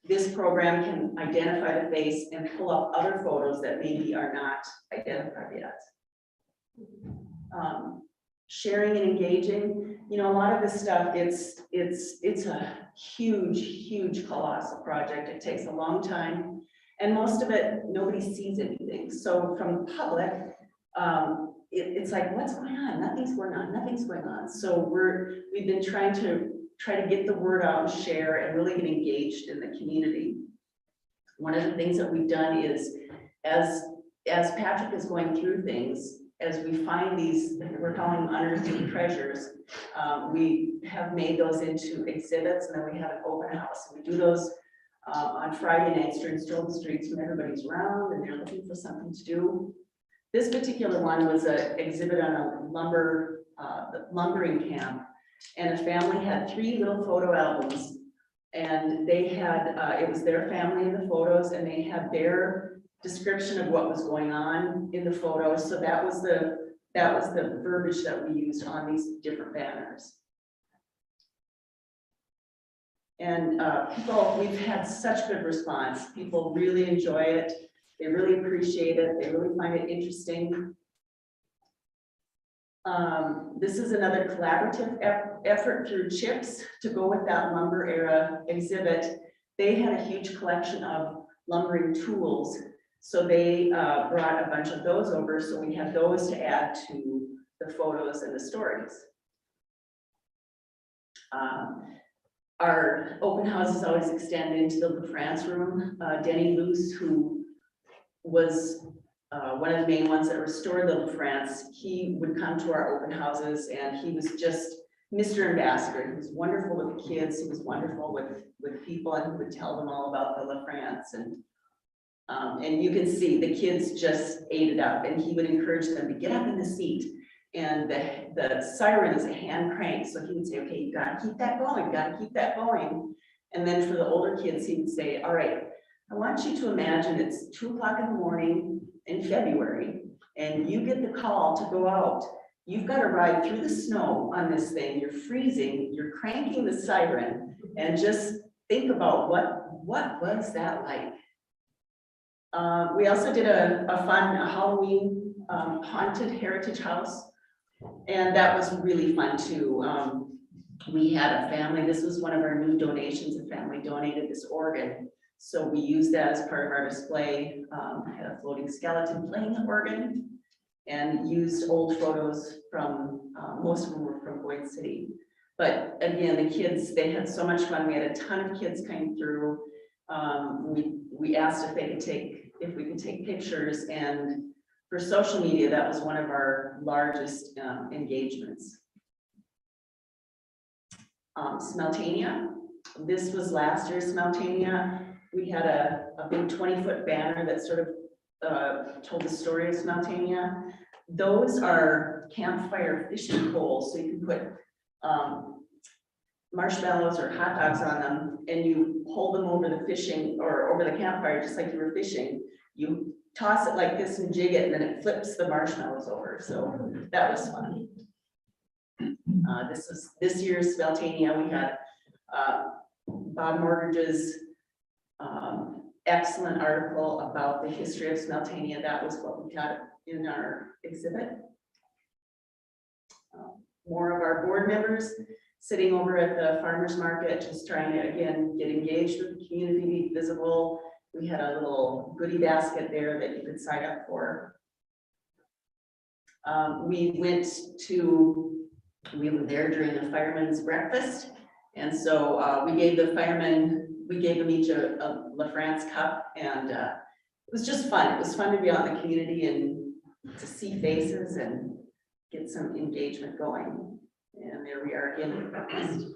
this program can identify the face and pull up other photos that maybe are not identified yet. Sharing and engaging, you know, a lot of this stuff, it's a huge colossal project. It takes a long time. And most of it, nobody sees anything. So from the public, it's like, what's going on? Nothing's going on. So we've been trying to get the word out and share and really get engaged in the community. One of the things that we've done is, as Patrick is going through things, as we find these, we're calling them unearthing treasures, we have made those into exhibits, and then we have an open house. We do those on Friday nights during Stroll the Streets when everybody's around and they're looking for something to do. This particular one was an exhibit on a lumbering camp, and a family had 3 little photo albums, and they had, it was their family in the photos, and they had their description of what was going on in the photos. So that was the verbiage that we used on these different banners. And people, we've had such good response. People really enjoy it. They really appreciate it. They really find it interesting. This is another collaborative effort through CHIPS to go with that lumber era exhibit. They had a huge collection of lumbering tools. So they brought a bunch of those over. So we have those to add to the photos and the stories. Our open houses always extend into the La France room. Denny Luce, who was one of the main ones that restored the La France, he would come to our open houses and he was just Mr. Ambassador. He was wonderful with the kids. He was wonderful with people, and he would tell them all about the La France. And you can see the kids just ate it up, and he would encourage them to get up in the seat. And the siren is a hand crank. So he would say, okay, you gotta keep that going, gotta keep that going. And then for the older kids, he would say, all right, I want you to imagine it's 2 o'clock in the morning in February, and you get the call to go out. You've got to ride through the snow on this thing. You're freezing, you're cranking the siren, and just think about what was that like? We also did a fun Halloween haunted heritage house, and that was really fun too. We had a family, this was one of our new donations, a family donated this organ. So we used that as part of our display. Had a floating skeleton playing the organ, and used old photos from, most of them were from Boyne City. But again, the kids, they had so much fun. We had a ton of kids coming through. We asked if we could take pictures, and for social media, that was one of our largest engagements. Smeltania, this was last year's Smeltania. We had a big 20-foot banner that sort of told the story of Smeltania. Those are campfire fishing poles, so you can put marshmallows or hot dogs on them, and you hold them over the fishing or over the campfire, just like you were fishing. You toss it like this and jig it, and then it flips the marshmallows over. So that was fun. This year's Smeltania. We had Bob Mortgage's excellent article about the history of Smeltania. That was what we had in our exhibit. More of our board members sitting over at the farmers market, just trying to, again, get engaged with the community, be visible. We had a little goodie basket there that you could sign up for. We were there during the firemen's breakfast. And so we gave the firemen, we gave them each a La France cup, and it was just fun. It was fun to be out in the community and to see faces and get some engagement going. And there we are again at breakfast.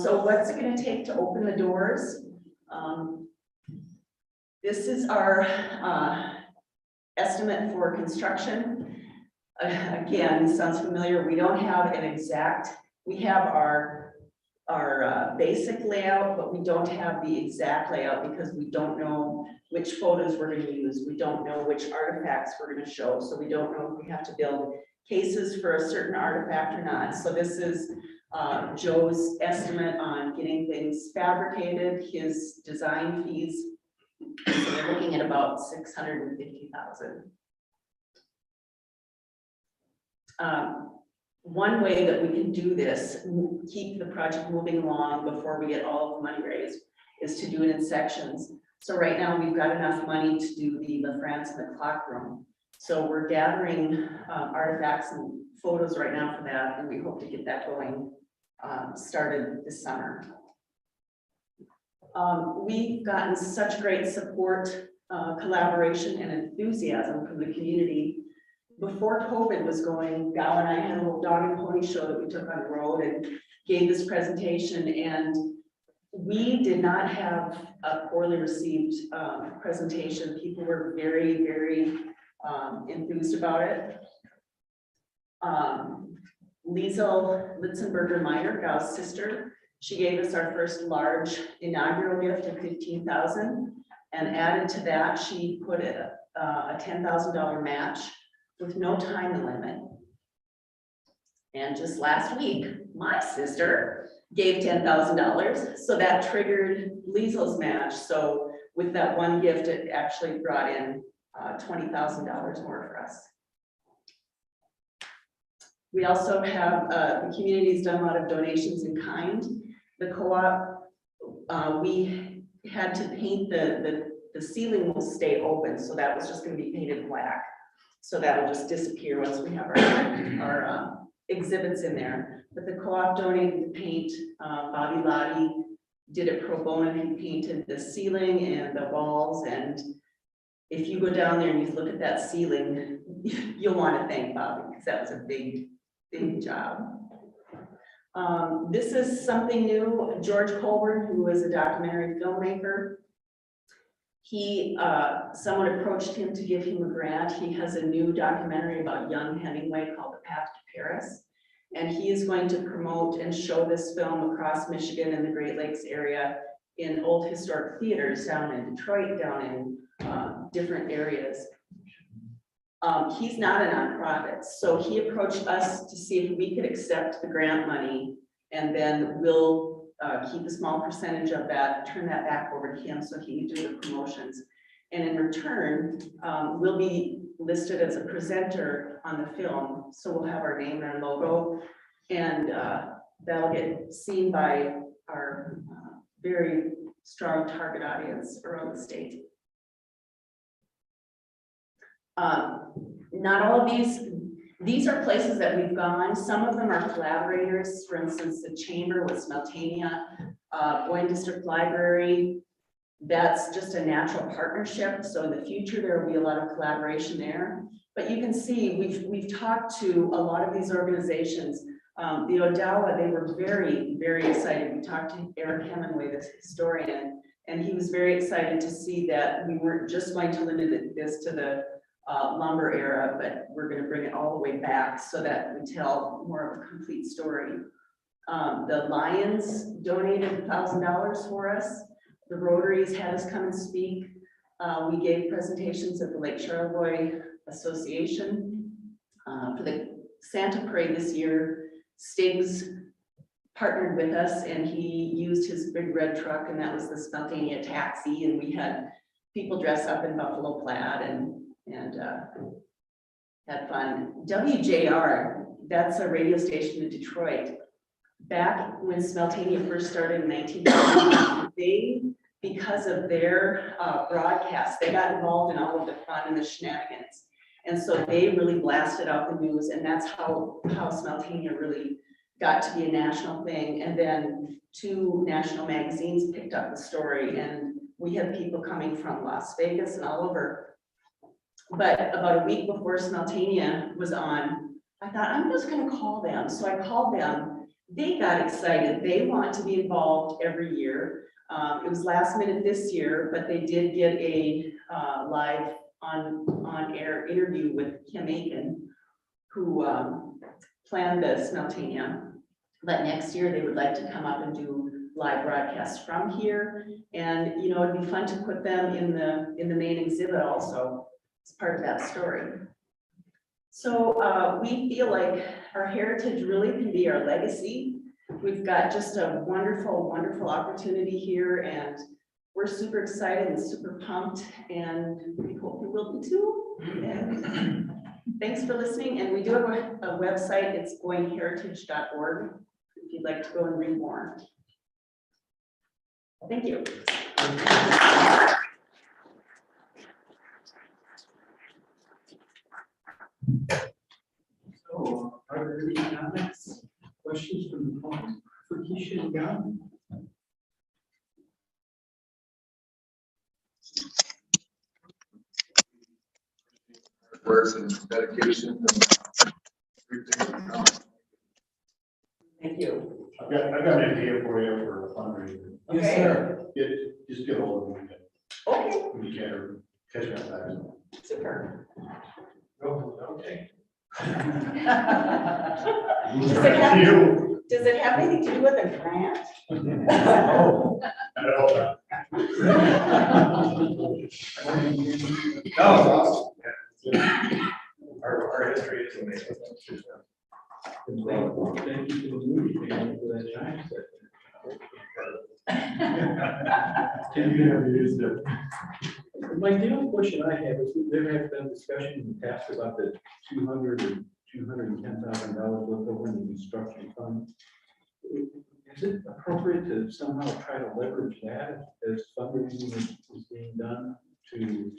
So what's it going to take to open the doors? This is our estimate for construction. Again, sounds familiar. We don't have an exact, we have our basic layout, but we don't have the exact layout because we don't know which photos we're going to use. We don't know which artifacts we're going to show. So we don't know if we have to build cases for a certain artifact or not. So this is Joe's estimate on getting things fabricated, his design fees. So we're looking at about $650,000. One way that we can do this, keep the project moving along before we get all of the money raised, is to do it in sections. So right now we've got enough money to do the La France and the clock room. So we're gathering artifacts and photos right now for that, and we hope to get that going started this summer. We've gotten such great support, collaboration, and enthusiasm from the community. Before COVID was going, Gal and I had a little dog and pony show that we took on the road and gave this presentation, and we did not have a poorly received presentation. People were very, very enthused about it. Liesel Litzenberger-Meyer, Gal's sister, she gave us our first large inaugural gift of $15,000, and added to that, she put a $10,000 match with no time limit. And just last week, my sister gave $10,000. So that triggered Lizo's match. So with that one gift, it actually brought in $20,000 more for us. We also have, the community's done a lot of donations in kind. The co-op, we had to paint the ceiling will stay open, so that was just gonna be painted black. So that will just disappear once we have our exhibits in there. But the co-op donated the paint, Bobby Lottie did it pro bono, he painted the ceiling and the walls, and if you go down there and you look at that ceiling, you'll wanna thank Bobby, because that was a big job. This is something new. George Colburn, who is a documentary filmmaker, someone approached him to give him a grant. He has a new documentary about young Hemingway called The Path to Paris. And he is going to promote and show this film across Michigan and the Great Lakes area in old historic theaters down in Detroit, down in different areas. He's not a nonprofit, so he approached us to see if we could accept the grant money, and then we'll keep a small percentage of that, turn that back over to him so he can do the promotions. And in return, we'll be listed as a presenter on the film, so we'll have our name and our logo, and that'll get seen by our very strong target audience around the state. Not all of these are places that we've gone. Some of them are collaborators. For instance, the Chamber with Smeltania, Boyne District Library. That's just a natural partnership. So in the future, there will be a lot of collaboration there. But you can see, we've talked to a lot of these organizations. The Odawa, they were very, very excited. We talked to Eric Hemingway, this historian, and he was very excited to see that we weren't just going to limit this to the lumber era, but we're going to bring it all the way back so that we tell more of a complete story. The Lions donated $1,000 for us. The Rotaries had us come and speak. We gave presentations at the Lake Charlevoix Association. For the Santa Parade this year, Stiggs partnered with us, and he used his big red truck, and that was the Smeltania taxi, and we had people dress up in buffalo plaid and had fun. WJR, that's a radio station in Detroit. Back when Smeltania first started in 1990, they, because of their broadcast, they got involved in all of the fun and the shenanigans. And so they really blasted out the news, and that's how Smeltania really got to be a national thing. And then 2 national magazines picked up the story, and we had people coming from Las Vegas and all over. But about a week before Smeltania was on, I thought, I'm just gonna call them. So I called them. They got excited. They want to be involved every year. It was last minute this year, but they did get a live on-air interview with Kim Aiken, who planned the Smeltania. But next year, they would like to come up and do live broadcasts from here. And, you know, it'd be fun to put them in the main exhibit also. It's part of that story. So we feel like our heritage really can be our legacy. We've got just a wonderful, wonderful opportunity here, and we're super excited and super pumped, and we hope you will be too. And thanks for listening. And we do have a website. It's boyneheritage.org if you'd like to go and read more. Thank you. So, are there any comments, questions from the public for Keisha and John? Works and dedication. Thank you. I've got an idea for you for a fundraiser. Yes, sir. Just get hold of me. Okay. When you can, catch me outside. Super. Oh, okay. Does it have anything to do with a grant? Oh. No, it's awesome. Yeah. Our history is amazing. Thank you for the movie, for that time. Mike, the only question I have is, there has been discussion in the past about the $210,000 left over in the construction fund. Is it appropriate to somehow try to leverage that as fundraising is being done to,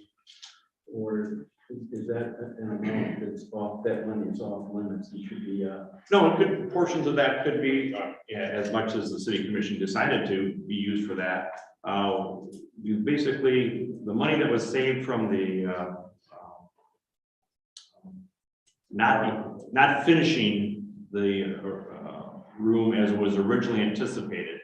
or is that an amount that's off, that money is off limits and should be, No, it could, portions of that could be, as much as the city commission decided to be used for that. You basically, the money that was saved from the, not finishing the room as was originally anticipated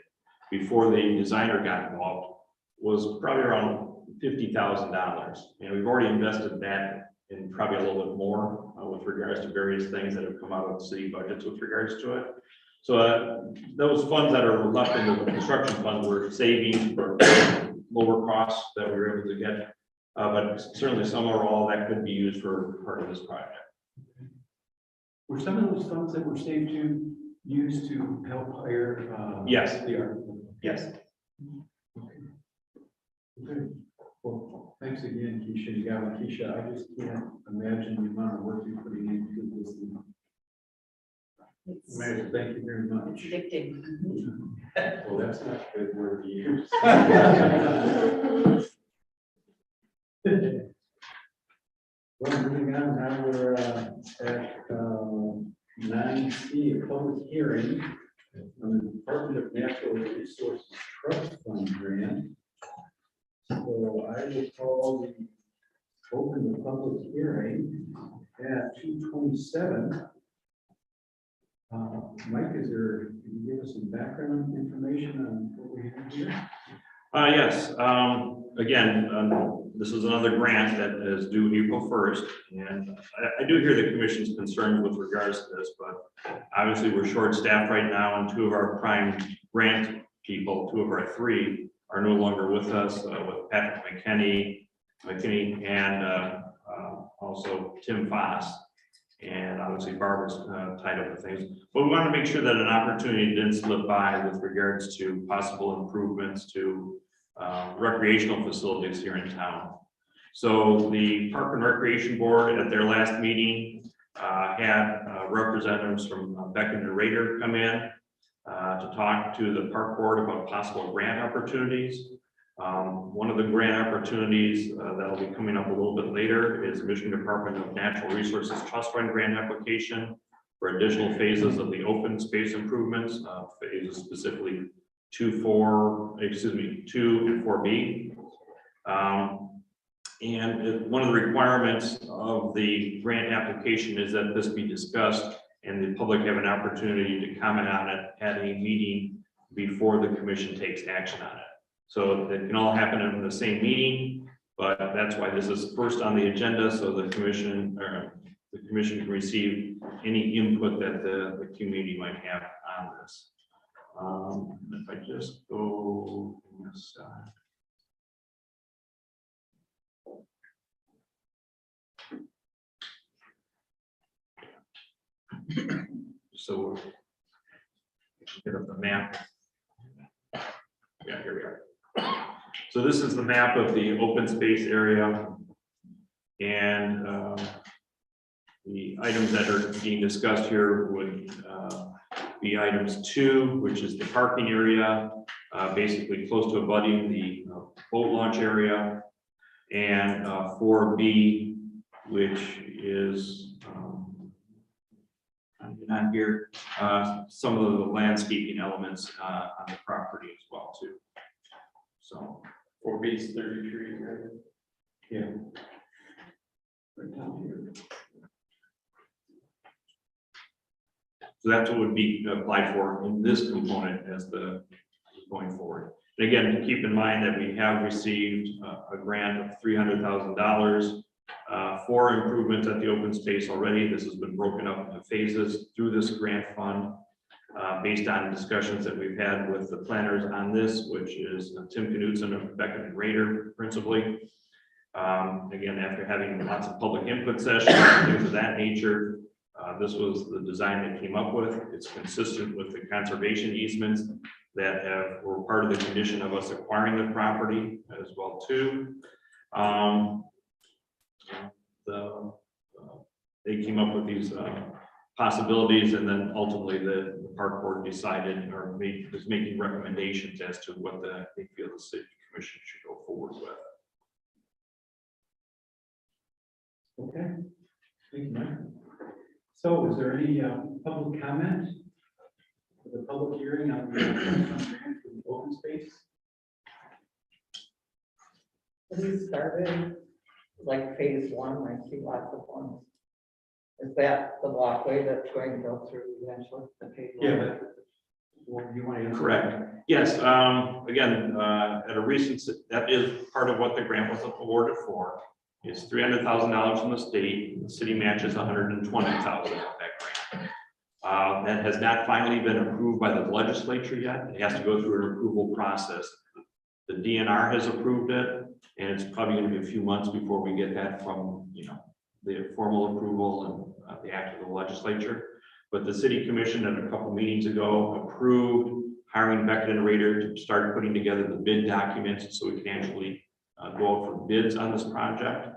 before the designer got involved was probably around $50,000. And we've already invested that in probably a little bit more with regards to various things that have come out of the city budgets with regards to it. So those funds that are left in the construction fund were savings for lower costs that we were able to get. But certainly some or all that could be used for part of this project. were some of those funds that were saved to used to help hire? Yes. The art? Yes. Okay. Well, thanks again, Keisha. You got it, Keisha. I just can't imagine the amount of work you're putting into this. Amazing. Thank you very much. Addicting. Well, that's not a good word to use. Well, moving on, now we're at 9C, a public hearing on the Department of Natural Resources Trust Fund grant. So I will call open the public hearing at 2:27. Mike, can you give us some background information on what we have here? Yes, again, this is another grant that is due April 1st, and I do hear the commission's concerns with regards to this, but obviously we're short-staffed right now, and two of our prime grant people, two of our three, are no longer with us, with Patrick McKinney, and also Tim Foss. And obviously Barbara's tied up with things, but we want to make sure that an opportunity didn't slip by with regards to possible improvements to recreational facilities here in town. So the Park and Recreation Board at their last meeting had representatives from Beckon and Rader come in to talk to the Park Board about possible grant opportunities. One of the grant opportunities that will be coming up a little bit later is Michigan Department of Natural Resources Trust Fund grant application for additional phases of the open space improvements, phases specifically 2 and 4B. And one of the requirements of the grant application is that this be discussed and the public have an opportunity to comment on it at a meeting before the commission takes action on it. So it can all happen in the same meeting, but that's why this is first on the agenda, so the commission can receive any input that the community might have on this. If I just go on this side. So we'll get up the map. Yeah, here we are. So this is the map of the open space area. And the items that are being discussed here would be items 2, which is the parking area, basically close to abutting the boat launch area, and 4B, which is on here, some of the landscaping elements on the property as well too. So 4B is 30 trees, right? Yeah. Right down here. So that's what would be applied for in this component as the going forward. And again, keep in mind that we have received a grant of $300,000 for improvements at the open space already. This has been broken up into phases through this grant fund based on discussions that we've had with the planners on this, which is Tim Knudsen of Beckon and Rader principally. Again, after having lots of public input sessions, things of that nature, this was the design that came up with. It's consistent with the conservation easements that were part of the condition of us acquiring the property as well too. They came up with these possibilities, and then ultimately the park board decided or was making recommendations as to what they feel the city commission should go forward with. Okay, thank you, Mike. So is there any public comment for the public hearing on the open space? We started like phase one, I see lots of ones. Is that the walkway that's going to go through eventually? The phase one? Yeah. Well, you want to answer? Correct. Yes, again, at a recent, that is part of what the grant was awarded for. It's $300,000 from the state. The city matches $120,000 of that grant. That has not finally been approved by the legislature yet. It has to go through an approval process. The DNR has approved it, and it's probably going to be a few months before we get that from, the formal approval and the act of the legislature. But the city commission at a couple meetings ago approved hiring Beckett and Rader to start putting together the bid documents so we can actually go out for bids on this project.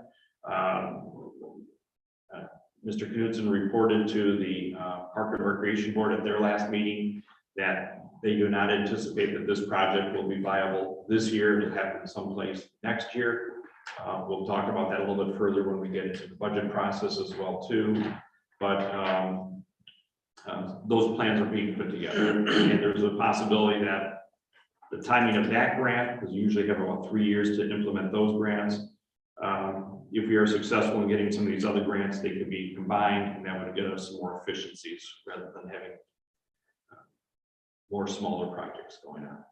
Mr. Knudsen reported to the Park and Recreation Board at their last meeting that they do not anticipate that this project will be viable this year. It'll happen someplace next year. We'll talk about that a little bit further when we get into the budget process as well too. But those plans are being put together, and there's a possibility that the timing of that grant, because you usually have about 3 years to implement those grants. If we are successful in getting some of these other grants, they could be combined, and that would get us some more efficiencies rather than having more smaller projects going on.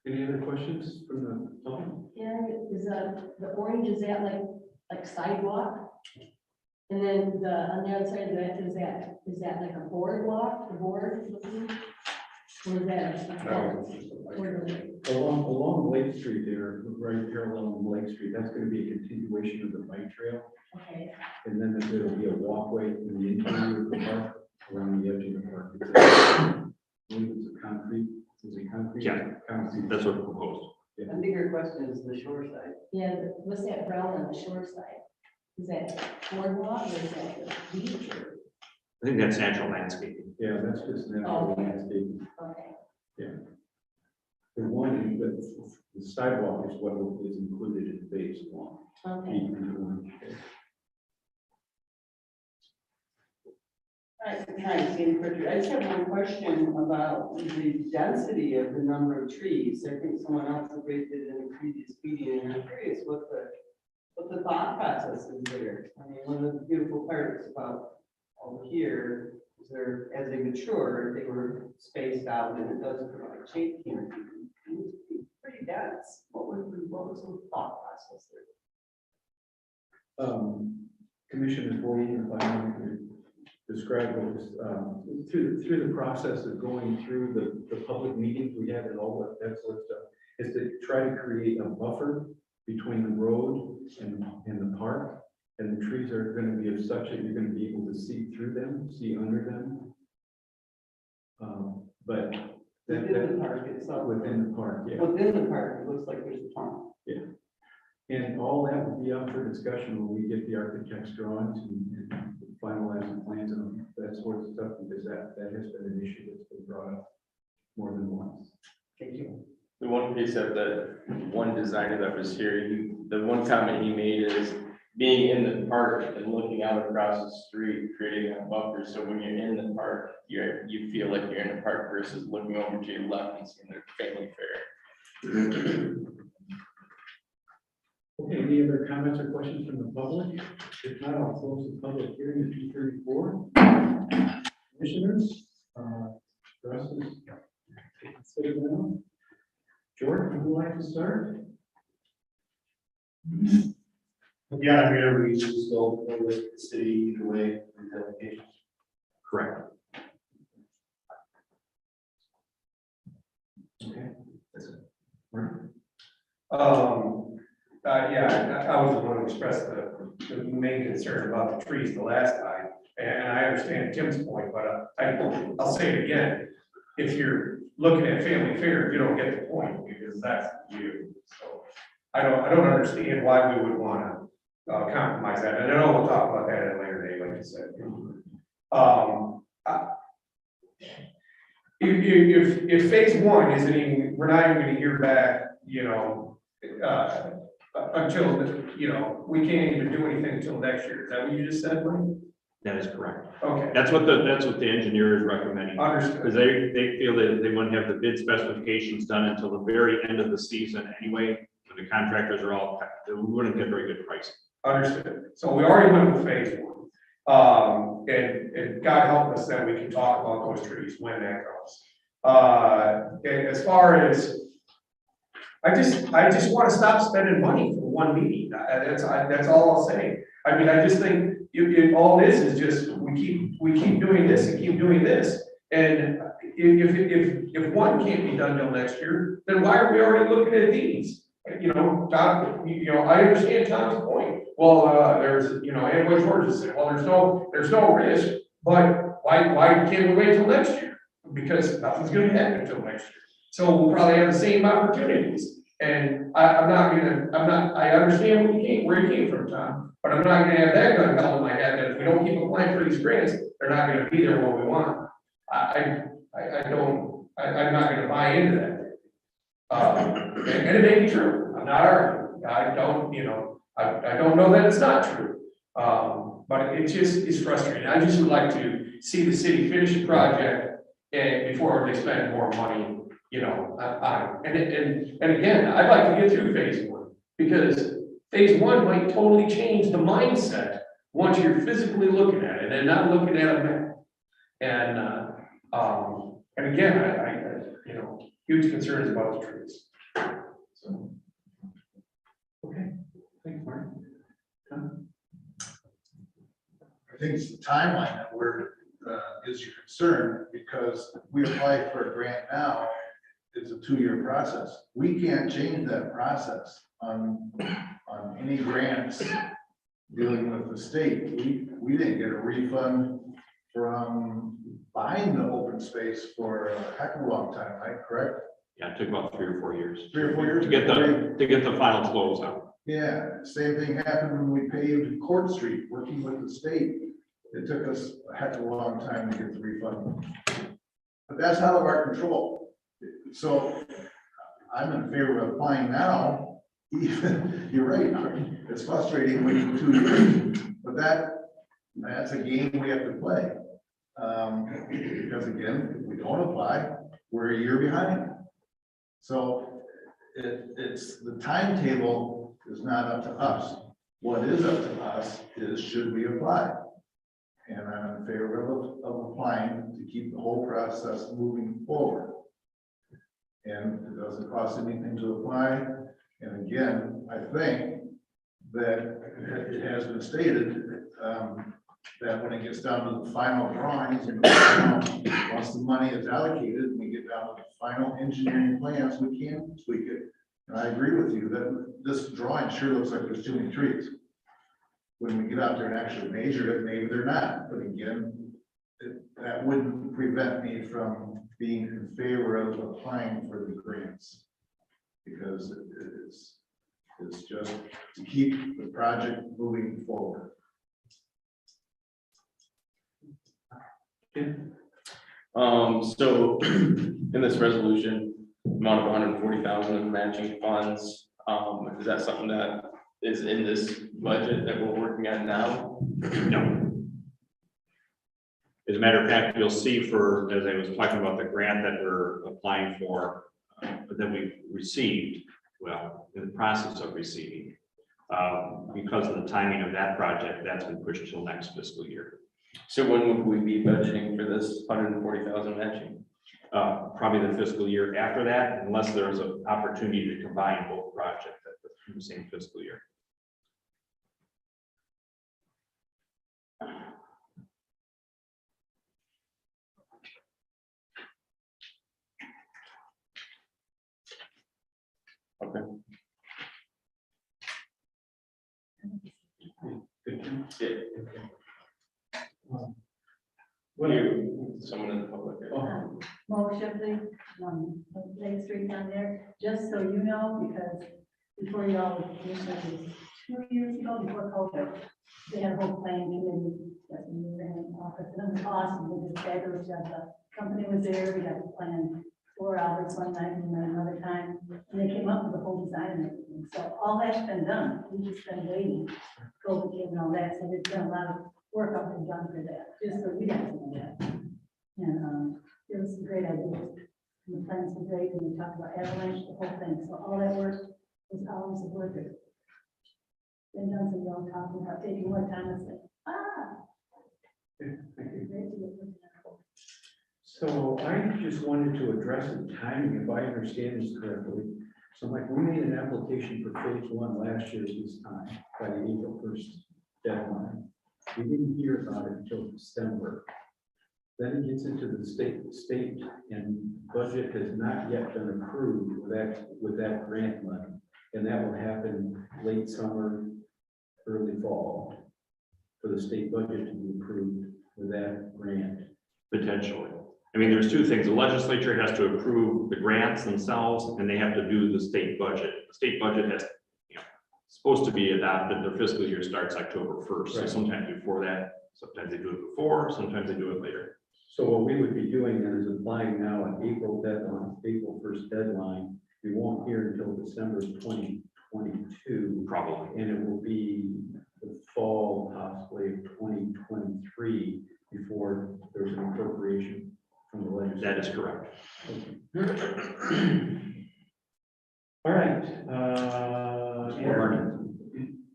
Any other questions from the public? Yeah, is the orange, is that like sidewalk? And then on the other side of that, is that like a boardwalk, the board looking? Or is that a fence? Along Lake Street there, right parallel to Lake Street, that's going to be a continuation of the bike trail. Okay, And then there'll be a walkway in the interior of the park, around the edge of the park. It's a concrete, is it concrete? Yeah. Concrete. That's what's proposed. A bigger question is the shore side. yeah, what's that brown on the shore side? Is that boardwalk or is that the beach or? I think that's natural landscaping. Yeah, that's just natural landscape. Okay, The one, the sidewalk is what is included in phase one. okay. Hi, Sandy Pritchard. I just have one question about the density of the number of trees. I think someone else had raised it in a previous meeting, and I'm curious what the thought process is there. I mean, one of the beautiful parts about over here is there, as they mature, they were spaced out, and it does provide shade here. It's pretty dense. What was the thought process there? Commissioner Boyne, if I may describe what was through the process of going through the public meetings we had and all that sort of stuff, is to try to create a buffer between the road and the park. And the trees are going to be of such that you're going to be able to see through them, see under them. But Within the park itself. within the park, yeah. Within the park, it looks like there's a tunnel. Yeah. And all that will be up for discussion when we get the architect's drawings and finalize the plans and that sort of stuff, because that has been an issue that's been brought up more than once. Thank you. The one piece of the one designer that was here, the one comment he made is being in the park and looking out across the street, creating a buffer. So when you're in the park, you feel like you're in the park versus looking over to your left and seeing the family fair. Okay, any other comments or questions from the public? If not, I'll close the public hearing at 2:34. Commissioners, the rest is considered now. George, would you like to start? Yeah, I'm here, we still go with the city either way in the application. Correct. Okay. That's it. Yeah, I was the one who expressed the main concern about the trees the last time, and I understand Tim's point, but I'll say it again. if you're looking at family fare, you don't get the point, because that's you. So I don't understand why we would wanna compromise that, and I know we'll talk about that at a later date, like you said. If phase one isn't even, we're not even gonna hear back, until, we can't even do anything until next year, is that what you just said, Brian? That is correct. Okay, That's what the engineer is recommending. understood. Because they feel that they wouldn't have the bid specifications done until the very end of the season anyway, when the contractors are all, we wouldn't get very good pricing. Understood. So we already went with phase one. And God help us that we can talk about those trees when that comes. And as far as, I just want to stop spending money for one meeting. That's all I'll say. I mean, I just think all this is just, we keep doing this and keep doing this. And if one can't be done till next year, then why are we already looking at these? Tom, I understand Tom's point. Well, there's, and what George has said, well, there's no risk, but why can't we wait till next year? Because nothing's gonna happen until next year. So we'll probably have the same opportunities. And I understand where you came from, Tom, but I'm not gonna have that gun held in my head that if we don't keep applying for these grants, they're not gonna be there when we want. I'm not gonna buy into that. And it may be true, I'm not arguing, I don't know that it's not true. But it just is frustrating, I just would like to see the city finish the project and before they spend more money, on it. And again, I'd like to get through phase one, because phase one might totally change the mindset once you're physically looking at it and not looking at a map. And again, I huge concerns about the trees. So, okay, thanks, Mark. I think it's the timeline that is your concern, because we apply for a grant now, it's a 2-year process. We can't change that process on any grants dealing with the state. We didn't get a refund from buying the open space for a heck of a long time, right? Correct? Yeah, it took about 3 or 4 years. 3 or 4 years? To get the final close out. Yeah, same thing happened when we paved Court Street, working with the state. It took us a heck of a long time to get the refund. But that's out of our control. So I'm in favor of applying now. You're right, it's frustrating waiting 2 years, but that's a game we have to play. Because again, if we don't apply, we're a year behind. So it's the timetable is not up to us. What is up to us is, should we apply? And I'm in favor of applying to keep the whole process moving forward. And it doesn't cost anything to apply. And again, I think that it has been stated that when it gets down to the final drawings, and once the money is allocated and we get down to the final engineering plans, we can tweak it. And I agree with you that this drawing sure looks like there's too many trees. When we get out there and actually measure it, maybe they're not. But again, that wouldn't prevent me from being in favor of applying for the grants. Because it's just to keep the project moving forward. So in this resolution, amount of 140,000 of matching funds, is that something that is in this budget that we're working on now? No. As a matter of fact, you'll see as I was talking about the grant that we're applying for, that we've received, well, in the process of receiving, because of the timing of that project, that's been pushed till next fiscal year. So when would we be budgeting for this 140,000 matching? Probably the fiscal year after that, unless there's an opportunity to combine both projects in the same fiscal year. Okay. Yeah. What do you, someone in the public? Mo Shipley, Lake Street down there, just so you know, because before y'all, this was 2 years ago, before COVID, they had a whole planning committee that we were in office, and it was awesome, they did a fabulous job. The company was there, we got the plan 4 hours one night and then another time, and they came up with the whole design and everything. So all that's been done, we just been waiting, COVID came and all that, so there's been a lot of work up and done for that, just so we guys know that. And, it was a great idea. And the plans were great, and we talked about avalanche, the whole thing, so all that work was hours of work. Then done some long talking about taking more time and say, Great to get looking at. So I just wanted to address the timing, if I understand this correctly. So like, we made an application for phase 1 last year at this time, by the April 1st deadline. We didn't hear about it until December. Then it gets into the state and budget has not yet been approved with that grant money. And that will happen late summer, early fall, for the state budget to be approved with that grant. Potentially. I mean, there's two things. The legislature has to approve the grants themselves, and they have to do the state budget. The state budget has, supposed to be adopted. Their fiscal year starts October 1st. So Right. sometimes before that, sometimes they do it before, sometimes they do it later. So what we would be doing then is applying now an April deadline, April 1st deadline. We won't hear until December 2022. Probably. And it will be the fall possibly of 2023 before there's an appropriation from the legislature. That is correct. All right.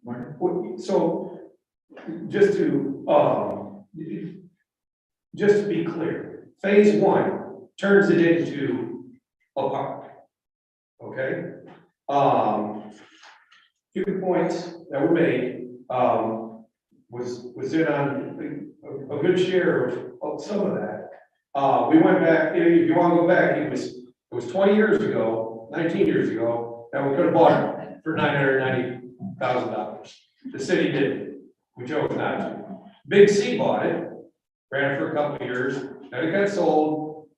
Martin. So just to be clear, phase 1 turns it into a park. Okay? Few points that were made, was in on a good share of some of that. We went back, if you want to go back, it was 20 years ago, 19 years ago, that we could have bought it for $990,000. The city didn't. We chose not to. Big C bought it, ran it for a couple of years, then it got sold.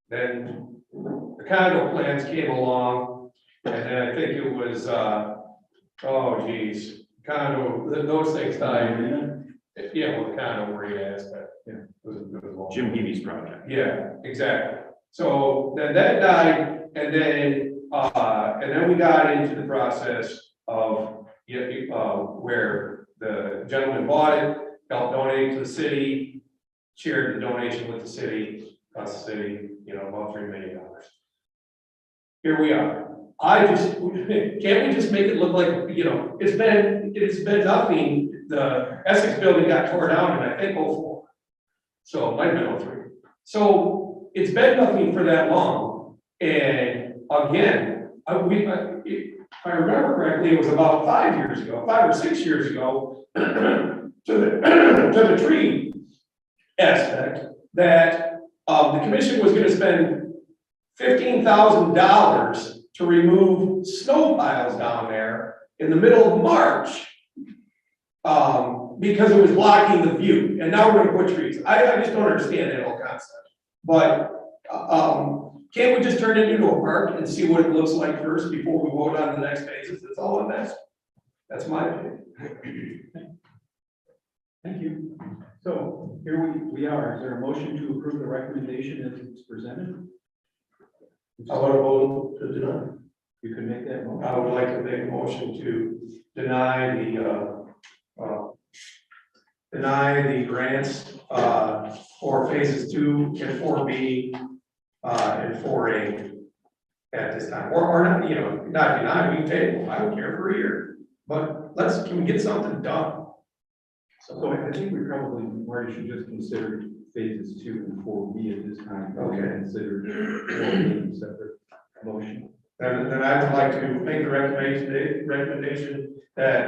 Then the condo plans came along, and then I think it was, condo, those things died. Yeah, well, the condo where he asked that. Yeah. Jim Heavy's project. Yeah, exactly. So then that died, and then we got into the process of, where the gentleman bought it, helped donate to the city, shared the donation with the city, cost the city, about $3 million. Here we are. Can't we just make it look like, it's been nothing. The Essex building got torn down in, I think, 2004. So it might have been 2003. So it's been nothing for that long. And again, if I remember correctly, it was about 5 or 6 years ago, to the tree aspect, that the commission was going to spend $15,000 to remove snow piles down there in the middle of March, because it was blocking the view. And now we're going to put trees. I just don't understand that whole concept. But can't we just turn it into a park and see what it looks like first before we vote on the next phases? That's all I'm asking. That's my opinion. Thank you. So here we are. Is there a motion to approve the recommendation as it's presented? I want to vote to deny. You can make that motion. I would like to make a motion to deny the grants for phases 2 and 4B and 4A at this time, or not, not deny, we can table, I don't care, for a year, but can we get something done? So I think we probably, Marty, should just consider phases 2 and 4B at this time. Okay. Consider 4B a separate motion. Then I would like to make the recommendation that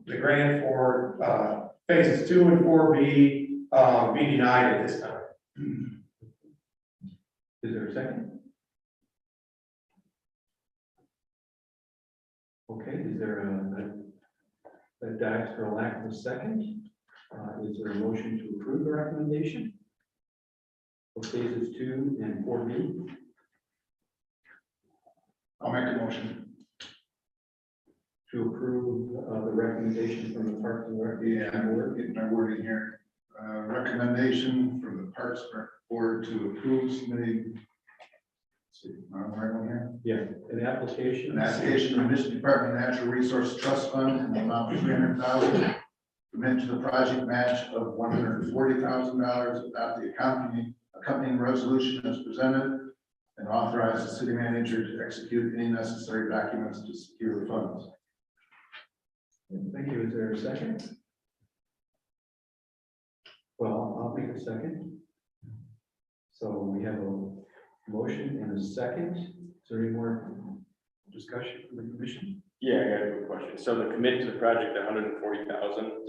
the grant for phases 2 and 4B be denied at this time. Is there a second? Okay, is there that dies for a lack of a second? Is there a motion to approve the recommendation? for phases 2 and 4B. I'll make a motion. To approve the recommendation from the Parks and Recreation Yeah, I'm Board. getting my wording here. Recommendation from the Parks Board to approve submitting. Let's see, am I on the right one here? Yeah, an application. An application to the Michigan Department of Natural Resources Trust Fund in the amount of $300,000. Commit to the project match of $140,000 without the accompanying resolution as presented. And authorize the city manager to execute any necessary documents to secure the funds. Thank you. Is there a second? Well, I'll make a second. So we have a motion and a second. Is there any more discussion from the commission? Yeah, I got a good question. So the commit to the project, 140,000,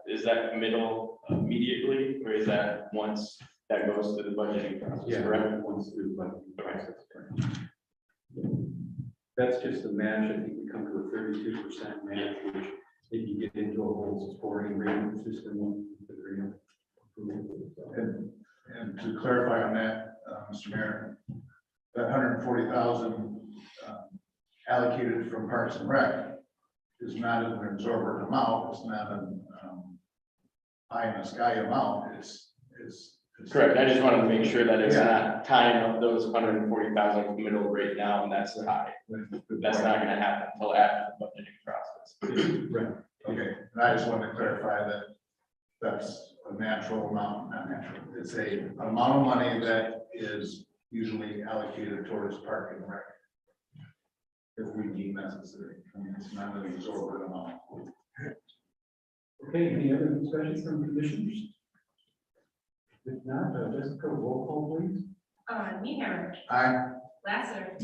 is that committal immediately, or is that once that goes through the budgeting process? Correct? Once through the budgeting process. That's just the match. I think we come to a 32% match, which if you get into a whole supporting grant system, the grant approval. And to clarify on that, Mr. Mayor, that 140,000 allocated from Parks and Rec is not an absorbent amount. It's not an pie in the sky amount. It's Correct. I just wanted to make sure that it's Yeah. not tying up those 140,000 committal right now, and that's high. That's not gonna happen until after the budgeting process. Right. Okay, and I just wanted to clarify that that's a natural amount, not natural. It's a amount of money that is usually allocated towards Park and Rec if we deem necessary. I mean, it's not an exorbitant amount. Okay, any other discussion from commissioners? If not, Jessica, roll call please. Niehammer, Aye. Lasser,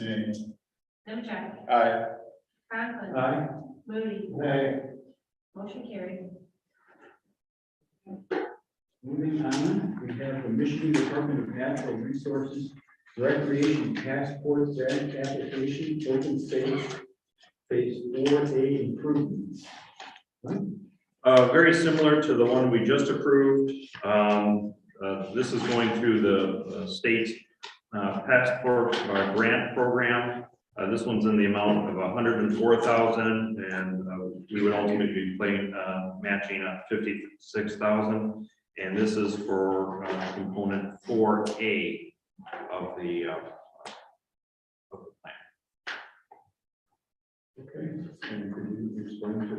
Nemecheck, Aye. Conklin, Aye. Moody, Aye. motion carried. Moving on, we have the Michigan Department of Natural Resources Recreation Passport Grant Application, Open Space, Phase 4A improvements. Very similar to the one we just approved. This is going through the state passport grant program. This one's in the amount of 104,000, and we would ultimately be matching up 56,000. And this is for component 4A of the plan. Okay, and could you explain to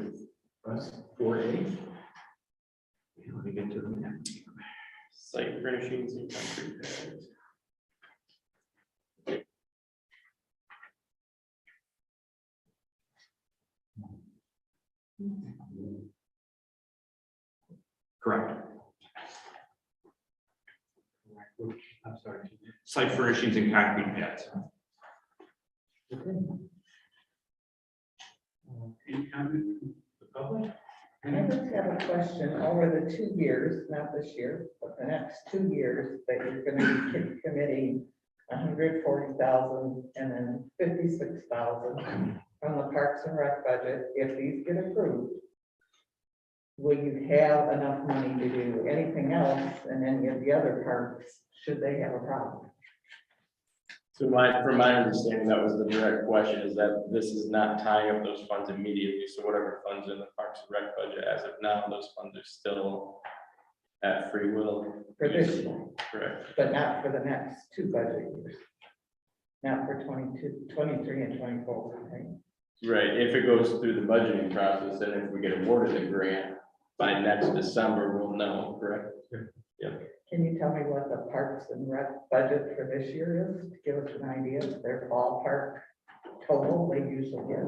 us 4A? Let me get to the next. Site furnishings and concrete pads. Correct. I'm sorry. Site furnishings and concrete pads. Okay. Any comment from the public? I just have a question. Over the 2 years, not this year, but the next 2 years, that you're gonna be committing 140,000 and then 56,000 from the Parks and Rec budget, if these get approved, will you have enough money to do anything else in any of the other parks, should they have a problem? So from my understanding, that was the direct question, is that this is not tying up those funds immediately. So whatever funds in the Parks and Rec budget, as of now, those funds are still at free will. For this year, Correct. but not for the next 2 budget years? Not for 22, 23 and 24, right? Right, if it goes through the budgeting process, and if we get awarded the grant by next December, we'll know, correct? Yep. Can you tell me what the Parks and Rec budget for this year is, to give us an idea of their ballpark total they usually get?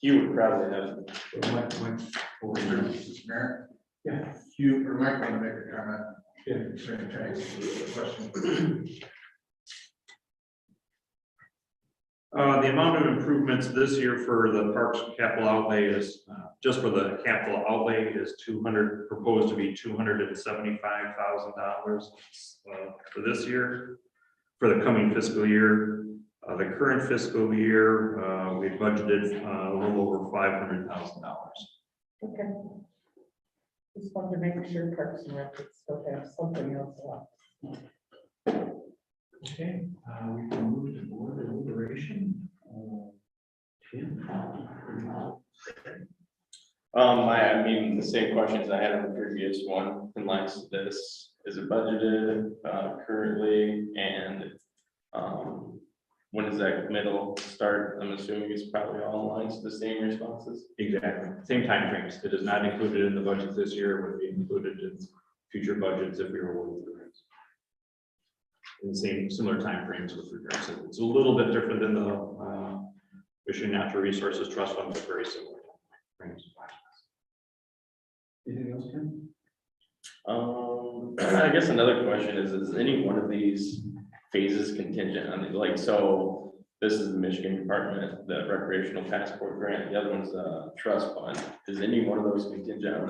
You would probably know. Mr. Mayor, Yeah. Hugh, or Mike, want to make a comment? Yeah. Sure, can I ask you a question? The amount of improvements this year for the parks capital outlay is, just for the capital outlay is proposed to be $275,000 for this year, for the coming fiscal year. The current fiscal year, we budgeted a little over $500,000. Okay. Just wanted to make sure Parks and Rec would still have something else left. Okay, we can move to board deliberation. Tim? I mean, the same questions I had on the previous one, in line with this, is it budgeted, currently, and, when does that middle start? I'm assuming it's probably all in lines, the same responses. Exactly, same timeframes. It is not included in the budget this year, it would be included in future budgets if we were awarded the grants. In the same, similar timeframes with regards to, it's a little bit different than the Michigan Natural Resources Trust Fund, but very similar timeframes. Anything else, Tim? I guess another question is any one of these phases contingent on the, like, so this is the Michigan Department, the recreational passport grant, the other one's the trust fund. Is any one of those contingent on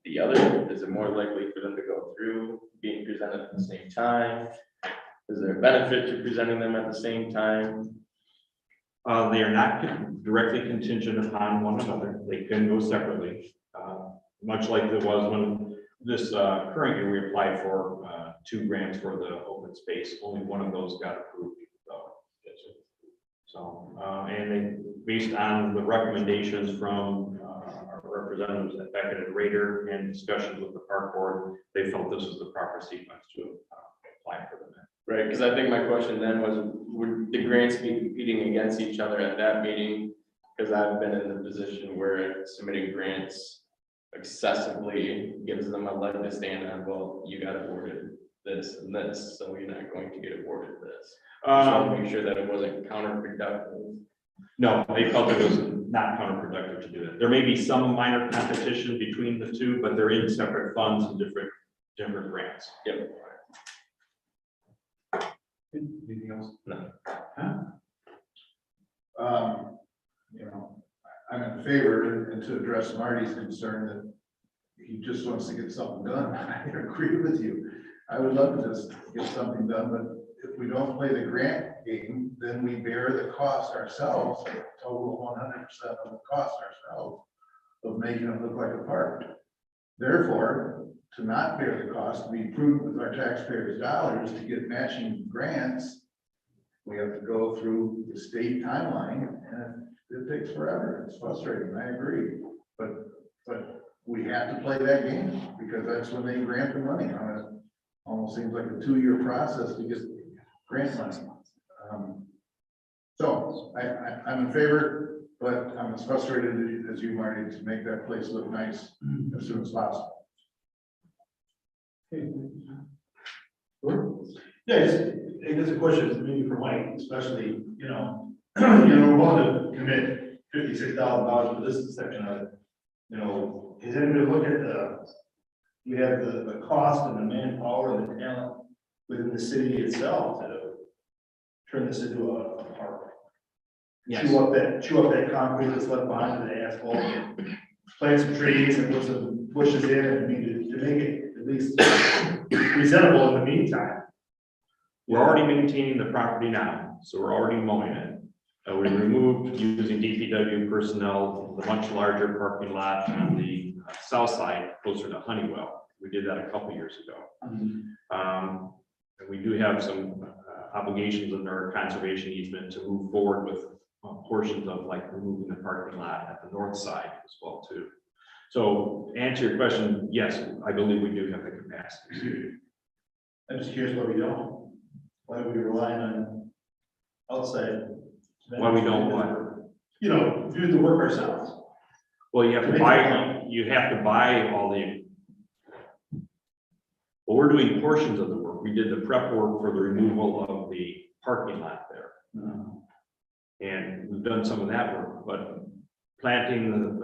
the other? Is it more likely for them to go through being presented at the same time? Is there a benefit to presenting them at the same time? They are not directly contingent upon one another. They can go separately. Much like there was when this current year we applied for 2 grants for the open space. Only one of those got approved. So, and they, based on the recommendations from our representatives at Beckett and Rader and discussions with the park board, they felt this was the proper sequence to apply for them. Right, because I think my question then was, would the grants be competing against each other at that meeting? Because I've been in the position where submitting grants excessively gives them a leg to stand on. Well, you got awarded this and this, so you're not going to get awarded this. Just want to make sure that it wasn't counterproductive. No, they felt it was not counterproductive to do that. There may be some minor competition between the two, but they're in separate funds and different grants. Yep. Anything else? No. Huh? You know, I'm in favor, and to address Marty's concern that he just wants to get something done. I agree with you. I would love to just get something done, but if we don't play the grant game, then we bear the cost ourselves, total 100% of the cost ourselves of making it look like a park. Therefore, to not bear the cost, to be prudent with our taxpayers' dollars to get matching grants, we have to go through the state timeline, and it takes forever. It's frustrating, I agree. But we have to play that game, because that's when they grant the money on it. Almost seems like a 2-year process to get grant money. So I'm in favor, but I'm as frustrated as you, Marty, to make that place look nice as soon as possible. Yeah, I guess the question is maybe for Mike, especially, we're willing to commit $56,000 for this section of it. Is anybody look at we have the cost and the manpower and the talent within the city itself to turn this into a park? Yes. Chew up that concrete that's left behind in the asphalt, and plant some trees and put some bushes in, and to make it at least presentable in the meantime. We're already maintaining the property now, so we're already mowing it. We removed, using DPW personnel, the much larger parking lot on the south side, closer to Honeywell. We did that a couple years ago. And we do have some obligations under our conservation easement to move forward with portions of, like, removing the parking lot at the north side as well too. So to answer your question, yes, I believe we do have the capacity. I'm just curious why we don't. Why are we relying on outside? Why we don't what? Do the work ourselves. Well, you have to buy all the. Well, we're doing portions of the work. We did the prep work for the removal of the parking lot there. And we've done some of that work, but planting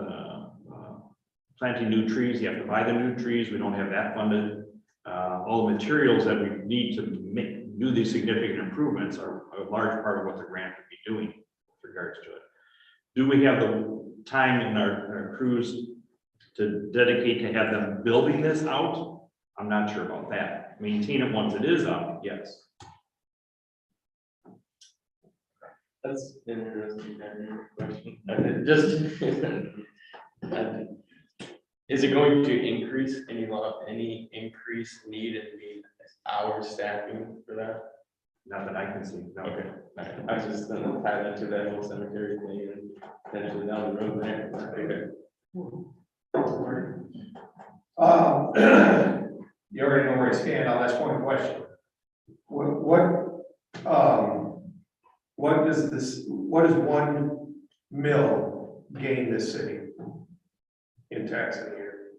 planting new trees, you have to buy the new trees. We don't have that funded. All the materials that we need to do these significant improvements are a large part of what the grant would be doing with regards to it. Do we have the time in our crews to dedicate to have them building this out? I'm not sure about that. Maintain it once it is up, yes. That's interesting question. Just, is it going to increase any increased need in the hour staffing for that? Not that I can see, no. Okay, alright, I was just gonna tie that to that whole cemetery thing and potentially down the road there. Okay. You already know where I stand on this one question. What does 1 mil gain this city in tax a year?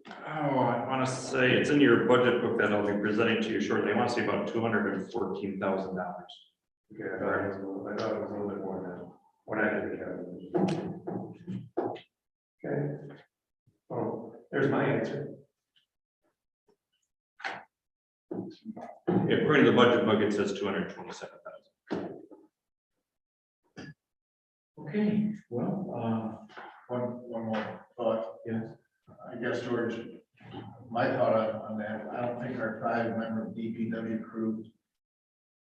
Oh, I want to say, it's in your budget book that I'll be presenting to you shortly. I want to say about $214,000. Okay, I thought it was a little bit more than that, when I did the calculation. Okay. Well, there's my answer. According to the budget book, it says 227,000. Okay, well, One more thought. yes. I guess, George, my thought on that, I don't think our 5-member DPW crew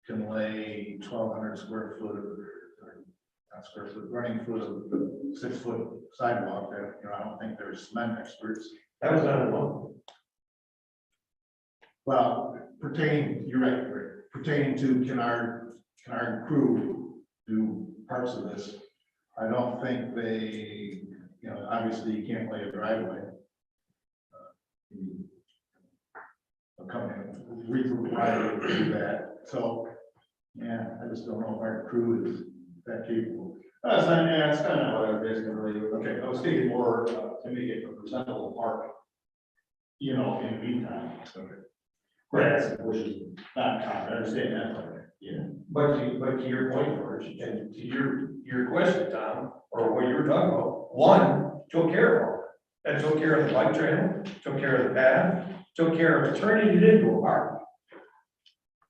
can lay 1,200 square foot of, or not square foot, running foot of 6-foot sidewalk. That, I don't think they're cement experts. That was done alone. Well, you're right, Rick. Pertaining to can our crew do parts of this? I don't think they, obviously you can't lay a driveway. A company required to do that, so, yeah, I just don't know if our crew is that capable. That's kind of what I was basically relating with. Okay, I was thinking more to make it a presentable park, in the meantime. Okay. Grass, which is not common, I understand that, but, yeah. But to your point, George, and to your question, Tom, or what you were talking about, 1 took care of all that. That took care of the bike trail, took care of the path, took care of turning it into a park.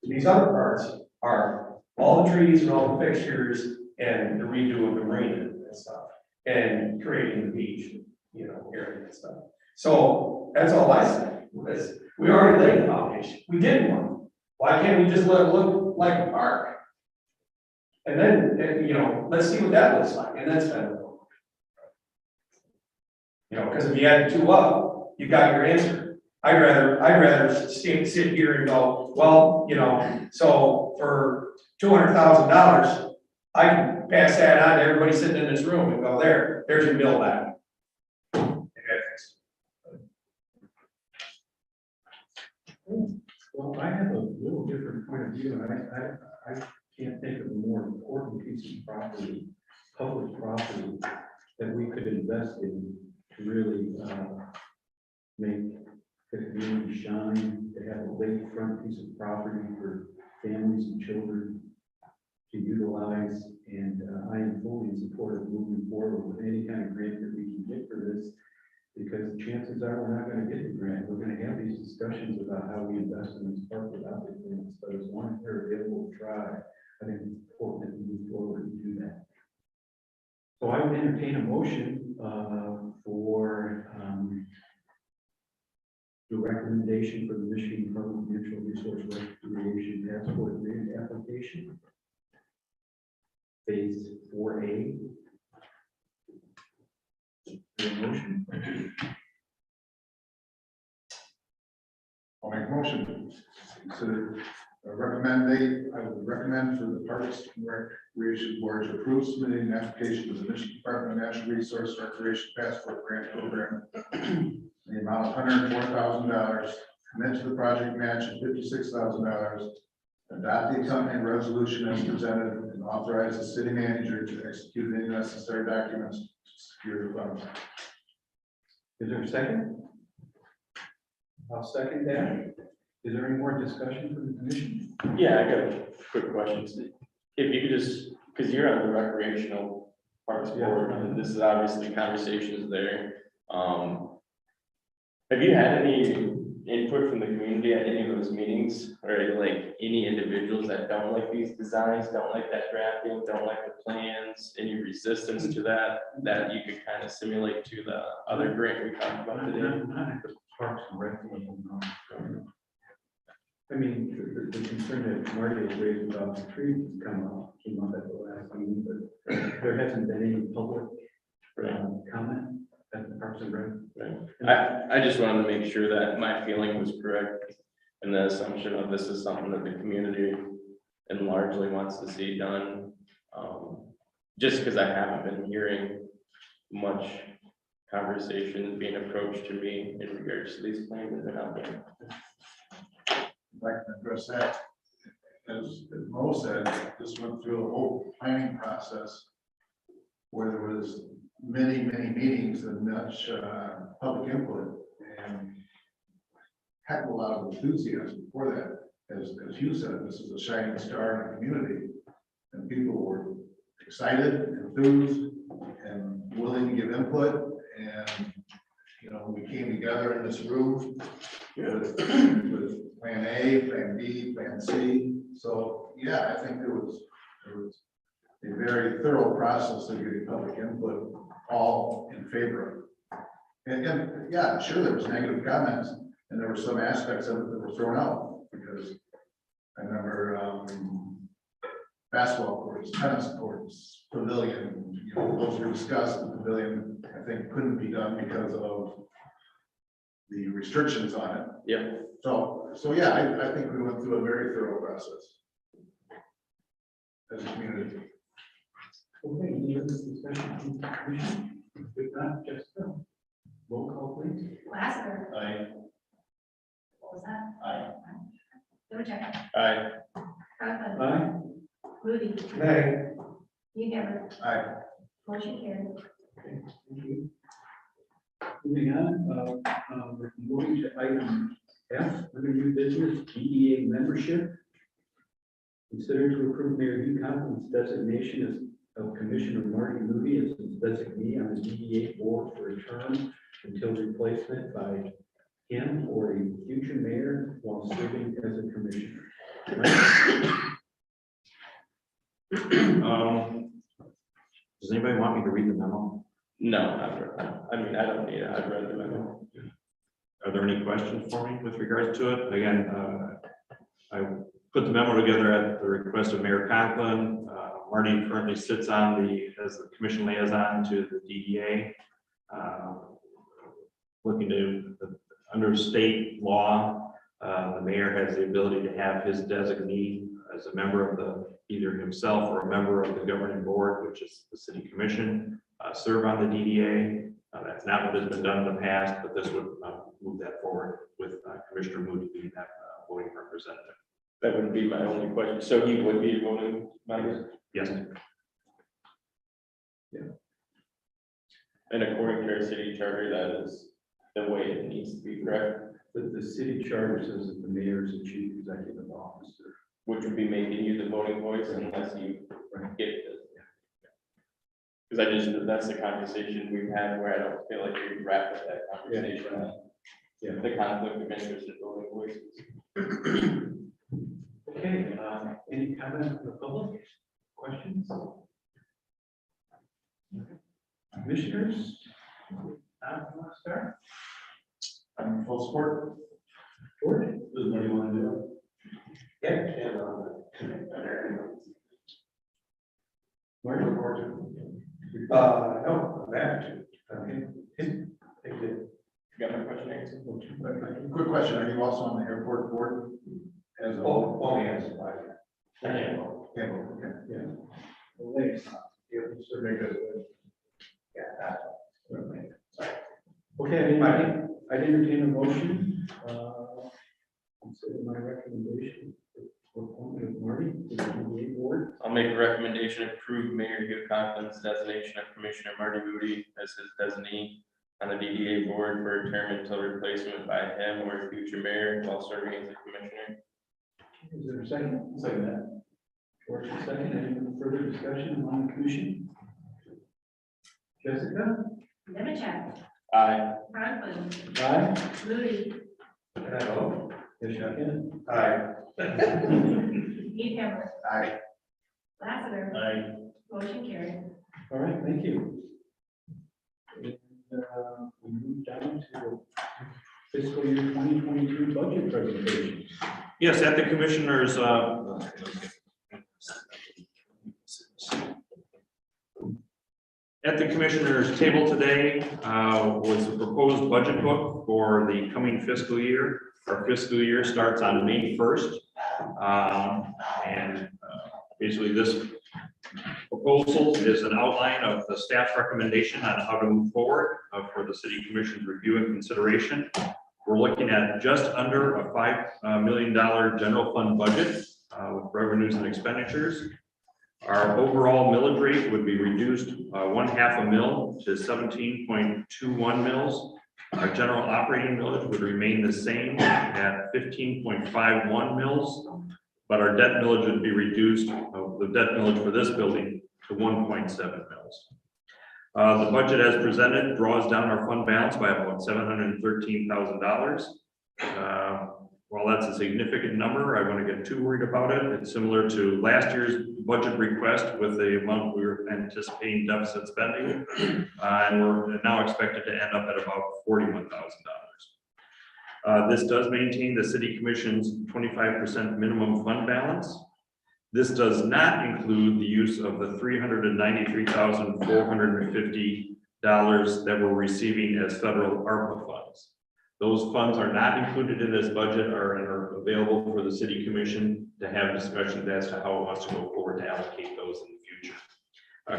These other parts are all the trees and all the fixtures and the redo of the marina and stuff, and creating the beach, area and stuff. So that's all I said, was we already laid the foundation, we did one. Why can't we just let it look like a park? And then, let's see what that looks like, and then spend it. Because if you add 2 up, you got your answer. I'd rather sit here and go, well, so for $200,000, I can pass that on to everybody sitting in this room and go, there's your bill back. Well, I have a little different point of view, and I can't think of a more important piece of property, public property, that we could invest in to really make the community shine, to have a lakefront piece of property for families and children to utilize. And I am fully in support of moving forward with any kind of grant that we can get for this, because chances are we're not going to get the grant. We're going to have these discussions about how we invest in this park without the grants. But as long as they're available to try, I think it's important that we move forward and do that. So I would entertain a motion for the recommendation for the Michigan Public Natural Resource Recreation Passport Grant application, phase 4A. Motion. I'll make a motion. Consider I would recommend for the Parks and Recreation Board to approve submitting an application to the Michigan Department of Natural Resource Recreation Passport Grant Program in the amount of $104,000, commit to the project match of $56,000, adopt the accompanying resolution as presented, and authorize the city manager to execute any necessary documents to secure the funds. Is there a second? I'll second that. Is there any more discussion from the commission? Yeah, I got a quick question. If you could just, because you're on the recreational parks board, and this is obviously conversations there. Have you had any input from the community at any of those meetings, or like any individuals that don't like these designs, don't like that drafting, don't like the plans, any resistance to that you could kind of simulate to the other grant we talked about today? Not at the Parks and Rec level, no. I mean, the concern that Marty has raised about the trees came up at the last meeting, but there hasn't been any public comment at the Parks and Rec. I just wanted to make sure that my feeling was correct and the assumption of this is something that the community and largely wants to see done. Just because I haven't been hearing much conversation being approached to me in regards to these plans that have been out there. If I can address that, as Mo said, this went through a whole planning process where there was many meetings and much public input and heck of a lot of enthusiasm for that. As you said, this is a shining star in the community, and people were excited, enthused, and willing to give input. And we came together in this room with plan A, plan B, plan C. So yeah, I think there was a very thorough process of getting public input, all in favor of it. And yeah, sure, there was negative comments, and there were some aspects of it that were thrown out, because I remember basketball courts, tennis courts, pavilion, those were discussed. The pavilion, I think, couldn't be done because of the restrictions on it. Yeah. So yeah, I think we went through a very thorough process as a community. Okay, any other discussion from the commission? If not, Jessica, roll call please. Lassiter. Aye. What was that? Aye. Nemecheck. Aye. Conklin. Aye. Moody. Nay. Newcomer. Aye. Motion carried. Okay, thank you. Moving on, we're moving to item F, under new business, DEA membership. Consider to approve Mayor Hugh Conklin's designation of Commissioner Marty Moody as his designee on the DEA board for a term until replacement by him or a future mayor while serving as a commissioner. Does anybody want me to read the memo? No, I mean, I don't need it. I've read the memo. Are there any questions for me with regards to it? Again, I put the memo together at the request of Mayor Conklin. Marty currently sits on as the commission liaison to the DEA. Looking to, under state law, the mayor has the ability to have his designee as a member of either himself or a member of the governing board, which is the city commission, serve on the DEA. That's not what has been done in the past, but this would move that forward with Commissioner Moody being that voting representative. That would be my only question. So he would be a voting member? Yes. And according to our city charter, that is the way it needs to be, correct? But the city charter says that the mayor is the chief executive officer. Which would be making you the voting voice unless you get it. Because that's the conversation we've had where I don't feel like we wrapped up that conversation. Yeah. The conflict of interest in voting voices. Okay, any comment from the public? Questions? Commissioners? You want to start? I'm in full support. George, what do you want to do? Marty? No, I'm back. Okay. Thank you. Got my question answered? Quick question, are you also on the airport board? As a Yes. Yeah, okay. Yeah. Very good. Okay, I'd entertain a motion. Consider my recommendation for appointment of Marty to the DEA board. I'll make a recommendation to approve Mayor Hugh Conklin's designation of Commissioner Marty Moody as his designee on the DDA board for a term until replacement by him or a future mayor while serving as a commissioner. Is there a second? Second that. George, a second. Any further discussion on the commission? Jessica? Nemecheck. Aye. Conklin. Aye. Moody. Yes, you can. Aye. Newcomer. Aye. Lassiter. Aye. Motion carried. All right, thank you. And, we move down to fiscal year 2022 budget presentation. Yes, at the commissioners, at the commissioners table today was a proposed budget book for the coming fiscal year. Our fiscal year starts on May 1st. And Basically, this proposal is an outline of the staff's recommendation on how to move forward for the city commission's review and consideration. We're looking at just under a $5 million general fund budget with revenues and expenditures. Our overall millage rate would be reduced 1/2 a mil to 17.21 mils. Our general operating millage would remain the same at 15.51 mils, but our debt millage would be reduced, the debt millage for this building, to 1.7 mils. The budget as presented draws down our fund balance by about $713,000. While that's a significant number, I wouldn't get too worried about it. It's similar to last year's budget request with the amount we were anticipating deficit spending. And we're now expected to end up at about $41,000. This does maintain the city commission's 25% minimum fund balance. This does not include the use of the $393,450 that we're receiving as federal ARPA funds. Those funds are not included in this budget, are available for the city commission to have discussions as to how it wants to go forward to allocate those in the future.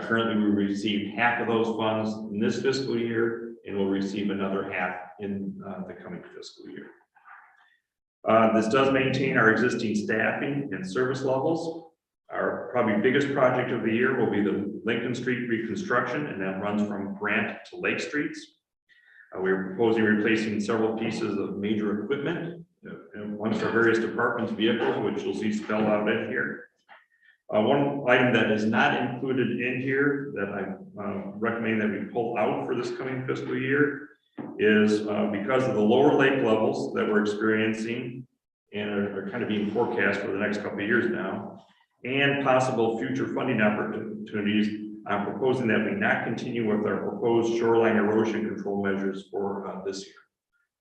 Currently, we received half of those funds in this fiscal year, and we'll receive another half in the coming fiscal year. This does maintain our existing staffing and service levels. Our probably biggest project of the year will be the Lincoln Street reconstruction, and that runs from Grant to Lake Streets. We're proposing replacing several pieces of major equipment amongst our various departments' vehicles, which you'll see spelled out in here. One item that is not included in here that I recommend that we pull out for this coming fiscal year is because of the lower lake levels that we're experiencing and are kind of being forecast for the next couple of years now, and possible future funding opportunities, I'm proposing that we not continue with our proposed shoreline erosion control measures for this year.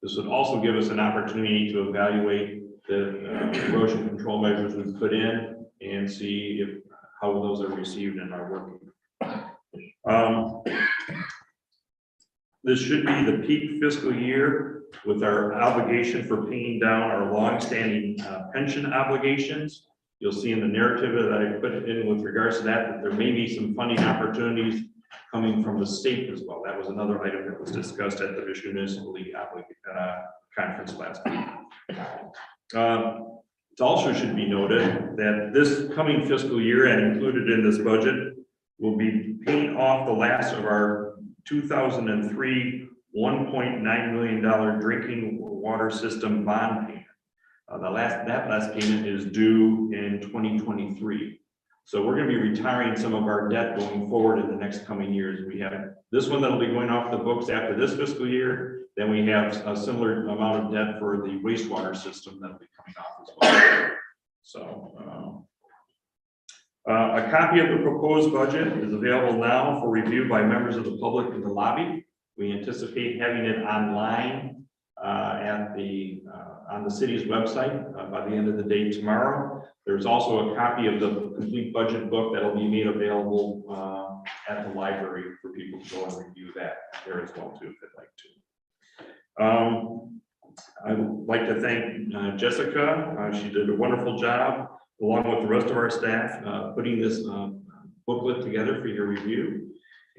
This would also give us an opportunity to evaluate the erosion control measures we've put in and see how those are received and are working. This should be the peak fiscal year with our obligation for paying down our longstanding pension obligations. You'll see in the narrative that I put in with regards to that there may be some funding opportunities coming from the state as well. That was another item that was discussed at the Michigan Municipal League conference last week. It also should be noted that this coming fiscal year and included in this budget will be paying off the last of our 2003 $1.9 million drinking water system bond payment. That last payment is due in 2023. So we're going to be retiring some of our debt going forward in the next coming years. We have this one that'll be going off the books after this fiscal year. Then we have a similar amount of debt for the wastewater system that'll be coming off as well. So a copy of the proposed budget is available now for review by members of the public in the lobby. We anticipate having it online on the city's website by the end of the day tomorrow. There's also a copy of the complete budget book that'll be made available at the library for people to go and review that there as well too, if they'd like to. I would like to thank Jessica. She did a wonderful job along with the rest of our staff putting this booklet together for your review.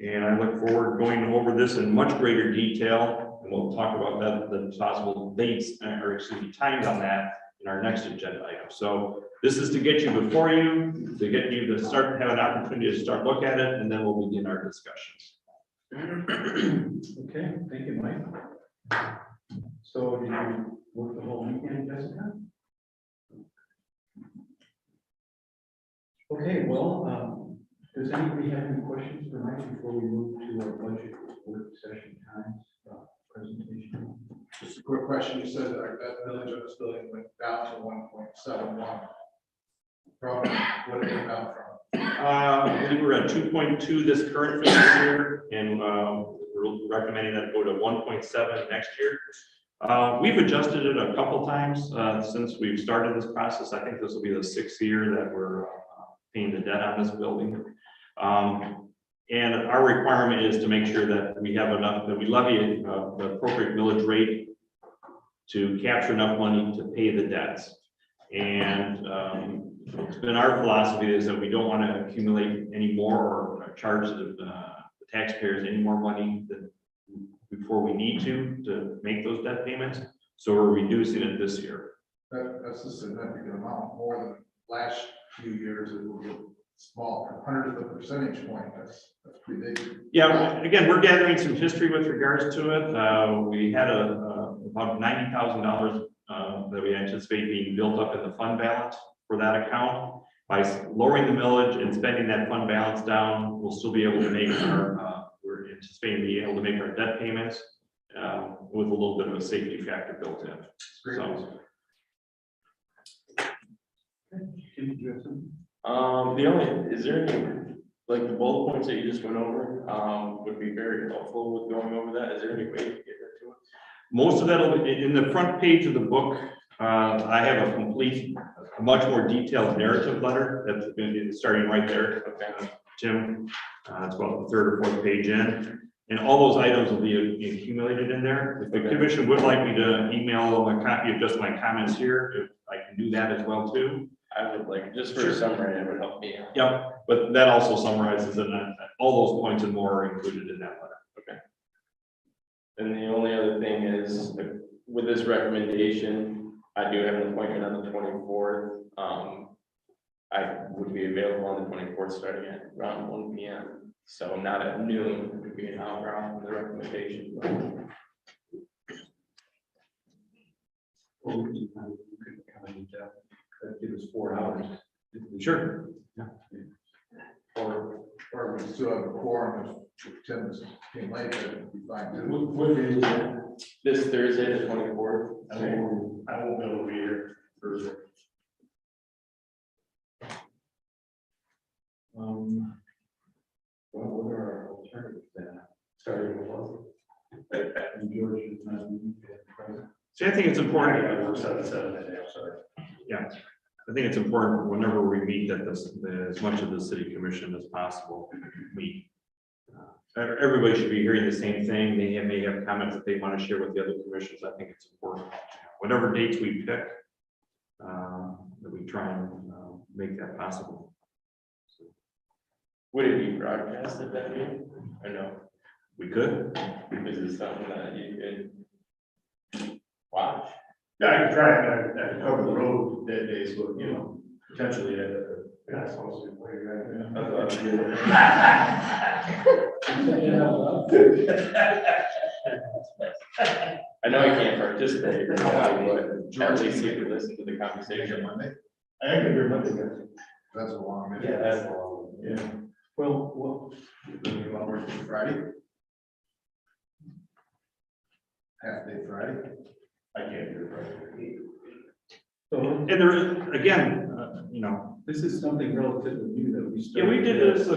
And I look forward to going over this in much greater detail. And we'll talk about that, the possible dates, or excuse me, times on that in our next agenda item. So this is to get you before you, to get you to start, have an opportunity to start look at it, and then we'll begin our discussions. Okay, thank you, Mike. So did you work the whole weekend, Jessica? Okay, well, does anybody have any questions for Mike before we move to our budget work session times presentation? Just a quick question. You said that village of this building went down to 1.71. From what did it come down from? We were at 2.2 this current fiscal year, and we're recommending that go to 1.7 next year. We've adjusted it a couple times since we've started this process. I think this will be the 6th year that we're paying the debt on this building. And our requirement is to make sure that we have enough, that we levy the appropriate millage rate to capture enough money to pay the debts. And it's been our philosophy is that we don't want to accumulate any more or charge the taxpayers any more money than before we need to make those debt payments. So we're reducing it this year. That's a significant amount, more than last few years, it will be small, 100th of a percentage point, that's pretty big. Yeah, again, we're gathering some history with regards to it. We had about $90,000 that we anticipate being built up in the fund balance for that account. By lowering the millage and spending that fund balance down, we'll still be able to make our, we're anticipating being able to make our debt payments with a little bit of a safety factor built in. So, The only, is there any, like the bullet points that you just went over, would be very helpful with going over that. Is there any way to get into it? most of that will be in the front page of the book. I have a complete, much more detailed narrative letter that's going to be starting right there. Tim, it's about the third or fourth page in, and all those items will be accumulated in there. If the commission would like me to email them a copy of just my comments here, if I can do that as well too. I would like, just for a summary, it would help me out. Yep, but that also summarizes it, and all those points and more are included in that letter. Okay. And the only other thing is, with this recommendation, I do have an appointment on the 24th. I would be available on the 24th, starting at around 1 p.m. So not at noon, it would be an hour off from the recommendation. Give us 4 hours. Sure. Or we still have a quorum if Tim came late, that would be fine too. What day is that? This Thursday, the 24th. I won't be able to be here Thursday. What are our alternatives then? Starting with one. And George is not present. See, I think it's important. I work 7 that day, I'm sorry. Yeah, I think it's important whenever we meet that as much of the city commission as possible meet. Everybody should be hearing the same thing. They may have comments that they want to share with the other commissions. I think it's important. Whatever dates we pick, that we try and make that possible. Would it be broadcasted that meeting? I know. We could. Is it something that you could watch? Yeah, I could try and I could cover the road that day, so, you know, potentially, yeah, it's supposed to be way, I know I can't participate, but at least you can listen to the conversation. I can hear Monday, guys. That's a long minute. Yeah, that's long, yeah. Well, You want to work Friday? Half day Friday? I can't do it Friday. so And there is, again, you know, this is something relatively new that we yeah, started. we did this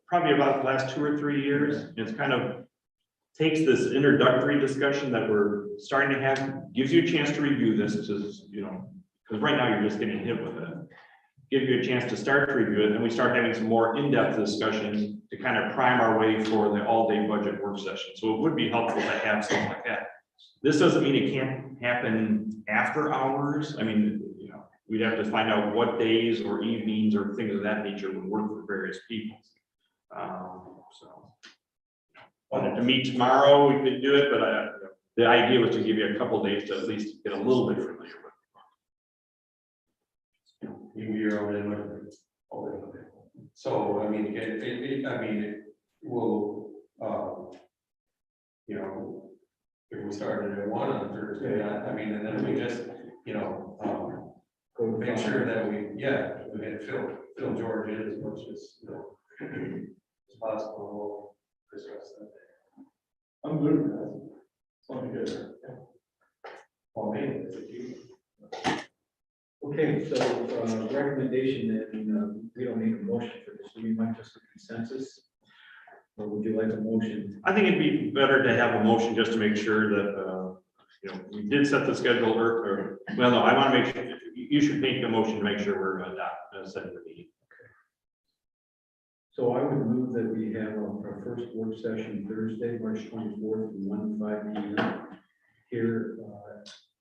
probably about the last 2 or 3 years. It's kind of takes this introductory discussion that we're starting to have, gives you a chance to review this, just, you know, because right now you're just getting hit with it. Give you a chance to start to review it, and we start having some more in-depth discussion to kind of prime our way for the all-day budget work session. So it would be helpful to have something like that. This doesn't mean it can't happen after hours. I mean, you know, we'd have to find out what days or evenings or things of that nature would work for various people. So, wanted to meet tomorrow, we could do it, but the idea was to give you a couple days to at least get a little bit familiar with. You're over there. So, I mean, it will, you know, if we started at 1 on Thursday, I mean, and then we just, you know, make sure that we get Phil George in as much as, you know, as possible. We'll discuss that. I'm good with that. Something good. Well, maybe, it's a key. Okay, so recommendation, and we don't need a motion for this, we might just a consensus. Or would you like a motion? I think it'd be better to have a motion just to make sure that, you know, we did set the schedule or well, no, I want to make sure, you should make a motion to make sure we're setting the meeting. So I would move that we have our first work session Thursday, March 24th, from 1 to 5 p.m. here.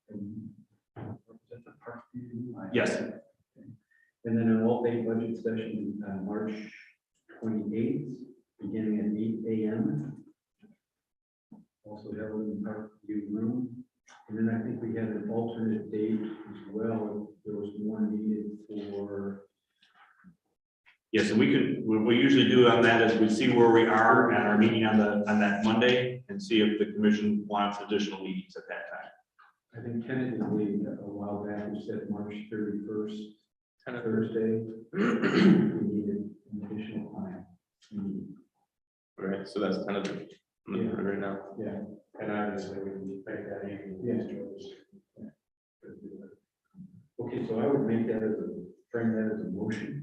In, is that the park meeting? Yes. And then an all-day budget session on March 28th, beginning at 8 a.m. Also held in the Parkview Room. And then I think we had an alternate date as well. There was one needed for, Yes, and what we usually do on that is we see where we are at our meeting on that Monday and see if the commission wants additional meetings at that time. I think tentatively a while back, we said March 31st, Thursday. We needed an additional time. Right, so that's kind of right now. Yeah. And obviously, we can make that evening. Yeah. Okay, so I would make that as frame that as a motion.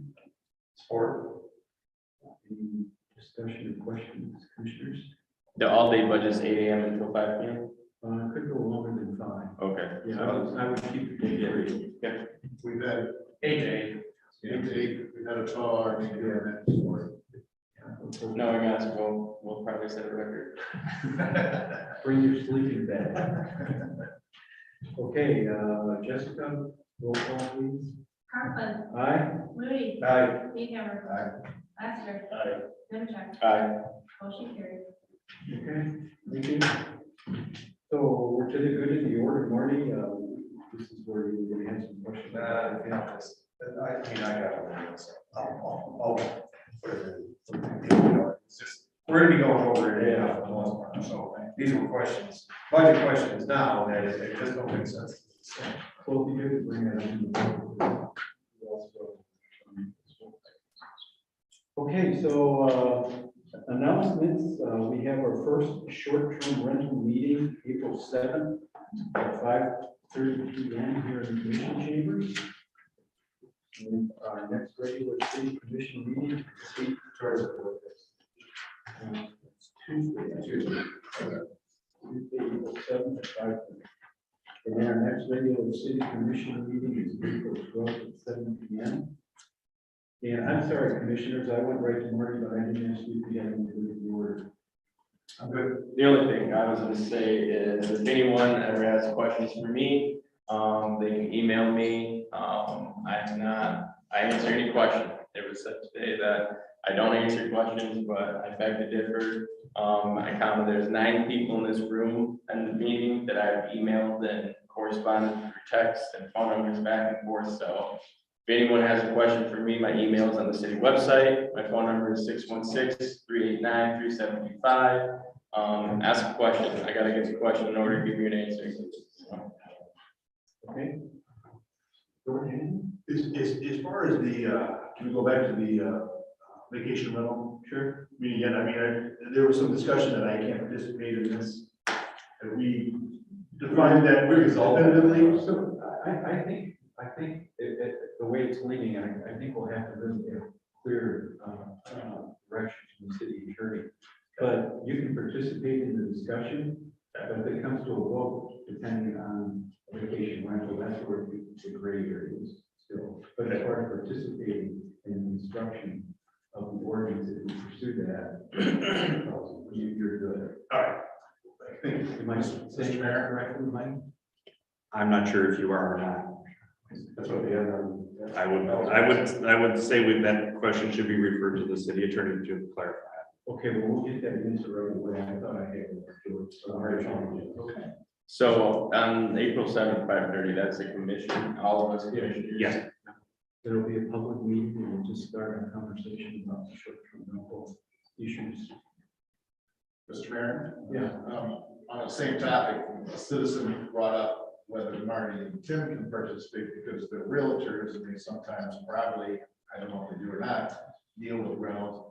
Support. Any discussion or questions, commissioners? The all-day budget's 8 a.m. until 5 p.m. Could go longer than 5. Okay. Yeah, I would keep it three. Yeah. We've had 8 to 8. 8 to 8, we've had a 12-hour meeting here and that. No, I guess we'll probably set a record. Bring your sleeping bag. Okay, Jessica, roll call please. Conklin. Aye. Moody. Aye. Meehammer. Aye. Lassiter. Aye. Nemecheck. Aye. Motion carried. Okay, thank you. So we're to the good of the order, Marty. This is where you're gonna have some questions. I mean, I got one. I'll put it in. It's just, we're gonna be going over it anyhow for the most part, so these were questions, budget questions now, that it just don't make sense. Well, if you could bring that up. Okay, so announcements, we have our first short-term rental meeting, April 7th at 5:30 p.m. here in the commission chambers. And our next regular city commission meeting is Tuesday, Tuesday, April 7th at 5:30. And then our next regular city commission meeting is April 12th at 7 p.m. And I'm sorry, commissioners, I went right to Marty, but I didn't ask you if you had anything to do with the order. I'm good. The only thing I was gonna say is if anyone ever has questions for me, they can email me. I answer any question. It was said today that I don't answer questions, but I beg to differ. I counted there's 9 people in this room in the meeting that I've emailed and corresponded through text and phone numbers back and forth. So if anyone has a question for me, my email is on the city website. My phone number is 616-389-3725. Ask a question. I gotta get the question in order to give you an answer. Okay. As far as the, can we go back to the vacation rental? Sure. I mean, again, there was some discussion that I can't participate in this. Have we defined that definitively? So I think the way it's leaning, I think we'll have to really get clear direction from the city attorney. But you can participate in the discussion, but if it comes to a vote, depending on vacation rental, that's where the gray area is still. But as far as participating in the instruction of the ordinance, if you pursue that, you're good. All right. Am I saying that correctly, Mike? I'm not sure if you are or not. That's what the other. I would say that question should be referred to the city attorney to clarify. Okay, well, we'll get that answer right away. I thought I had it. So, all right, okay. So on April 7th, 5:30, that's a commission, all of us commissioners. Yes. There'll be a public meeting and we'll just start a conversation about the short-term rental issues. Mr. Mayor? Yeah. On the same topic, a citizen brought up whether Marty and Tim can participate because they're realtors and they sometimes probably, I don't know if they do or not, deal with rentals.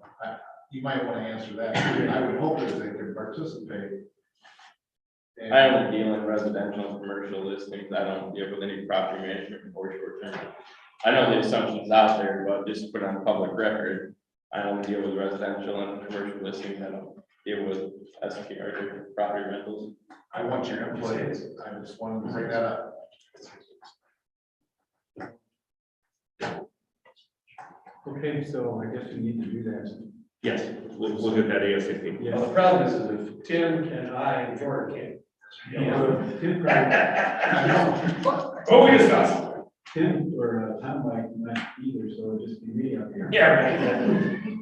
You might want to answer that. I would hope that they can participate. I only deal in residential and commercial listings. I don't deal with any property management or short term. I know the assumption's out there, but just to put on public record, I only deal with residential and commercial listings. I don't deal with STR property rentals. I want your input. I just wanted to bring that up. Okay, so I guess we need to do that. Yes, we'll get that ASAP. Yeah. Well, the problem is if Tim and I and Jordan can't. Tim probably, Oh, we discussed. Tim or or Tom might not either, so it'll just be me up here. Yeah, right.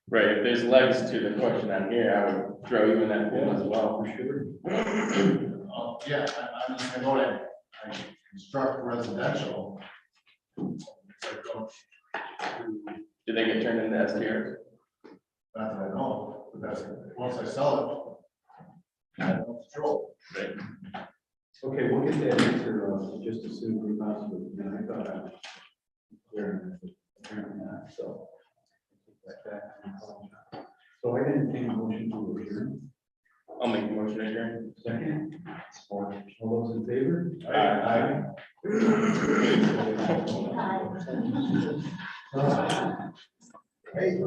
Right, if there's legs to the question on here, I would throw you in that pool as well. For sure. Yeah, I'm just, I know that I construct residential. So I don't do- Do they get turned into STRs? Not that I know, but that's, once I sell it, I don't control. Okay, we'll get that answer just as soon as possible. I thought I was there, apparently not, so. Like that. So I didn't take a motion to adjourn. I'll make a motion to adjourn. Second. All those in favor? Aye. Hey.